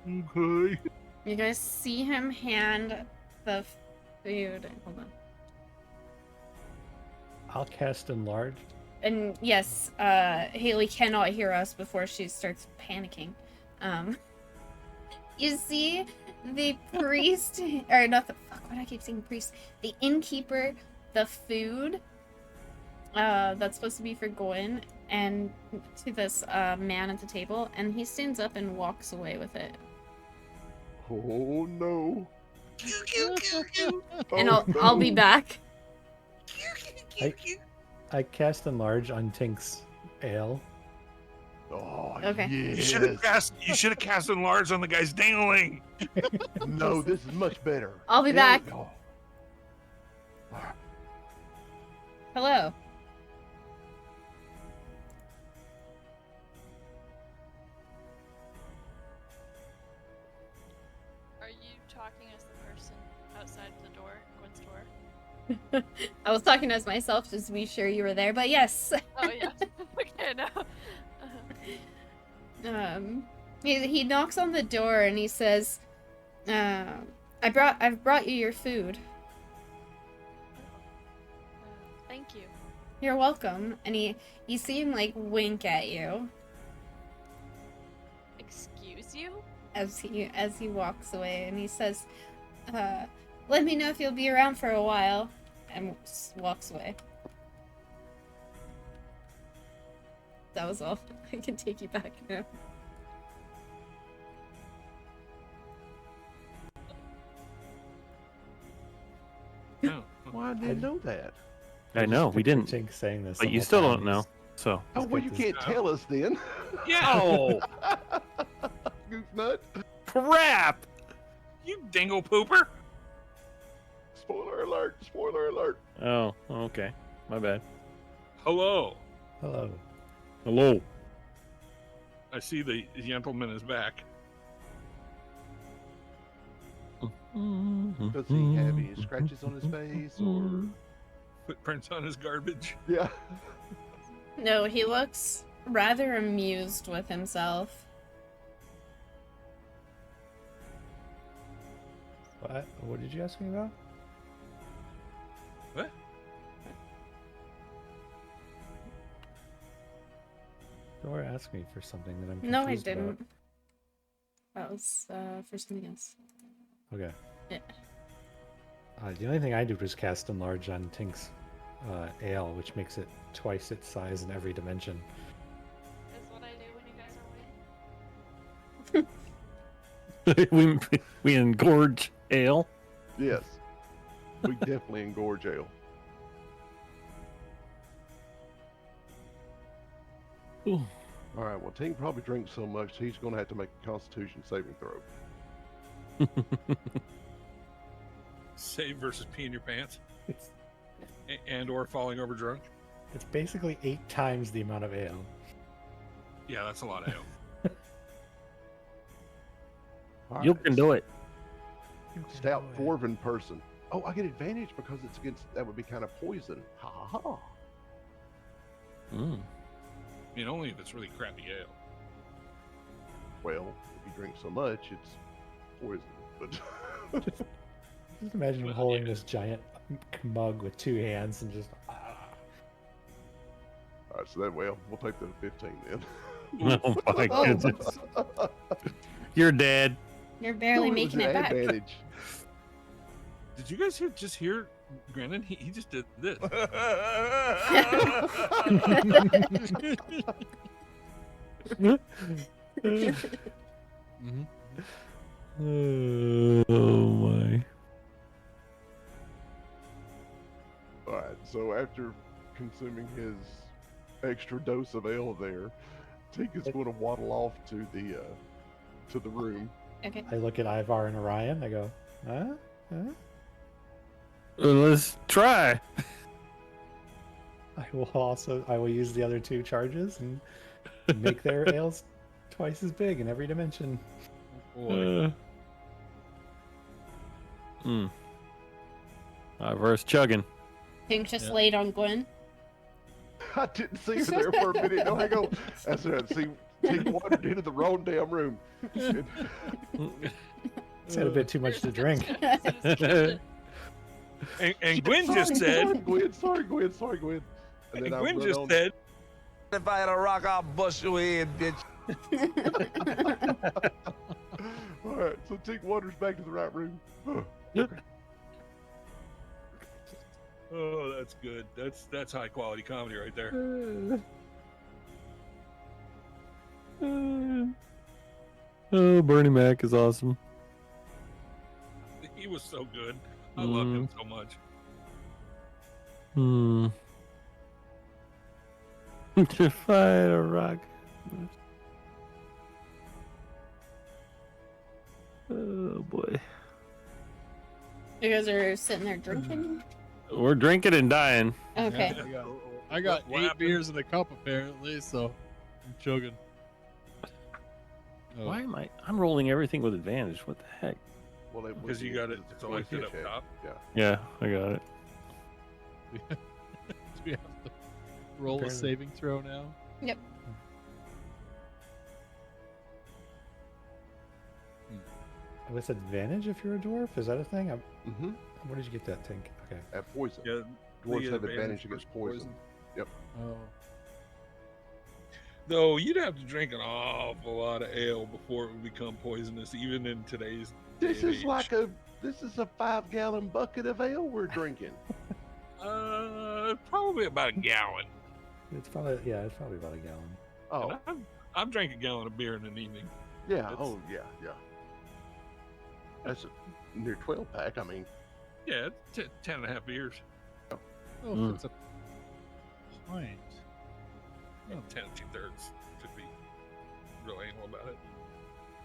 Okay. You guys see him hand the food. Hold on. I'll cast enlarged. And yes, Haley cannot hear us before she starts panicking. You see the priest, or not the, fuck, why do I keep saying priest? The innkeeper, the food, that's supposed to be for Goin, and to this man at the table, and he stands up and walks away with it. Oh no. And Oh, I'll be no. back. I cast enlarge on Tink's ale. Oh, Okay. You yes. should have cast enlarge on the guy's dingling. No, this is much better. I'll be Yeah, back. oh. Hello. Are you talking as the person outside the door, Gwen's door? I was talking as myself just to be sure you were there, but yes. Oh yeah. Okay, no. He knocks on the door and he says, I've brought you your food. Thank you. You're welcome. And you see him like wink at you Excuse you? as he walks away, and he says, let me know if you'll be around for a while, and walks away. That was all. I can take you back now. No. Why didn't know that? I know we didn't, Tink saying this, but the you whole still time. don't know. So Oh, Let's well, get you this- can't tell us then. Yeah. oh Goof nut. crap! You dingle pooper. Spoiler alert. Spoiler alert. Oh, okay, my bad. Hello. Hello. Hello. I see the gentleman is back. Does he have any scratches on his face or? Footprints on his garbage. Yeah. No, he looks rather amused with himself. What? What did you ask me about? What? Dora asked me for something that I'm No, I confused didn't. about. That was for something else. Okay. Yeah. The only thing I did was cast enlarge on Tink's ale, which makes it twice its size in every dimension. Is what I do when you guys are away. we engorge ale. Yes. We definitely engorge ale. Ooh. All right. Well, Tink probably drinks so much he's going to have to make a Constitution saving throw. Save versus pee in your pants. It's And or falling over drunk. it's basically 8 times the amount of ale. Yeah, that's a lot of ale. All You right. can do it. Stout dwarven person. Oh, I get advantage because it's against. That would be kind of poison. Ha ha ha. Mm. I mean, only if it's really crappy ale. Well, if you drink so much, it's poison. But Just imagine him Well, holding yeah. this giant mug with 2 hands and just. all right, so that we'll take the 15 then. Oh my Oh. goodness. You're dead. You're barely No, making was it an back. advantage. Did you guys just hear Granted, he just did this. Mhm. Oh my. All right. So after consuming his extra dose of ale, there, Tink is going to waddle off to the room. Okay. I look at Ivar and Orion. I go, huh? Let's try. I will use the other 2 charges and make their ales twice as big in every dimension. Ivar's chugging. Pink just Yeah. laid on Gwen. I didn't see her there for a minute. No, I go. That's right. See, Tink wandered into the wrong damn room. And It's had a bit too much to drink. And Gwen just said, sorry, Gwen. And then I Gwen run just on- said, If I had a rock, I'll bust your head, bitch. All right, so Tink wanders back to the right room. "Oh, that's good. That's high quality comedy right there." Oh, Bernie Mac is awesome. He was so good. I love him so much. To fight a rock. Oh boy. You guys are sitting there drinking? We're drinking and dying. Okay. Yeah, I got What 8 happened? beers in a cup apparently, so I'm chugging. Oh, Why am I'm rolling everything with advantage. What the heck? Well, it Because was you got it it's a selected up check. top. Yeah. Yeah, I got it. do we have to roll a Apparently. saving throw now? Yep. With advantage if you're a dwarf? Is that a thing? Mm-hmm. Where did you get that, Tink? Okay. At poison. Yeah, Dwarves the have advantage against poison. Oh, Though you'd have to drink an awful lot of ale before it would become poisonous, even in today's day This and is age. like a 5-gallon bucket of ale we're drinking. Probably about a gallon. It's probably about a gallon. Oh, I've drank a gallon of beer in an evening. yeah. That's- Oh, yeah. That's a near 12-pack. I mean, Yeah, 10 and a half beers. oh, Mm. it's a pint. Oh. 10 and 2/3 to be real anal about it.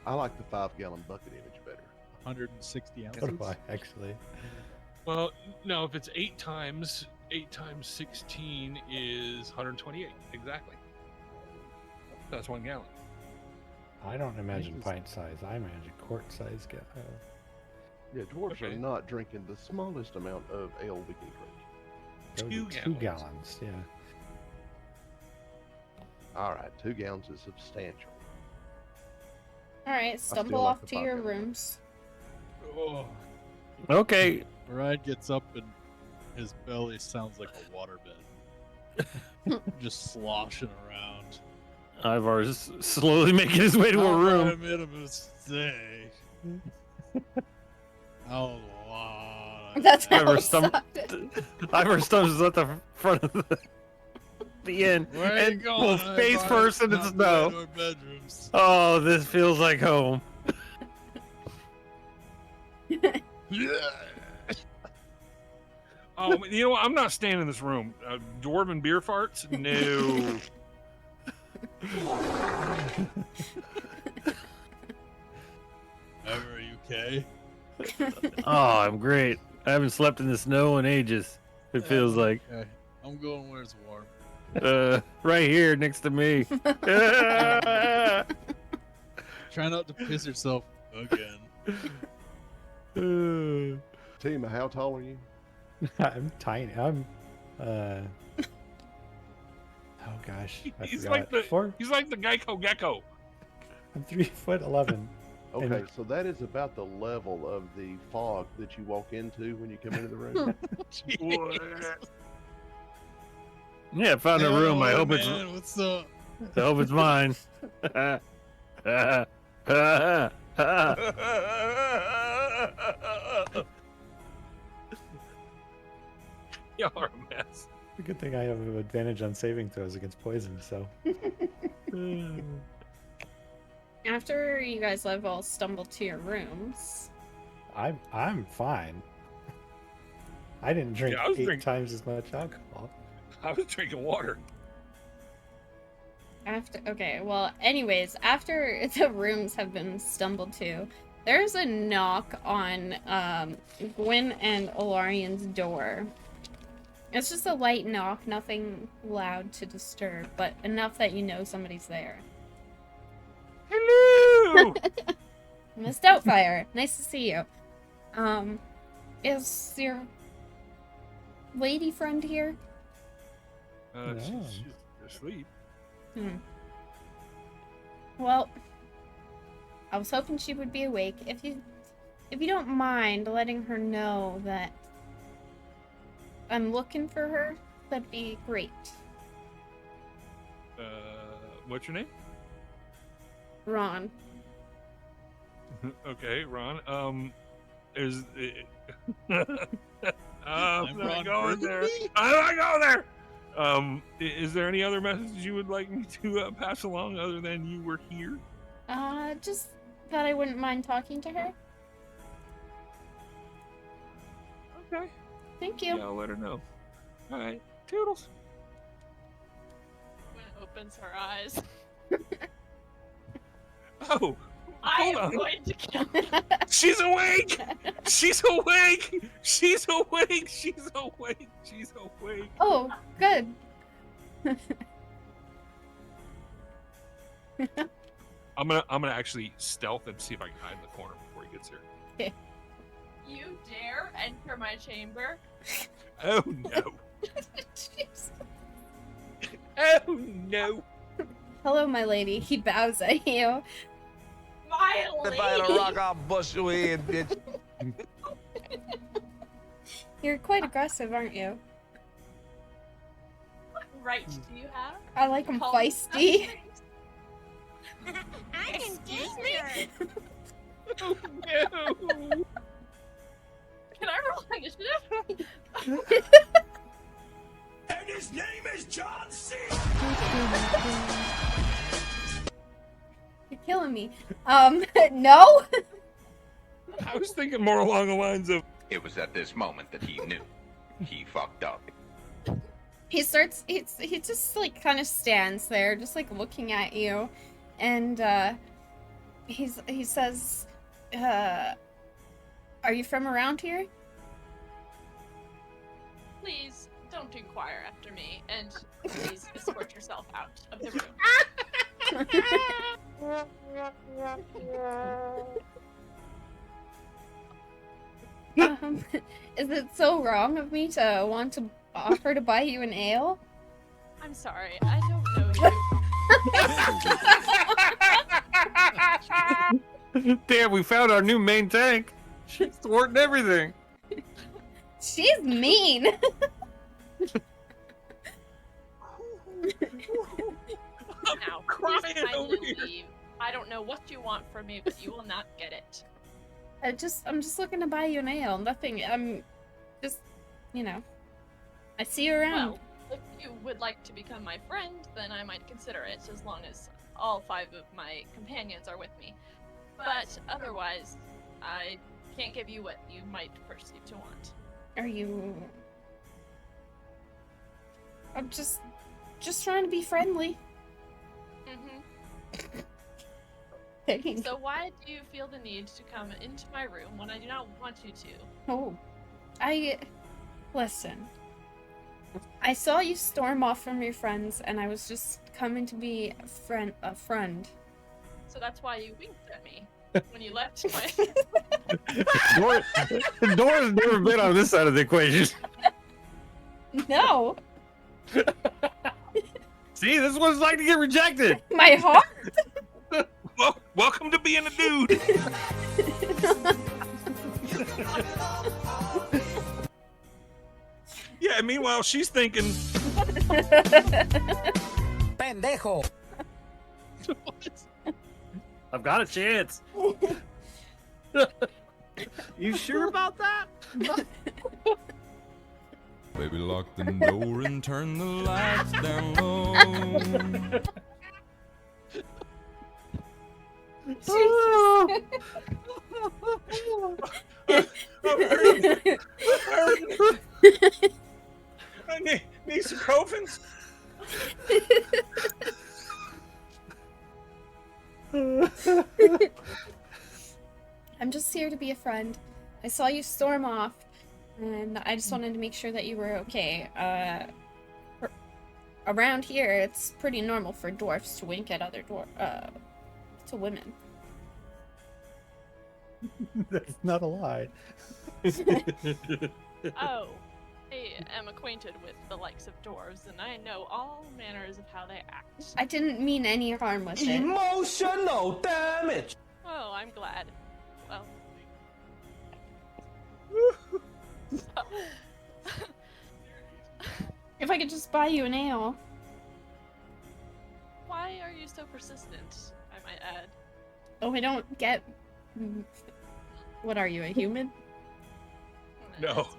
I like the 5-gallon bucket image better. 160 So ounces. do I, actually. Well, no, if it's 8 times 16 is 128. Exactly. That's 1 gallon. I don't imagine Jesus. pint size. I imagine quart size. Yeah, dwarves Okay. are not drinking the smallest amount of ale we can drink. That would be 2 2 gallons. Yeah. All right, 2 gallons is substantial. Alright, still stumble like off the to your 5-gallon. rooms. Oh, Okay. Ryan gets up and his belly sounds like a waterbed. Just sloshing around. Ivar's slowly making his way to a I room. made a mistake. Oh, Lord. That's how Never it stum- sounded. Ivar stumbles at the front of the inn Where are you and going? will face Ivar? first in the Not snow. going to our bedrooms. Oh, this feels like home. oh, you know what? I'm not staying in this room. Dwarven beer farts? No. Ever, are you okay? Oh, I'm great. I haven't slept in the snow in ages. It feels like Okay. I'm going where it's warm. right here next to me. Try not to piss yourself again. Tima, how tall are you? I'm tiny. I'm. Oh gosh, I He's forgot. like the- Four. He's like the Geico Gecko. I'm 3'11". Okay, And- so that is about the level of the fog that you walk into when you come into the room. Yeah, I found a room. I Hey, hope man, what's up? it's mine. Y'all are a mess. The good thing I have an advantage on saving throws against poison, so. After you guys have all stumbled to your rooms, I'm fine. I didn't drink Yeah, I was 8 drinking- times as much alcohol. I was drinking water. after the rooms have been stumbled to, there's a knock on Gwyn and Olarian's door. It's just a light knock, nothing loud to disturb, but enough that you know somebody's there. Hello. Miss Doubtfire, nice to see you. Is your lady friend here? No. She's asleep. Well, I was hoping she would be awake. If you don't mind letting her know that I'm looking for her, that'd be great. What's your name? Ron. Okay, Ron. Is I'm not Ron going there. Burgundy. I'm not going there. Is there any other message you would like me to pass along other than you were here? Just that I wouldn't mind talking to her. Okay. Thank you. Yeah, I'll let her know. All right. Toodles. Gwen opens her eyes. Oh, I hold am on. going to kill She's awake. She's awake. She's awake. She's awake. She's awake. Oh, good. I'm gonna actually stealth and see if I can hide in the corner before he gets here. you. Dare enter my chamber? Oh no. Jeez. Oh no. Hello, my lady. He bows at you. My If I had a lady! rock, I'll bust your head, bitch. You're quite aggressive, aren't you? What right do you have? I like him Call me feisty. Excuse me? Oh no. Can I roll initiative? And his name is John C. You're killing me. No? I was thinking more along the lines of It was at this moment that he knew. He fucked up. He just like kind of stands there, just like looking at you, and he says, "Are you from around here?" Please don't inquire after me, and please escort yourself out of the room. Is it so wrong of me to want to offer to buy you an ale? I'm sorry, I don't know you. Damn, we found our new main tank. She's thwarting everything. She's mean. Now, crying please kindly over here. leave. I don't know what you want from me, but you will not get it. I'm just looking to buy you an ale. Nothing. I'm just, I see you around. Well, if you would like to become my friend, then I might consider it, as long as all 5 of my companions are with me. But otherwise, I can't give you what you might perceive to want. Are you? I'm just trying to be friendly. Mm-hmm. So why do you feel the need to come into my room when I do not want you to? Oh, listen. I saw you storm off from your friends, and I was just coming to be a friend. So that's why you winked at me when you left my... Dora's never been on this side of the equation. No, See, this is what it's like to get rejected. my heart. well, welcome to being a dude. Yeah, and meanwhile she's thinking Pendejo. I've got a chance. You sure about that? Baby, lock the door and turn the lights down low. I need some Covens. I'm just here to be a friend. I saw you storm off, and I just wanted to make sure that you were okay. Around here, it's pretty normal for dwarfs to wink at other to women. That's not a lie. Oh, I am acquainted with the likes of dwarves, and I know all manners of how they act. I didn't mean any harm with it. Emotional damage. Oh, I'm glad. Well. If I could just buy you an ale. Why are you so persistent, I might add? Oh, I don't get... What are you, a human? No.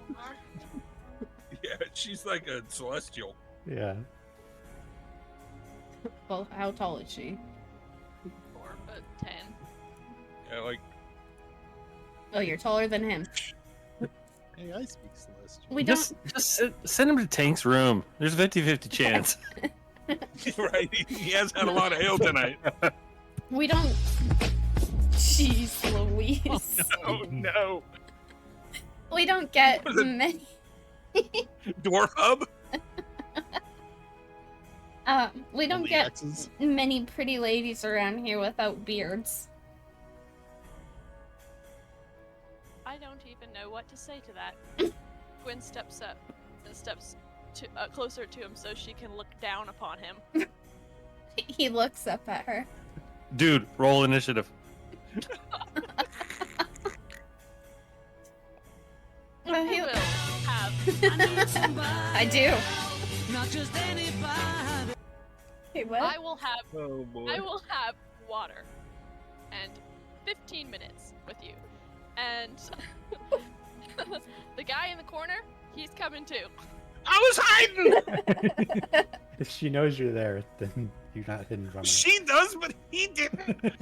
Yeah, she's like a celestial. Yeah. Well, how tall is she? 4'10". Yeah, like... Oh, you're taller than him. Hey, I speak Celestial. We don't... Just send him to Tank's room. There's a 50-50 chance. Right, he has had a lot of ale tonight. We don't... Jeez Louise. Oh no. We don't get Was it- many... Dwarf hub? we don't Only get X's. many pretty ladies around here without beards. I don't even know what to say to that. Gwen steps up and steps closer to him so she can look down upon him. He looks up at her. Dude, roll initiative. Oh, Who he- will have I do. Hey, what? I will have Oh boy. I will have water and 15 minutes with you. And the guy in the corner, he's coming too. I was hiding! If she knows you're there, then you're not hidden from her. She does, but he didn't.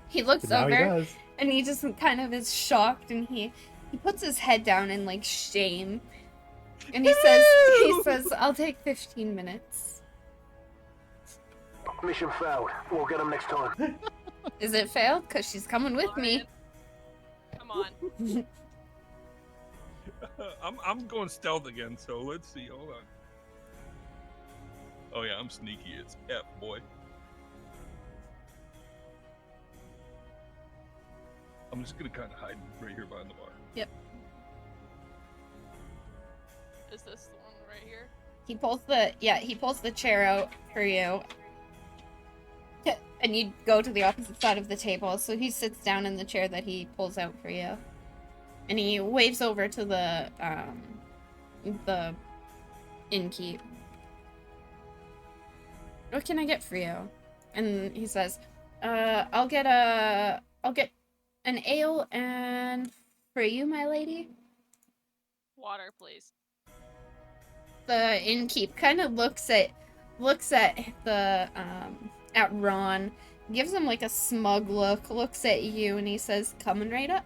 He looks But now he over does. and he just kind of is shocked, and he puts his head down in like shame. And he says, I'll take 15 minutes. Mission failed. We'll get them next time. Is it failed? Because she's coming with me. Come on. I'm going stealth again, so let's see. Hold on. Oh yeah, I'm sneaky as F, boy. I'm just gonna kind of hide right here behind the bar. Yep. Is this the one right here? He pulls the chair out for you. And you go to the opposite side of the table, so he sits down in the chair that he pulls out for you. And he waves over to the innkeep. What can I get for you? And he says, I'll get an ale, and for you, my lady? Water, please. The innkeep kind of looks at the at Ron, gives him like a smug look, looks at you, and he says, "Coming right up."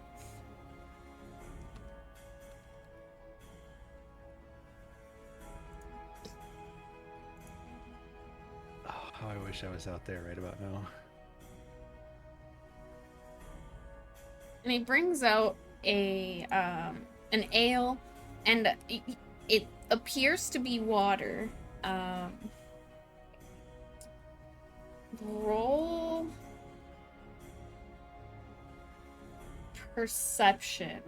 Oh, I wish I was out there right about now. And he brings out an ale, and it appears to be water. Roll perception.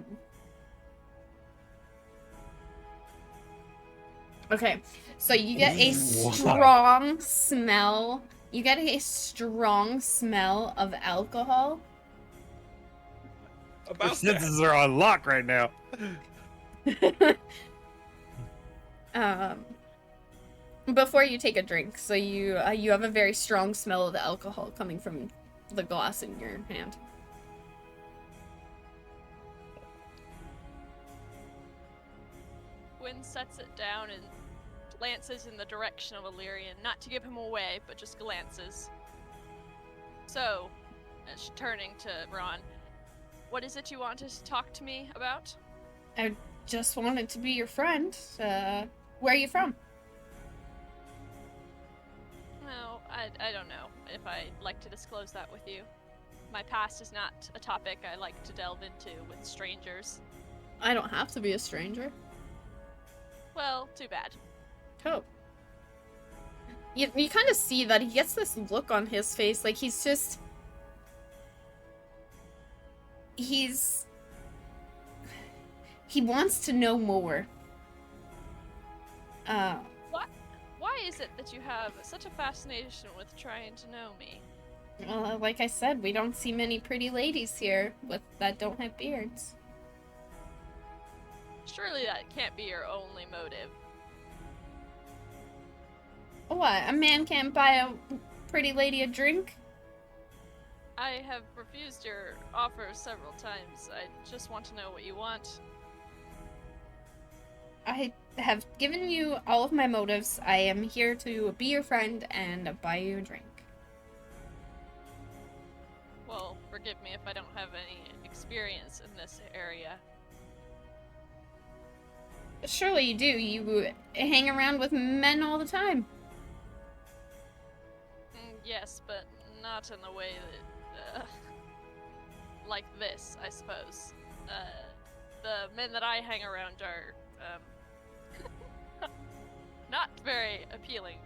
Okay, so you get a strong smell. You get a strong smell of alcohol. Our About that. senses are on lock right now. Before you take a drink, so you have a very strong smell of the alcohol coming from the glass in your hand. IceWind sets it down and glances in the direction of Illyrian, not to give him away, but just glances. So, turning to Ron, what is it you want to talk to me about? I just wanted to be your friend. Where are you from? No, I don't know if I'd like to disclose that with you. My past is not a topic I like to delve into with strangers. I don't have to be a stranger. Well, too bad. Oh. You kind of see that he gets this look on his face, like he's just... He wants to know more. Why is it that you have such a fascination with trying to know me? Well, like I said, we don't see many pretty ladies here that don't have beards. Surely that can't be your only motive. What, a man can't buy a pretty lady a drink? I have refused your offer several times. I just want to know what you want. I have given you all of my motives. I am here to be your friend and buy you a drink. Well, forgive me if I don't have any experience in this area. Surely you do. You hang around with men all the time. Yes, but not in the way that, like this, I suppose. The men that I hang around are, not very appealing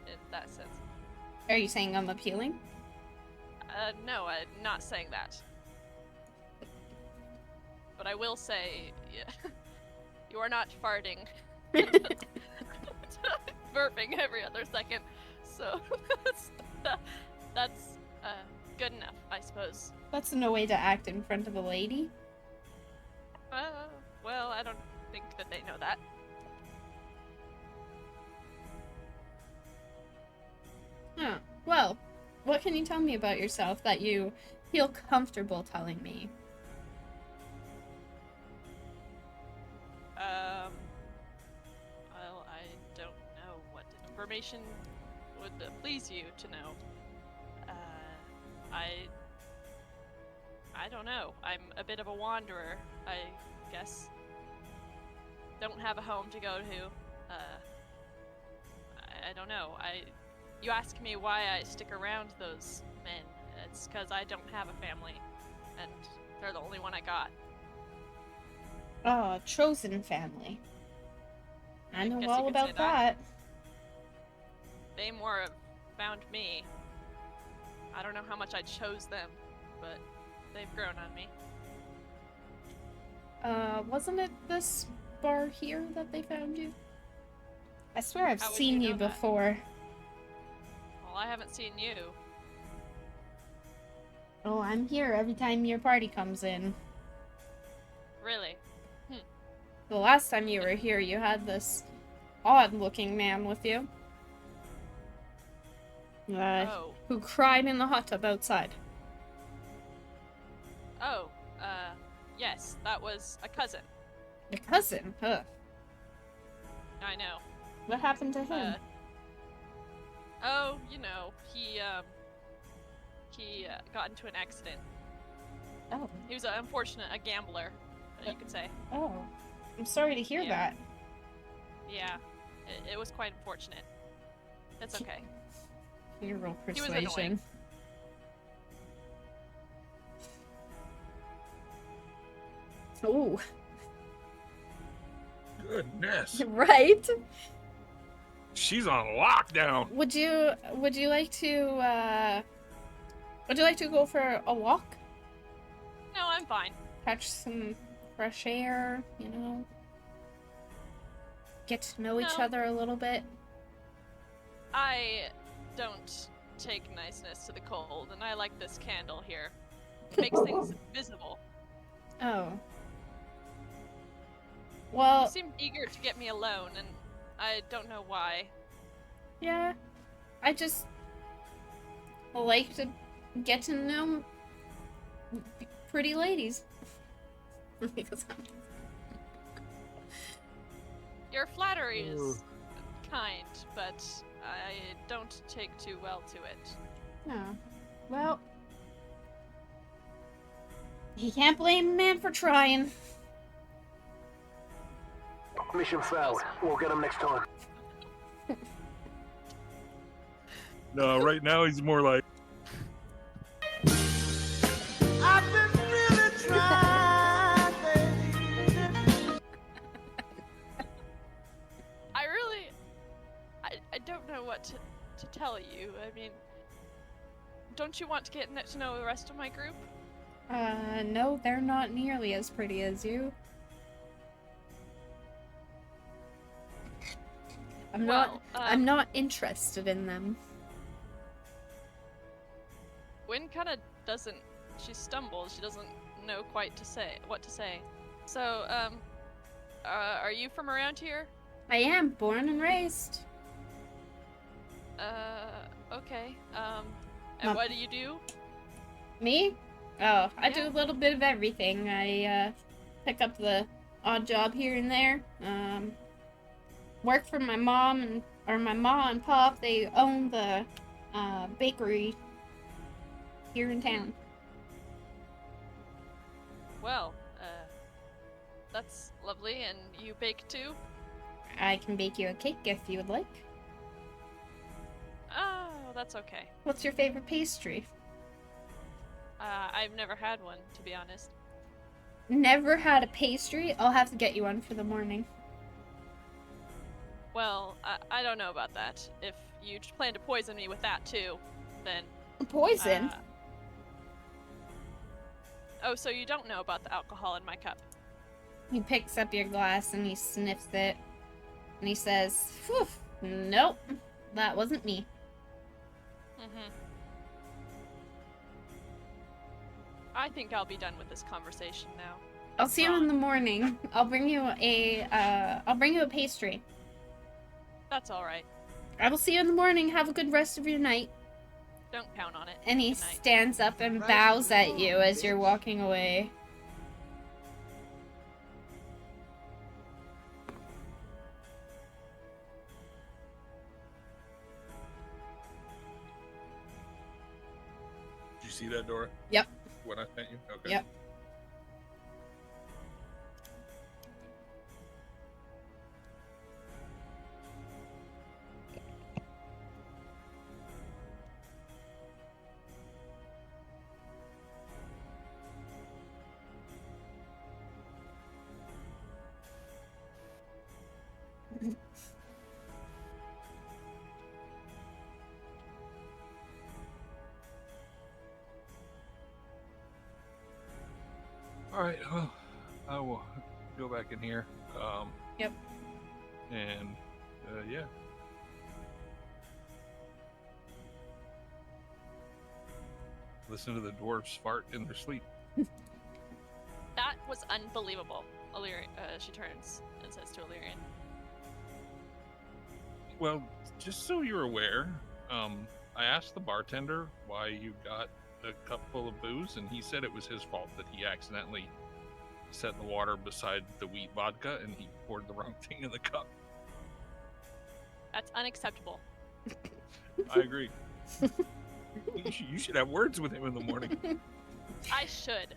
in that sense. Are you saying I'm appealing? No, I'm not saying that. But I will say, you are not farting. Burping every other second. So, that's good enough, I suppose. That's no way to act in front of a lady. Well, I don't think that they know that. Huh. Well, what can you tell me about yourself that you feel comfortable telling me? Well, I don't know what information would please you to know. I don't know. I'm a bit of a wanderer, I guess. Don't have a home to go to. I don't know. You ask me why I stick around those men. It's because I don't have a family, and they're the only one I got. Oh, chosen family. I know guess all you could about say that. that. They more have found me. I don't know how much I chose them, but they've grown on me. Wasn't it this bar here that they found you? I swear I've How would seen you you know that? before. Well, I haven't seen you. Oh, I'm here every time your party comes in. Really? The last time you were here, you had this odd-looking man with you. Oh. Who cried in the hot tub outside. Oh, yes, that was a cousin. A cousin? Huh. I know. What happened to him? Oh, you know, he got into an accident. Oh. He was a gambler, you could say. Oh. I'm sorry to hear that. Yeah, it was quite unfortunate. It's okay. Your real He was persuasion. annoying. Ooh. Goodness. Right? She's on lockdown. Would you like to go for a walk? No, I'm fine. Catch some fresh air, you know? Get to know each No. other a little bit? I don't take niceness to the cold, and I like this candle here. It makes things visible. Oh. You Well, seemed eager to get me alone, and I don't know why. yeah. I just like to get to know pretty ladies. Because Your flattery is kind, but I don't take too well to it. Oh, well, you can't blame a man for trying. Mission failed. We'll get them next time. No, right now he's more like. I don't know what to tell you. I mean, don't you want to get to know the rest of my group? No, they're not nearly as pretty as you. I'm not interested in them. Gwen kind of doesn't. She stumbles. She doesn't know quite what to say. So, are you from around here? I am born and raised. Okay. And what do you do? Me? Oh, I do a little bit of everything. I pick up the odd job here and there. Work for my mom my mom and pop. They own the bakery here in town. Well, that's lovely. And you bake too? I can bake you a cake if you would like. Oh, that's okay. What's your favorite pastry? I've never had one, to be honest. Never had a pastry? I'll have to get you one for the morning. Well, I don't know about that. If you plan to poison me with that too, then... Poison? Oh, so you don't know about the alcohol in my cup? He picks up your glass and he sniffs it. And he says, "Phew, nope, that wasn't me." I think I'll be done with this conversation now. I'll see you in the morning. I'll bring you a pastry. That's all right. I will see you in the morning. Have a good rest of your night. Don't count on it. And he Good night. stands up and bows at you as you're walking away. Did you see that, Dora? Yep. When I sent you? Okay. Yep. All right. Well, I will go back in here. Yep. And yeah. Listen to the dwarves fart in their sleep. That was unbelievable. Illyrian, she turns and says to Illyrian. Well, just so you're aware, I asked the bartender why you got a cup full of booze, and he said it was his fault that he accidentally set the water beside the wheat vodka, and he poured the wrong thing in the cup. That's unacceptable. I agree. You should have words with him in the morning. I should.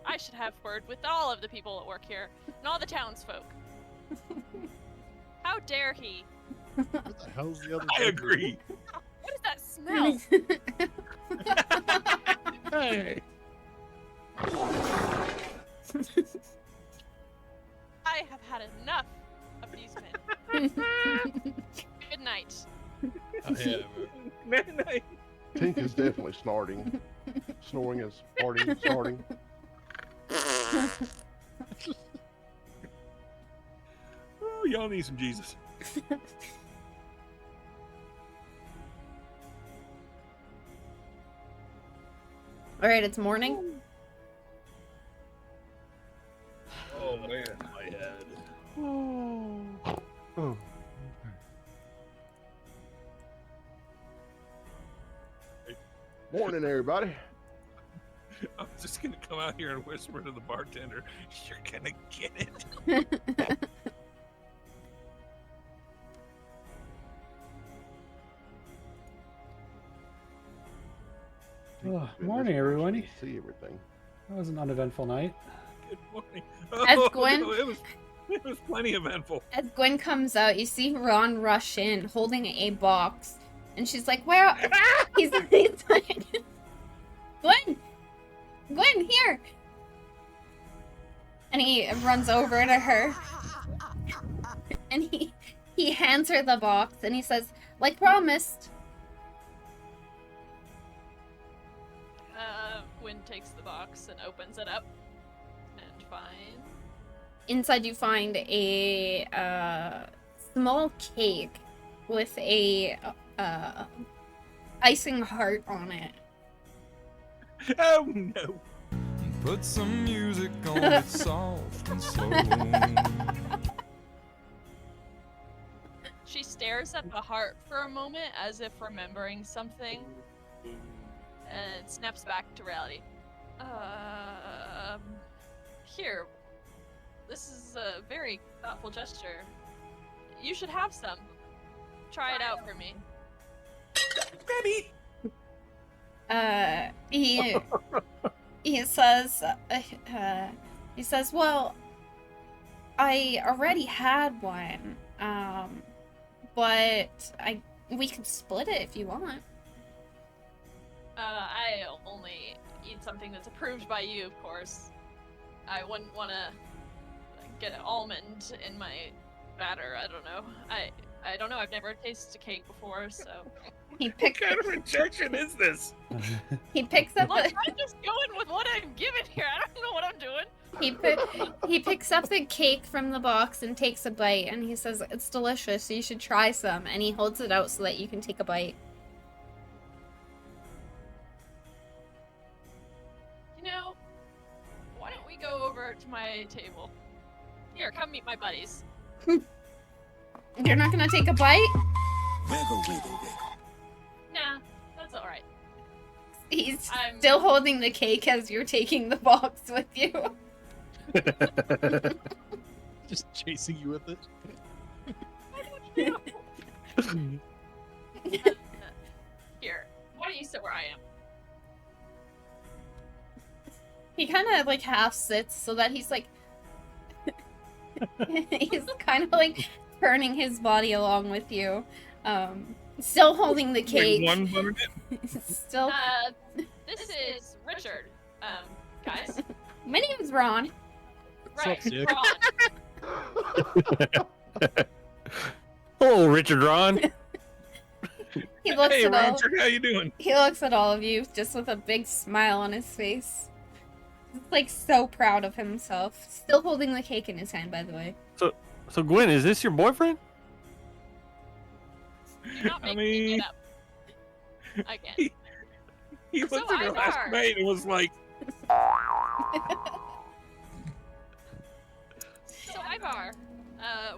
I should have word with all of the people that work here and all the townsfolk. How dare he? What the hell's the other? I agree. What is that smell? Hey. I have had enough of these men. Good night. Oh, yeah, Night. Tink is definitely snorting. Snoring is farting, snorting. Oh, y'all need some Jesus. All right, it's morning. Oh man, my head. Oh. Morning, everybody. I'm just gonna come out here and whisper to the bartender, "You're gonna get it." Oh, morning, everyone. See everything. That was an uneventful night. Good morning. As Oh, Gwen- no, it was plenty eventful. As Gwen comes out, you see Ron rush in, holding a box. And she's like, where? He's like, Gwen! Gwen, here! And he runs over to her. And he hands her the box, and he says, like promised. Gwen takes the box and opens it up and finds. Inside you find a small cake with a icing heart on it. Oh no. Put some music on it soft and slow. She stares at the heart for a moment as if remembering something and snaps back to reality. Here. This is a very thoughtful gesture. You should have some. Try it out for me. He says, well, I already had one, but we could split it if you want. I only eat something that's approved by you, of course. I wouldn't want to get an almond in my batter. I don't know. I don't know. I've never tasted a cake before, so. He picks. What kind of rejection is this? He picks up. Look, I'm just going with what I'm given here. I don't know what I'm doing. He picks up the cake from the box and takes a bite, and he says, "It's delicious. You should try some." And he holds it out so that you can take a bite. You know, why don't we go over to my table? Here, come meet my buddies. You're not gonna take a bite? Nah, that's alright. He's I'm still holding the cake as you're taking the box with you. Just chasing you with it. Here, why don't you sit where I am? He kind of like half sits so that he's like he's kind of like turning his body along with you, still holding the cake. Like one buttered Still. This is Richard. Guys. My name's Ron. Right, Dick? Ron. Hello, Richard Ron. He looks Hey, at all. Roger, how you doing? He looks at all of you just with a big smile on his face. He's like so proud of himself. Still holding the cake in his hand, by the way. So Gwen, is this your boyfriend? Do not make me get up. Again. He So looked at her last Ivar. night and was like, So Ivar,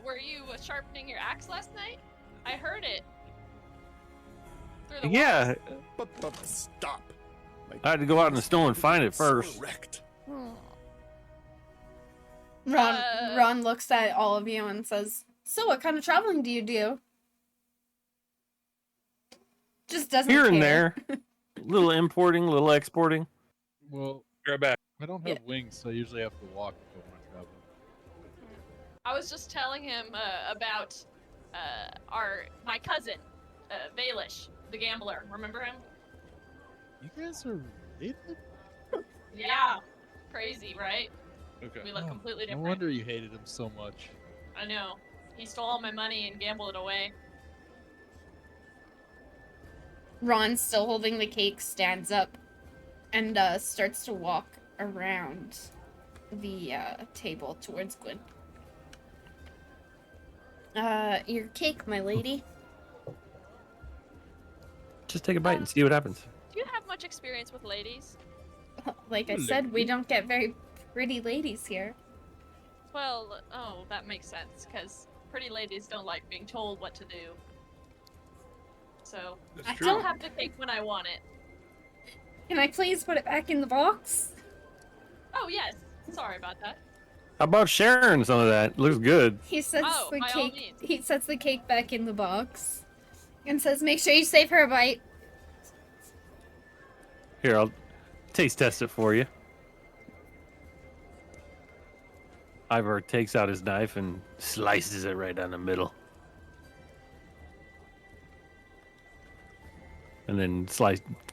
were you sharpening your axe last night? I heard it. Through the Yeah, Stop. I had to go out in the snow and find it first. Correct. Ron looks at all of you and says, "So, what kind of traveling do you do?" Just doesn't Here and care. there, little importing, little exporting. Well, right back. I don't have wings, so I usually have to walk if I want to travel. I was just telling him about my cousin, Baelish, the gambler. Remember him? You guys are related? Yeah. Crazy, right? Okay. We look completely No different. wonder you hated him so much. I know. He stole all my money and gambled it away. Ron, still holding the cake, stands up and starts to walk around the table towards Gwen. Your cake, my lady. Just take a bite and see what happens. Do you have much experience with ladies? Like I said, we don't get very pretty ladies here. Well, oh, that makes sense, because pretty ladies don't like being told what to do. So, That's I true. still have the cake when I want it. Can I please put it back in the box? Oh, yes. Sorry about that. How about sharing some of that? Looks good. He sets Oh, the by all cake. means. He sets the cake back in the box, and says, "Make sure you save her a bite." Here, I'll taste test it for you. Ivor takes out his knife and slices it right down the middle. And then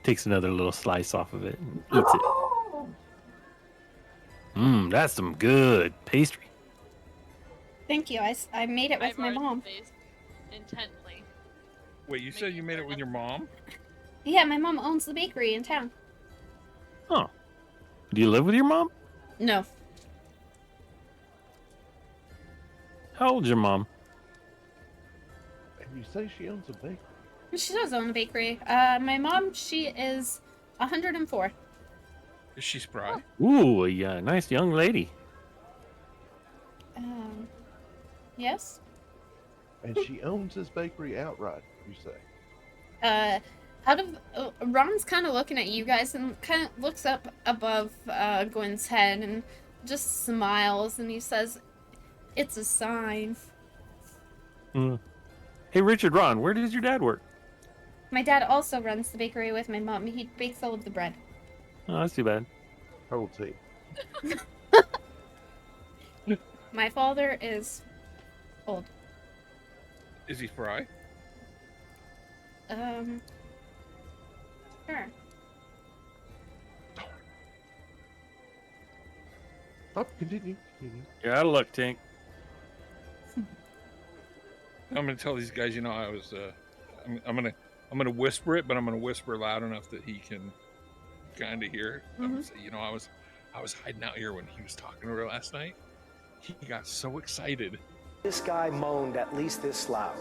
takes another little slice off of it and eats it. That's some good pastry. Thank you. I made it with my Ivar's mom. face intently. Wait, you said you made it with your mom? Yeah, my mom owns the bakery in town. Oh. Do you live with your mom? No. How old's your mom? And you say she owns a bakery? She does own the bakery. My mom, she is 104. Is she spry? Ooh, a nice young lady. Yes? And she owns this bakery outright, you say? Ron's kind of looking at you guys and kind of looks up above Gwen's head and just smiles and he says, "It's a sign." Hey, Richard, Ron, where does your dad work? My dad also runs the bakery with my mom. He bakes all of the bread. Oh, that's too bad. How old's he? My father is old. Is he spry? Sure. Oh, continue. You're out of luck, Tink. I'm gonna tell these guys. I was. I'm gonna whisper it, but I'm gonna whisper loud enough that he can kind of hear it. I'm gonna say, I was hiding out here when he was talking to her last night. He got so excited. This guy moaned at least this loud.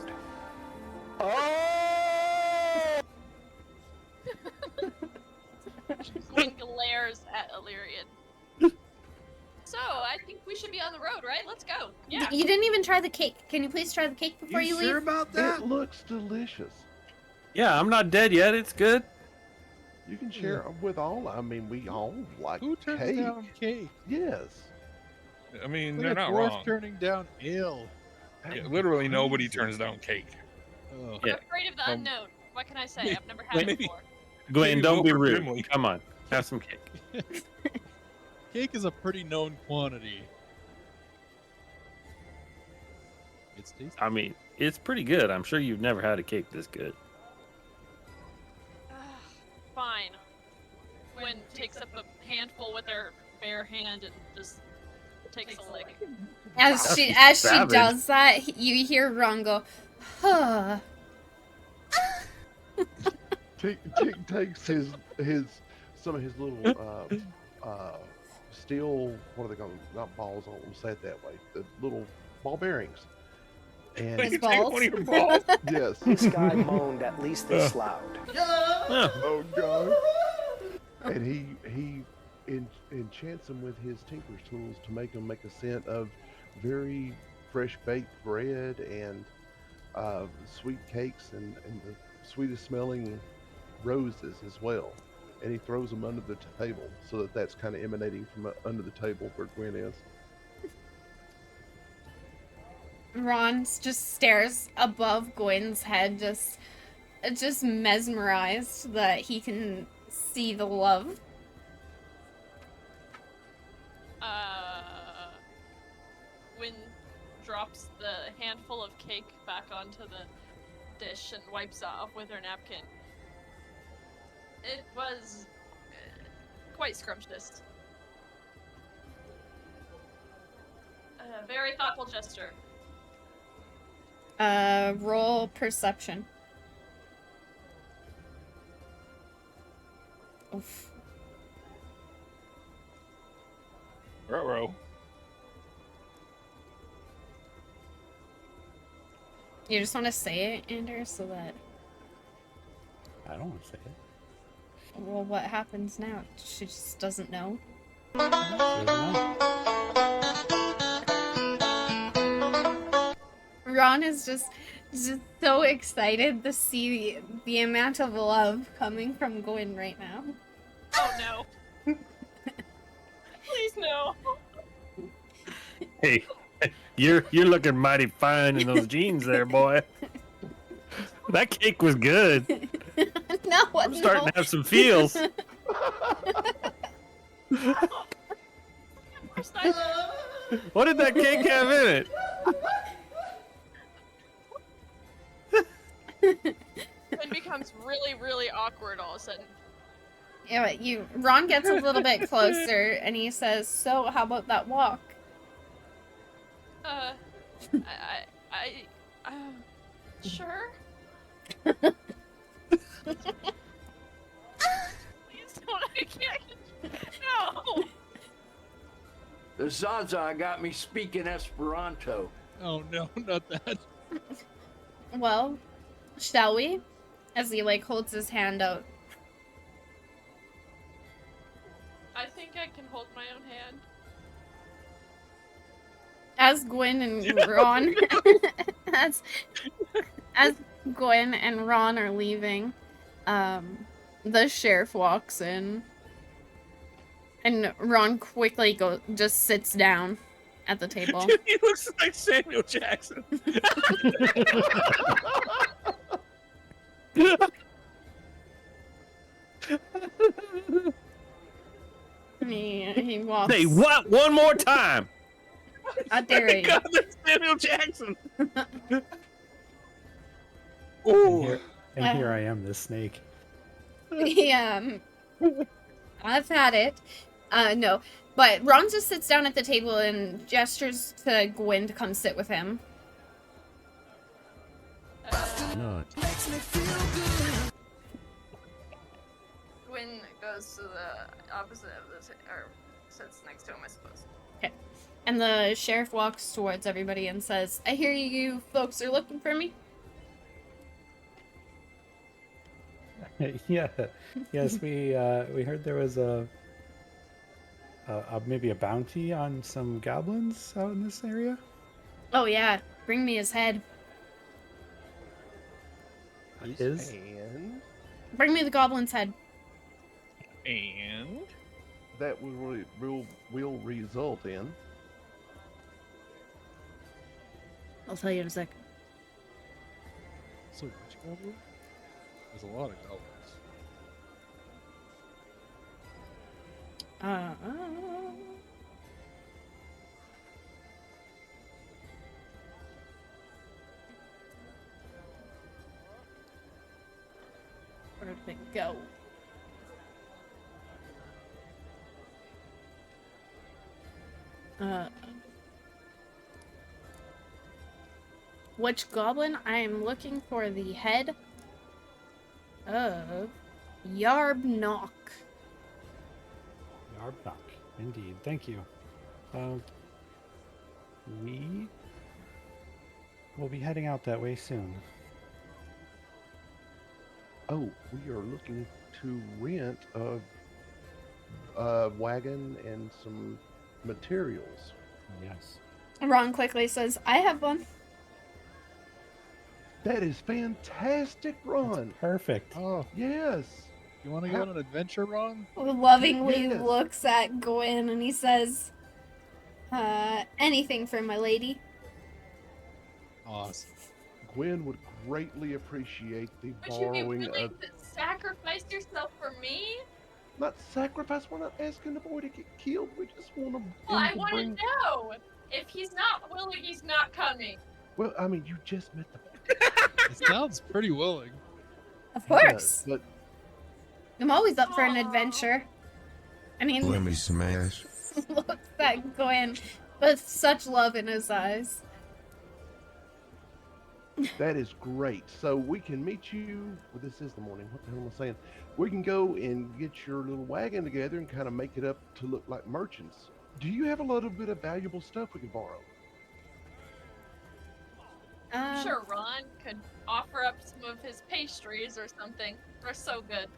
Oh! Gwen glares at Illyrian. So, I think we should be on the road, right? Let's go. Yeah. You didn't even try the cake. Can you please try the cake before you leave? Sure about that? It looks delicious. Yeah, I'm not dead yet. It's good. You can share it with all. I mean, we all like Who turns cake. down cake? Yes. I mean, Like they're a not dwarf wrong. turning down ale. Yeah, literally nobody turns down cake. Oh. Yeah. I'm afraid of the unknown. What can I say? I've never had it Maybe- before. Gwen, Maybe don't be vote for rude. Gimli. Come on. Have some cake. Cake is a pretty known quantity. It's tasty. I mean, it's pretty good. I'm sure you've never had a cake this good. Fine. Gwen takes up a handful with her bare hand and just takes a lick. As she savage. does that, you hear Ron go, "Huh." Tick takes some of his little steel, what are they called? Not balls, I don't want to say it that way. The little ball bearings. And His You take balls. one of your balls. yes. This guy moaned at least this loud. Oh god. And he enchants them with his tinker's tools to make them make a scent of very fresh baked bread and sweet cakes and the sweetest smelling roses as well. And he throws them under the table so that that's kind of emanating from under the table where Gwen is. Ron just stares above Gwen's head, just mesmerized that he can see the love. Gwen drops the handful of cake back onto the dish and wipes it off with her napkin. It was quite scrumptious. A very thoughtful gesture. Roll perception. Oof. Ruh-roh. You just want to say it, Anders, so that... I don't want to say it. Well, what happens now? She just doesn't know. She doesn't know. Ron is just so excited to see the amount of love coming from Gwen right now. Oh no. Please no. Hey, you're looking mighty fine in those jeans there, boy. That cake was good. No, I'm starting to have some feels. First time. What did that cake have in it? It becomes really, really awkward all of a sudden. Yeah, Ron gets a little bit closer and he says, "So, how about that walk?" Sure. Please don't. I can't. No. The Zaza got me speaking Esperanto. Oh no, not that. Well, shall we? As he like holds his hand out. I think I can hold my own hand. As Gwen and Ron, as Gwen and Ron are leaving, the sheriff walks in, and Ron quickly just sits down at the table. He looks like Samuel Jackson. He walks. Say what? One more time. How dare you? God, that's Samuel Jackson. And here I am, this snake. I've had it. No. But Ron just sits down at the table and gestures to Gwen to come sit with him. Gwen goes to the opposite of the or sits next to him, I suppose. Okay. And the sheriff walks towards everybody and says, "I hear you folks are looking for me." Yeah. Yes, we heard there was maybe a bounty on some goblins out in this area. Oh yeah, bring me his head. His? And Bring me the goblin's head. And that will result in I'll tell you in a sec. So which goblin? There's a lot of goblins. Where did it go? Which goblin? I am looking for the head of Yarbnock. Yarbnock, indeed. Thank you. We will be heading out that way soon. Oh, we are looking to rent a wagon and some materials. Yes. Ron quickly says, "I have one." That is fantastic, Ron. Perfect. Oh, Yes. you want to go on an adventure, Ron? Lovingly Yes. looks at Gwen and he says, anything for my lady. Awesome. Gwen would greatly appreciate the Would you be borrowing willing of to sacrifice yourself for me? not sacrifice. We're not asking the boy to get killed. We just want him Well, I to want bring. to know. If he's not willing, he's not coming. Well, I mean, you just met the boy. It sounds pretty willing. Of course. But I'm always up for an Aw. adventure. I mean, Let me smash. looks at Gwen with such love in his eyes. that is great. So we can meet you. Well, this is the morning. What the hell am I saying? We can go and get your little wagon together and kind of make it up to look like merchants. Do you have a little bit of valuable stuff we can borrow? I'm sure Ron could offer up some of his pastries or something. They're so good.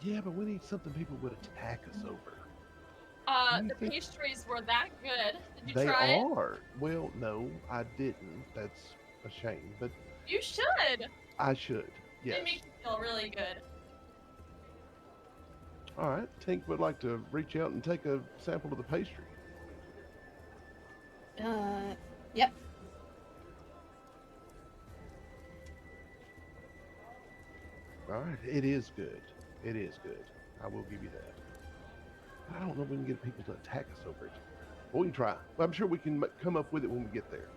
Yeah, but we need something people would attack us over. You The think- pastries were that good. Did you They try it? are. Well, no, I didn't. That's a shame, but You should. I should. Yes. They make you feel really good. All right. Tink would like to reach out and take a sample of the pastry. Yep. All right. It is good. It is good. I will give you that. I don't know if we can get people to attack us over it. But we can try. I'm sure we can come up with it when we get there.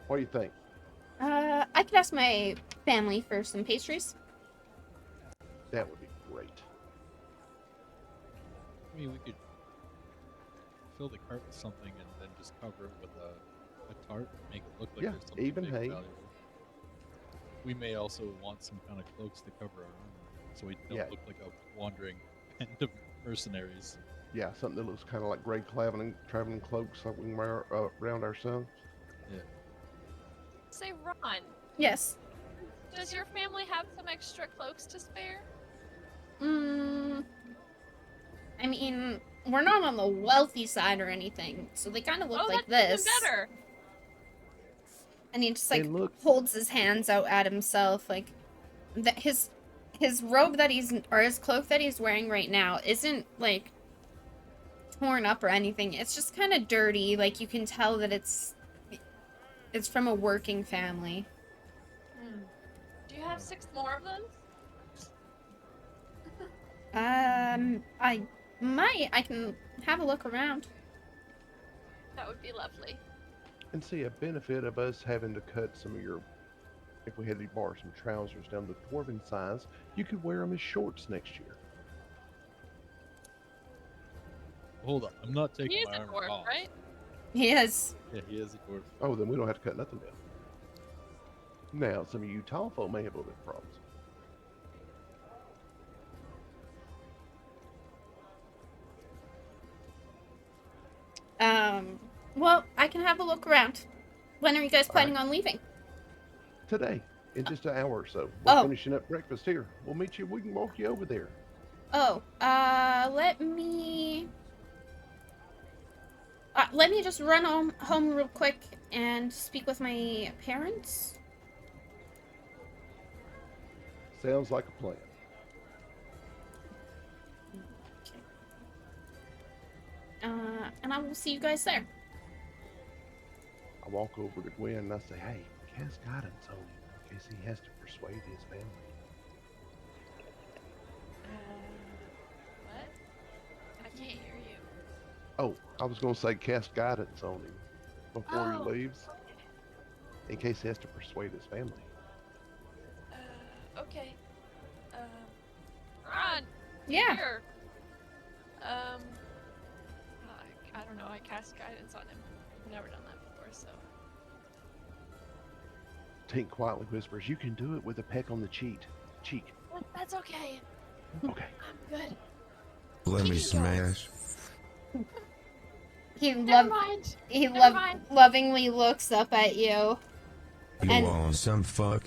What do you think? I could ask my family for some pastries. That would be great. I mean, we could fill the cart with something and then just cover it with a tarp, make it look like Yeah, there's something even big and hay. valuable. We may also want some kind of cloaks to cover our armor, so we don't Yeah. look like a wandering band of mercenaries. Yeah, something that looks kind of like gray traveling cloaks like we can wear around ourselves. Say, Ron, Yes. does your family have some extra cloaks to spare? I mean, we're not on the wealthy side or anything, so they kind of look like that's this. even better. And he just like And look- holds his hands out at himself, like that. His robe that his cloak that he's wearing right now isn't like torn up or anything. It's just kind of dirty. Like you can tell that it's from a working family. Do you have 6 more of them? I can have a look around. That would be lovely. And see, a benefit of us having to cut some of your, if we had to borrow some trousers down to dwarven size, you could wear them as shorts next year. Hold on, I'm not taking He is my a armor dwarf, off. right? He is. Yeah, he is a dwarf. Oh, then we don't have to cut nothing down. Now, some of you tall folk may have a little bit of problems. Well, I can have a look around. When are you guys planning on leaving? Today, in just an hour or so. We're Oh. finishing up breakfast here. We'll meet you. We can walk you over there. Oh, let me just run home real quick and speak with my parents. Sounds like a plan. And I will see you guys there. I walk over to Gwen and I say, hey, cast guidance on him in case he has to persuade his family. What? I can't hear you. Oh, I was going to say cast guidance on him before Oh, he leaves in case he has to persuade his family. Okay. Ron! Yeah. Here. I don't know, I cast guidance on him. I've never done that before, so. Tink quietly whispers, you can do it with a peck on the cheek. That's okay. Okay. I'm good. Let me Keep it going. smash. He Never mind. he Never mind. lovingly looks up at you, You And- want some fuck?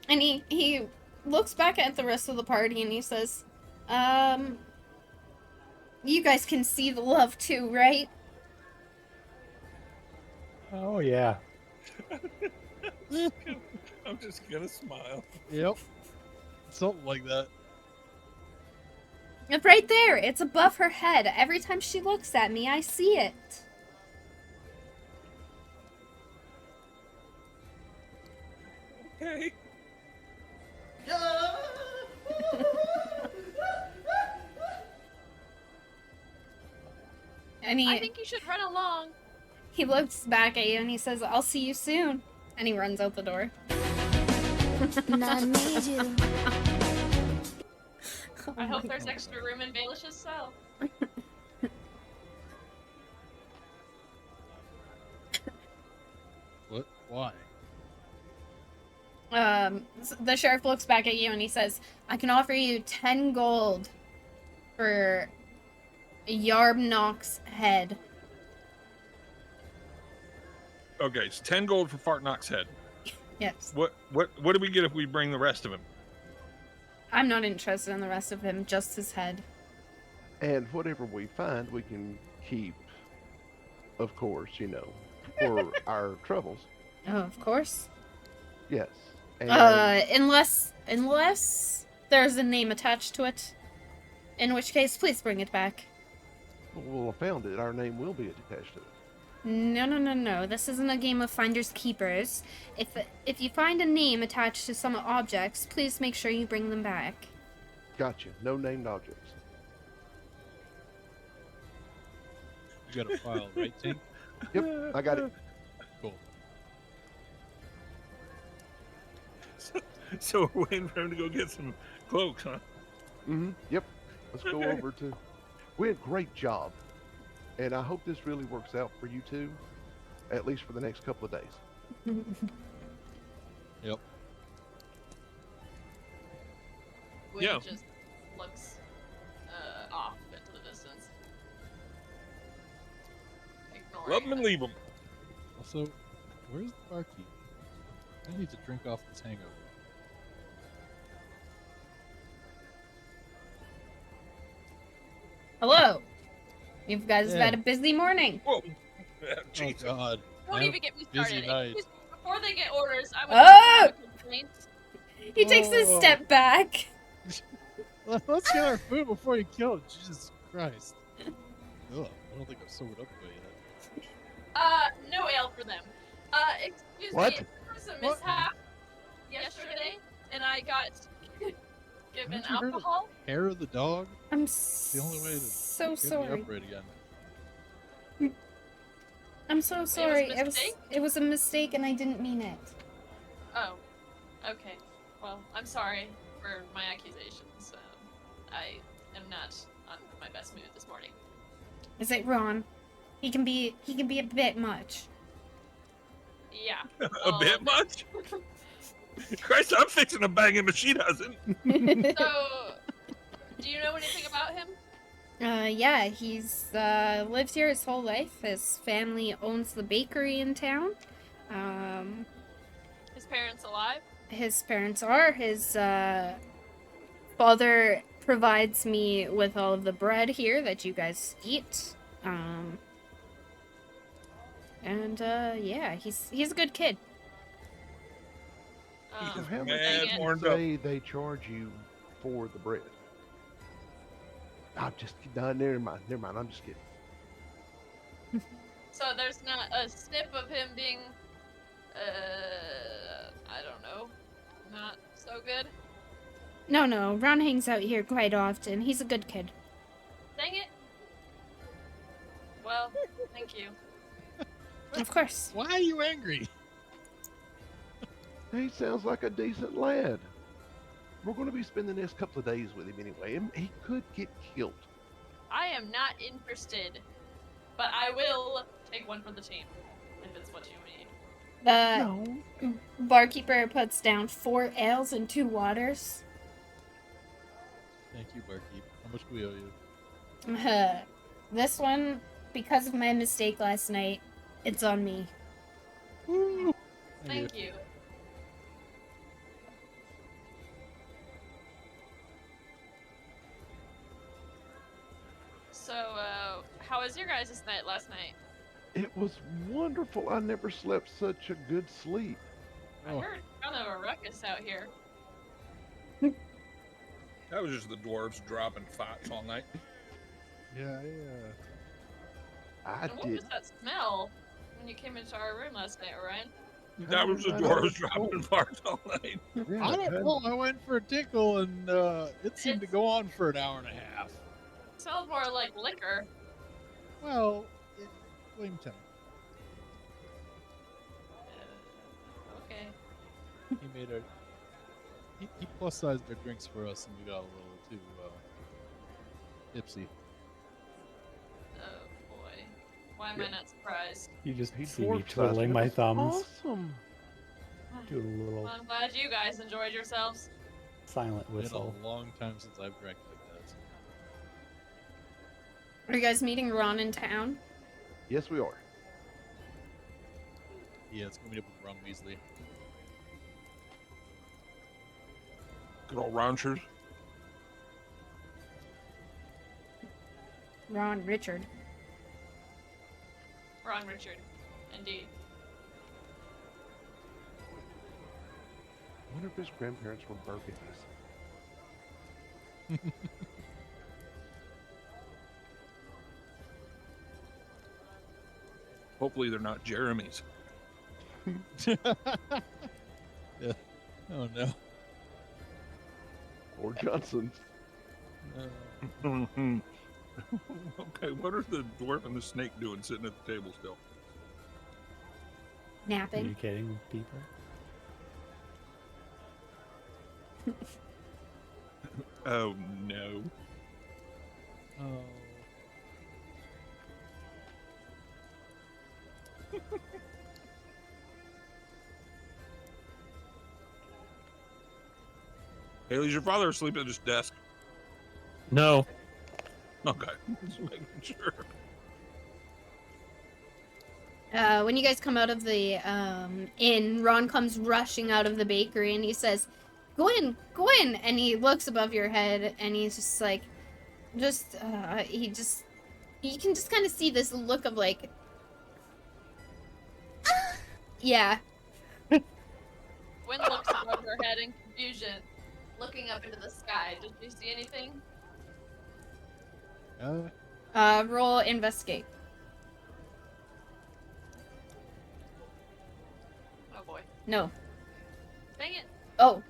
and he looks back at the rest of the party and he says, you guys can see the love too, right? Oh yeah. I'm just gonna smile. Yep. Something like that. It's right there. It's above her head. Every time she looks at me, I see it. Okay. And I think you should run along. he looks back at you and he says, I'll see you soon. And he runs out the door. I need you. I hope there's extra room in Baelish's cell. What? Why? The sheriff looks back at you and he says, I can offer you 10 gold for Yarbnock's head. Okay, it's 10 gold for Fartnock's head. Yes. What do we get if we bring the rest of him? I'm not interested in the rest of him, just his head. And whatever we find, we can keep, of course, you know, for our troubles. Oh, of course. Yes. And Unless there's a name attached to it. In which case, please bring it back. we'll have found it. Our name will be attached to it. No. This isn't a game of finders keepers. If you find a name attached to some objects, please make sure you bring them back. Gotcha. No named objects. You got a file, right, Tink? Yep, I got it. Cool. So we're waiting for him to go get some cloaks, huh? Yep. Let's go over to. We had a great job, and I hope this really works out for you two, at least for the next couple of days. Yep. Wind Yeah. just looks off into the distance. Ignoring Love him and it. leave him. Also, where's the barkeep? I need to drink off this hangover. Hello. You guys have Yeah. had a busy morning. Whoa. Oh Jesus. God. Don't Have even get me busy started. night. Excuse me, before they get orders, I would Oh! like to have a complaint. He takes a Whoa. step back. Let's get our food before you kill it. Jesus Christ. Ugh, I don't think I've sobered up quite yet. No ale for them. Excuse What? me, there was a What? mishap yesterday, and I got given Haven't you heard of alcohol. Hair of the dog? I'm The only way to so get me sorry. upright again. I'm so sorry. a mistake? It was a mistake and I didn't mean it. Oh, okay. Well, I'm sorry for my accusations. I am not on my best mood this morning. Is it Ron? He can be a bit much. Yeah. A bit much? Christ, I'm fixing a bang him, but she doesn't. So, do you know anything about him? Yeah, he's lived here his whole life. His family owns the bakery in town. His parents alive? His parents are. His father provides me with all of the bread here that you guys eat. Yeah, he's a good kid. He's So how much mad, did you horned up. say they charge you for the bread? I'm just no, never mind. I'm just kidding. So there's not a snip of him being, I don't know, not so good? No, Ron hangs out here quite often. He's a good kid. Dang it. Well, thank you. Of course. Why are you angry? He sounds like a decent lad. We're going to be spending the next couple of days with him anyway, and he could get killed. I am not interested, but I will take one for the team, if it's what you need. The barkeeper puts down 4 ales and 2 waters. Thank you, barkeep. How much do we owe you? This one, because of my mistake last night, it's on me. Woo! Thank you. So, how was your guys' night last night? It was wonderful. I never slept such a good sleep. I heard kind of a ruckus out here. That was just the dwarves dropping fox all night. Yeah, I And what did. was that smell when you came into our room last night, Orion? That was the dwarves dropping fox all night. Yeah, I don't know. I went for a tinkle and it seemed to go on for an hour and a half. It smells more like liquor. Well, blame Tim. Okay. He made he plus sized our drinks for us, and we got a little too tipsy. Oh boy. Why am I not surprised? You just He see me dwarfed us. twiddling It my was thumbs. Awesome. Do a little Well, I'm glad you guys enjoyed yourselves. silent It's been whistle. a long time since I've drank like that. Are you guys meeting Ron in town? Yes, we are. Yeah, it's gonna meet up with Ron Weasley. Good old Roundshires. Ron Richard. Ron Richard. Indeed. I wonder if his grandparents were Burgundies. Hopefully they're not Jeremy's. Yeah. Oh no. Or Johnson. Okay, what are the dwarf and the snake doing sitting at the table still? Napping. Communicating with people. Oh no. Oh. Haley, is your father asleep at his desk? No. Okay, just making sure. When you guys come out of the inn, Ron comes rushing out of the bakery and he says, "Go in, go in!" And he looks above your head and he's just like, you can just kind of see this look of like, yeah. Gwen looks above her head in confusion, looking up into the sky. Did you see anything? Roll investigate. Oh boy. No. Dang it. Oh.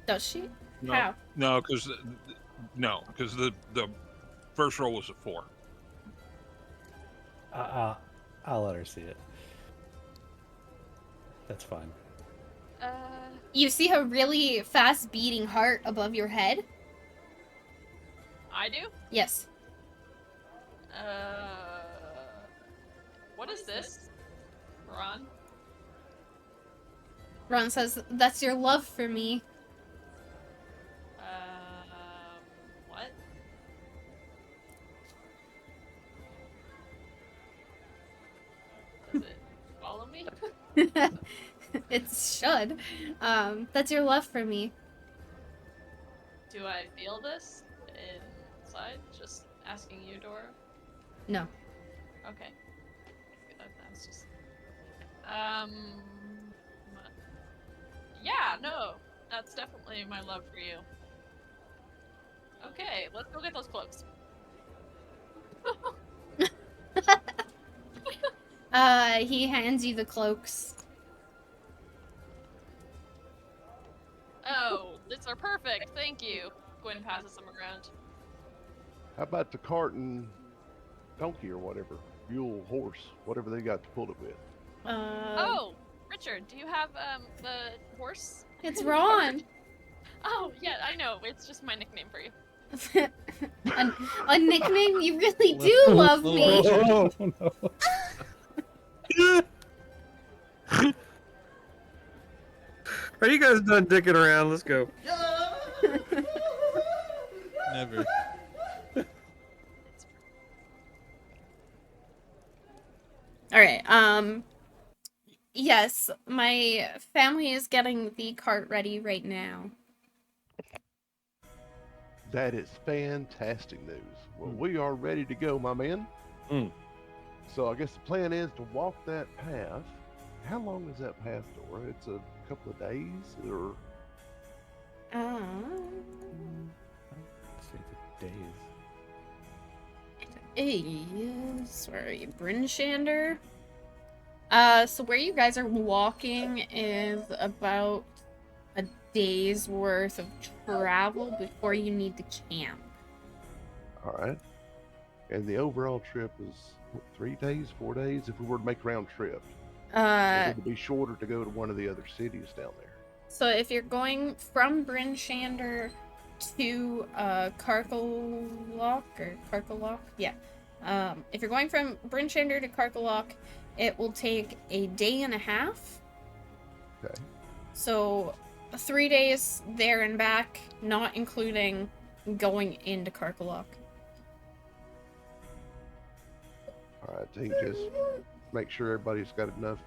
Does she? No, How? no, because the first roll was a 4. I'll let her see it. That's fine. You see a really fast beating heart above your head? I do? Yes. What is this? Ron? Ron says, "That's your love for me." What? Does it follow me? It should. That's your love for me. Do I feel this inside? Just asking you, Dora. No. Okay. That's just. Yeah, no. That's definitely my love for you. Okay, let's go get those cloaks. He hands you the cloaks. Oh, these are perfect. Thank you. Gwen passes them around. How about the cart and donkey or whatever? Mule, horse, whatever they got to pull it with. Oh, Richard, do you have the horse? It's Ron. Oh, yeah, I know. It's just my nickname for you. a nickname? You really do love me. Oh, no. Are you guys done dicking around? Let's go. Never. All right. Yes, my family is getting the cart ready right now. That is fantastic news. Well, we are ready to go, my man. So I guess the plan is to walk that path. How long is that path, Dora? It's a couple of days, or? Let's say the days. Where are you? Brinshander? So where you guys are walking is about a day's worth of travel before you need to camp. All right. And the overall trip is what, 3 days, 4 days? If we were to make round trip, it would be shorter to go to one of the other cities down there. So if you're going from Brinshander to Karkalok, yeah. If you're going from Brinshander to Karkalok, it will take a day and a half. Okay. So 3 days there and back, not including going into Karkalok. All right, I think just make sure everybody's got enough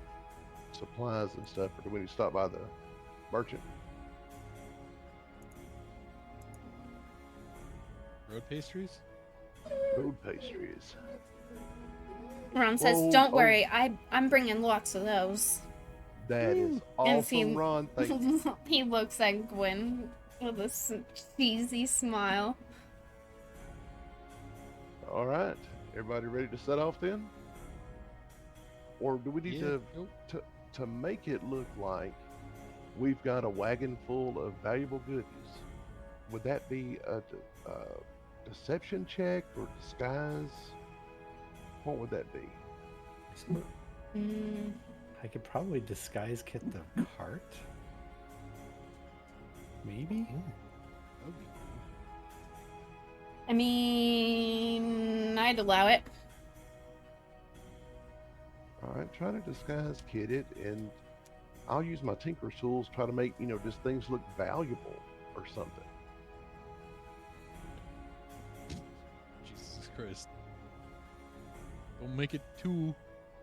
supplies and stuff, or do we need to stop by the merchant? Road pastries? Road pastries. Ron says, Whoa, "Don't oh. worry, I'm bringing lots of those." That is And he- awesome, Ron. Thank you. He looks at Gwen with a cheesy smile. All right, everybody ready to set off then? Or do we need to make it look like we've got a wagon full of valuable goodies? would that be a deception check or disguise? What would that be? I could probably disguise kit the cart. Maybe? I mean, I'd allow it. All right, try to disguise kit it, and I'll use my tinker's tools, try to make, just things look valuable or something. Jesus Christ. Don't make it too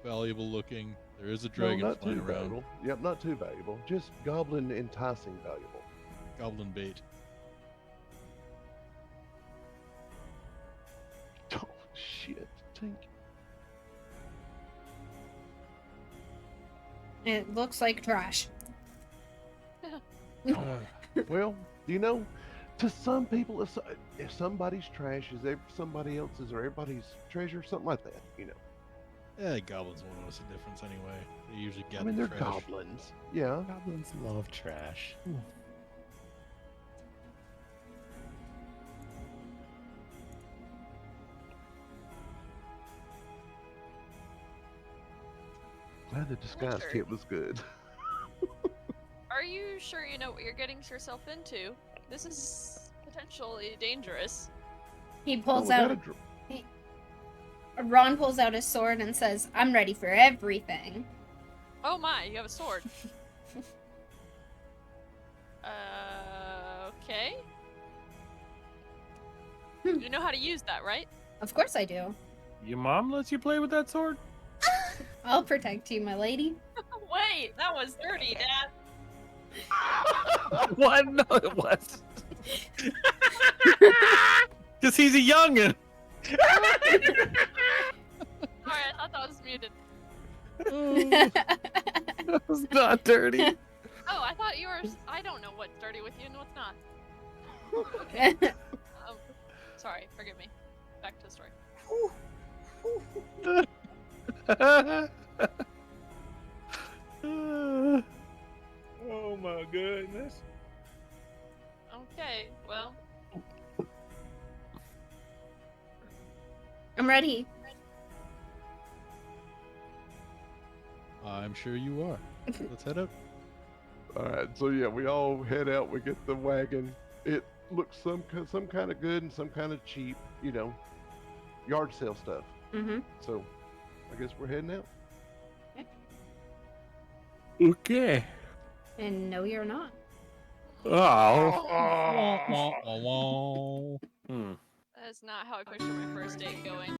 valuable looking. There is a No, dragon not flying too around. valuable. Yep, not too valuable. Just goblin enticing valuable. Goblin bait. Oh, shit, Tink. It looks like trash. Well, to some people, if somebody's trash is somebody else's or everybody's treasure, something like that, Yeah, goblins won't notice a difference anyway. They usually get they're trash. goblins. Yeah. Goblins love trash. Glad the disguise Sure. kit was good. Are you sure you know what you're getting yourself into? This is potentially dangerous. He Oh, pulls we out. gotta Ron pulls out his sword and says, "I'm ready for everything." Oh my, you have a sword. Okay. You know how to use that, right? Of course I do. Your mom lets you play with that sword? I'll protect you, my lady. Wait, that was dirty, Dad. What? No, it was. Because he's a youngin'. Sorry, I thought that was muted. That was not dirty. Oh, I thought you were. I don't know what's dirty with you and what's not. Sorry, forgive me. Back to the story. Oh my goodness. Okay, well, I'm ready. I'm sure you are. Let's head out. All right, so yeah, we all head out. We get the wagon. It looks some kind of good and some kind of cheap, yard sale stuff. Mm-hmm. So, I guess we're heading out. Okay. And no, you're not. Oh. Wah, wah, wah, wah. that is not how I picture my first date going.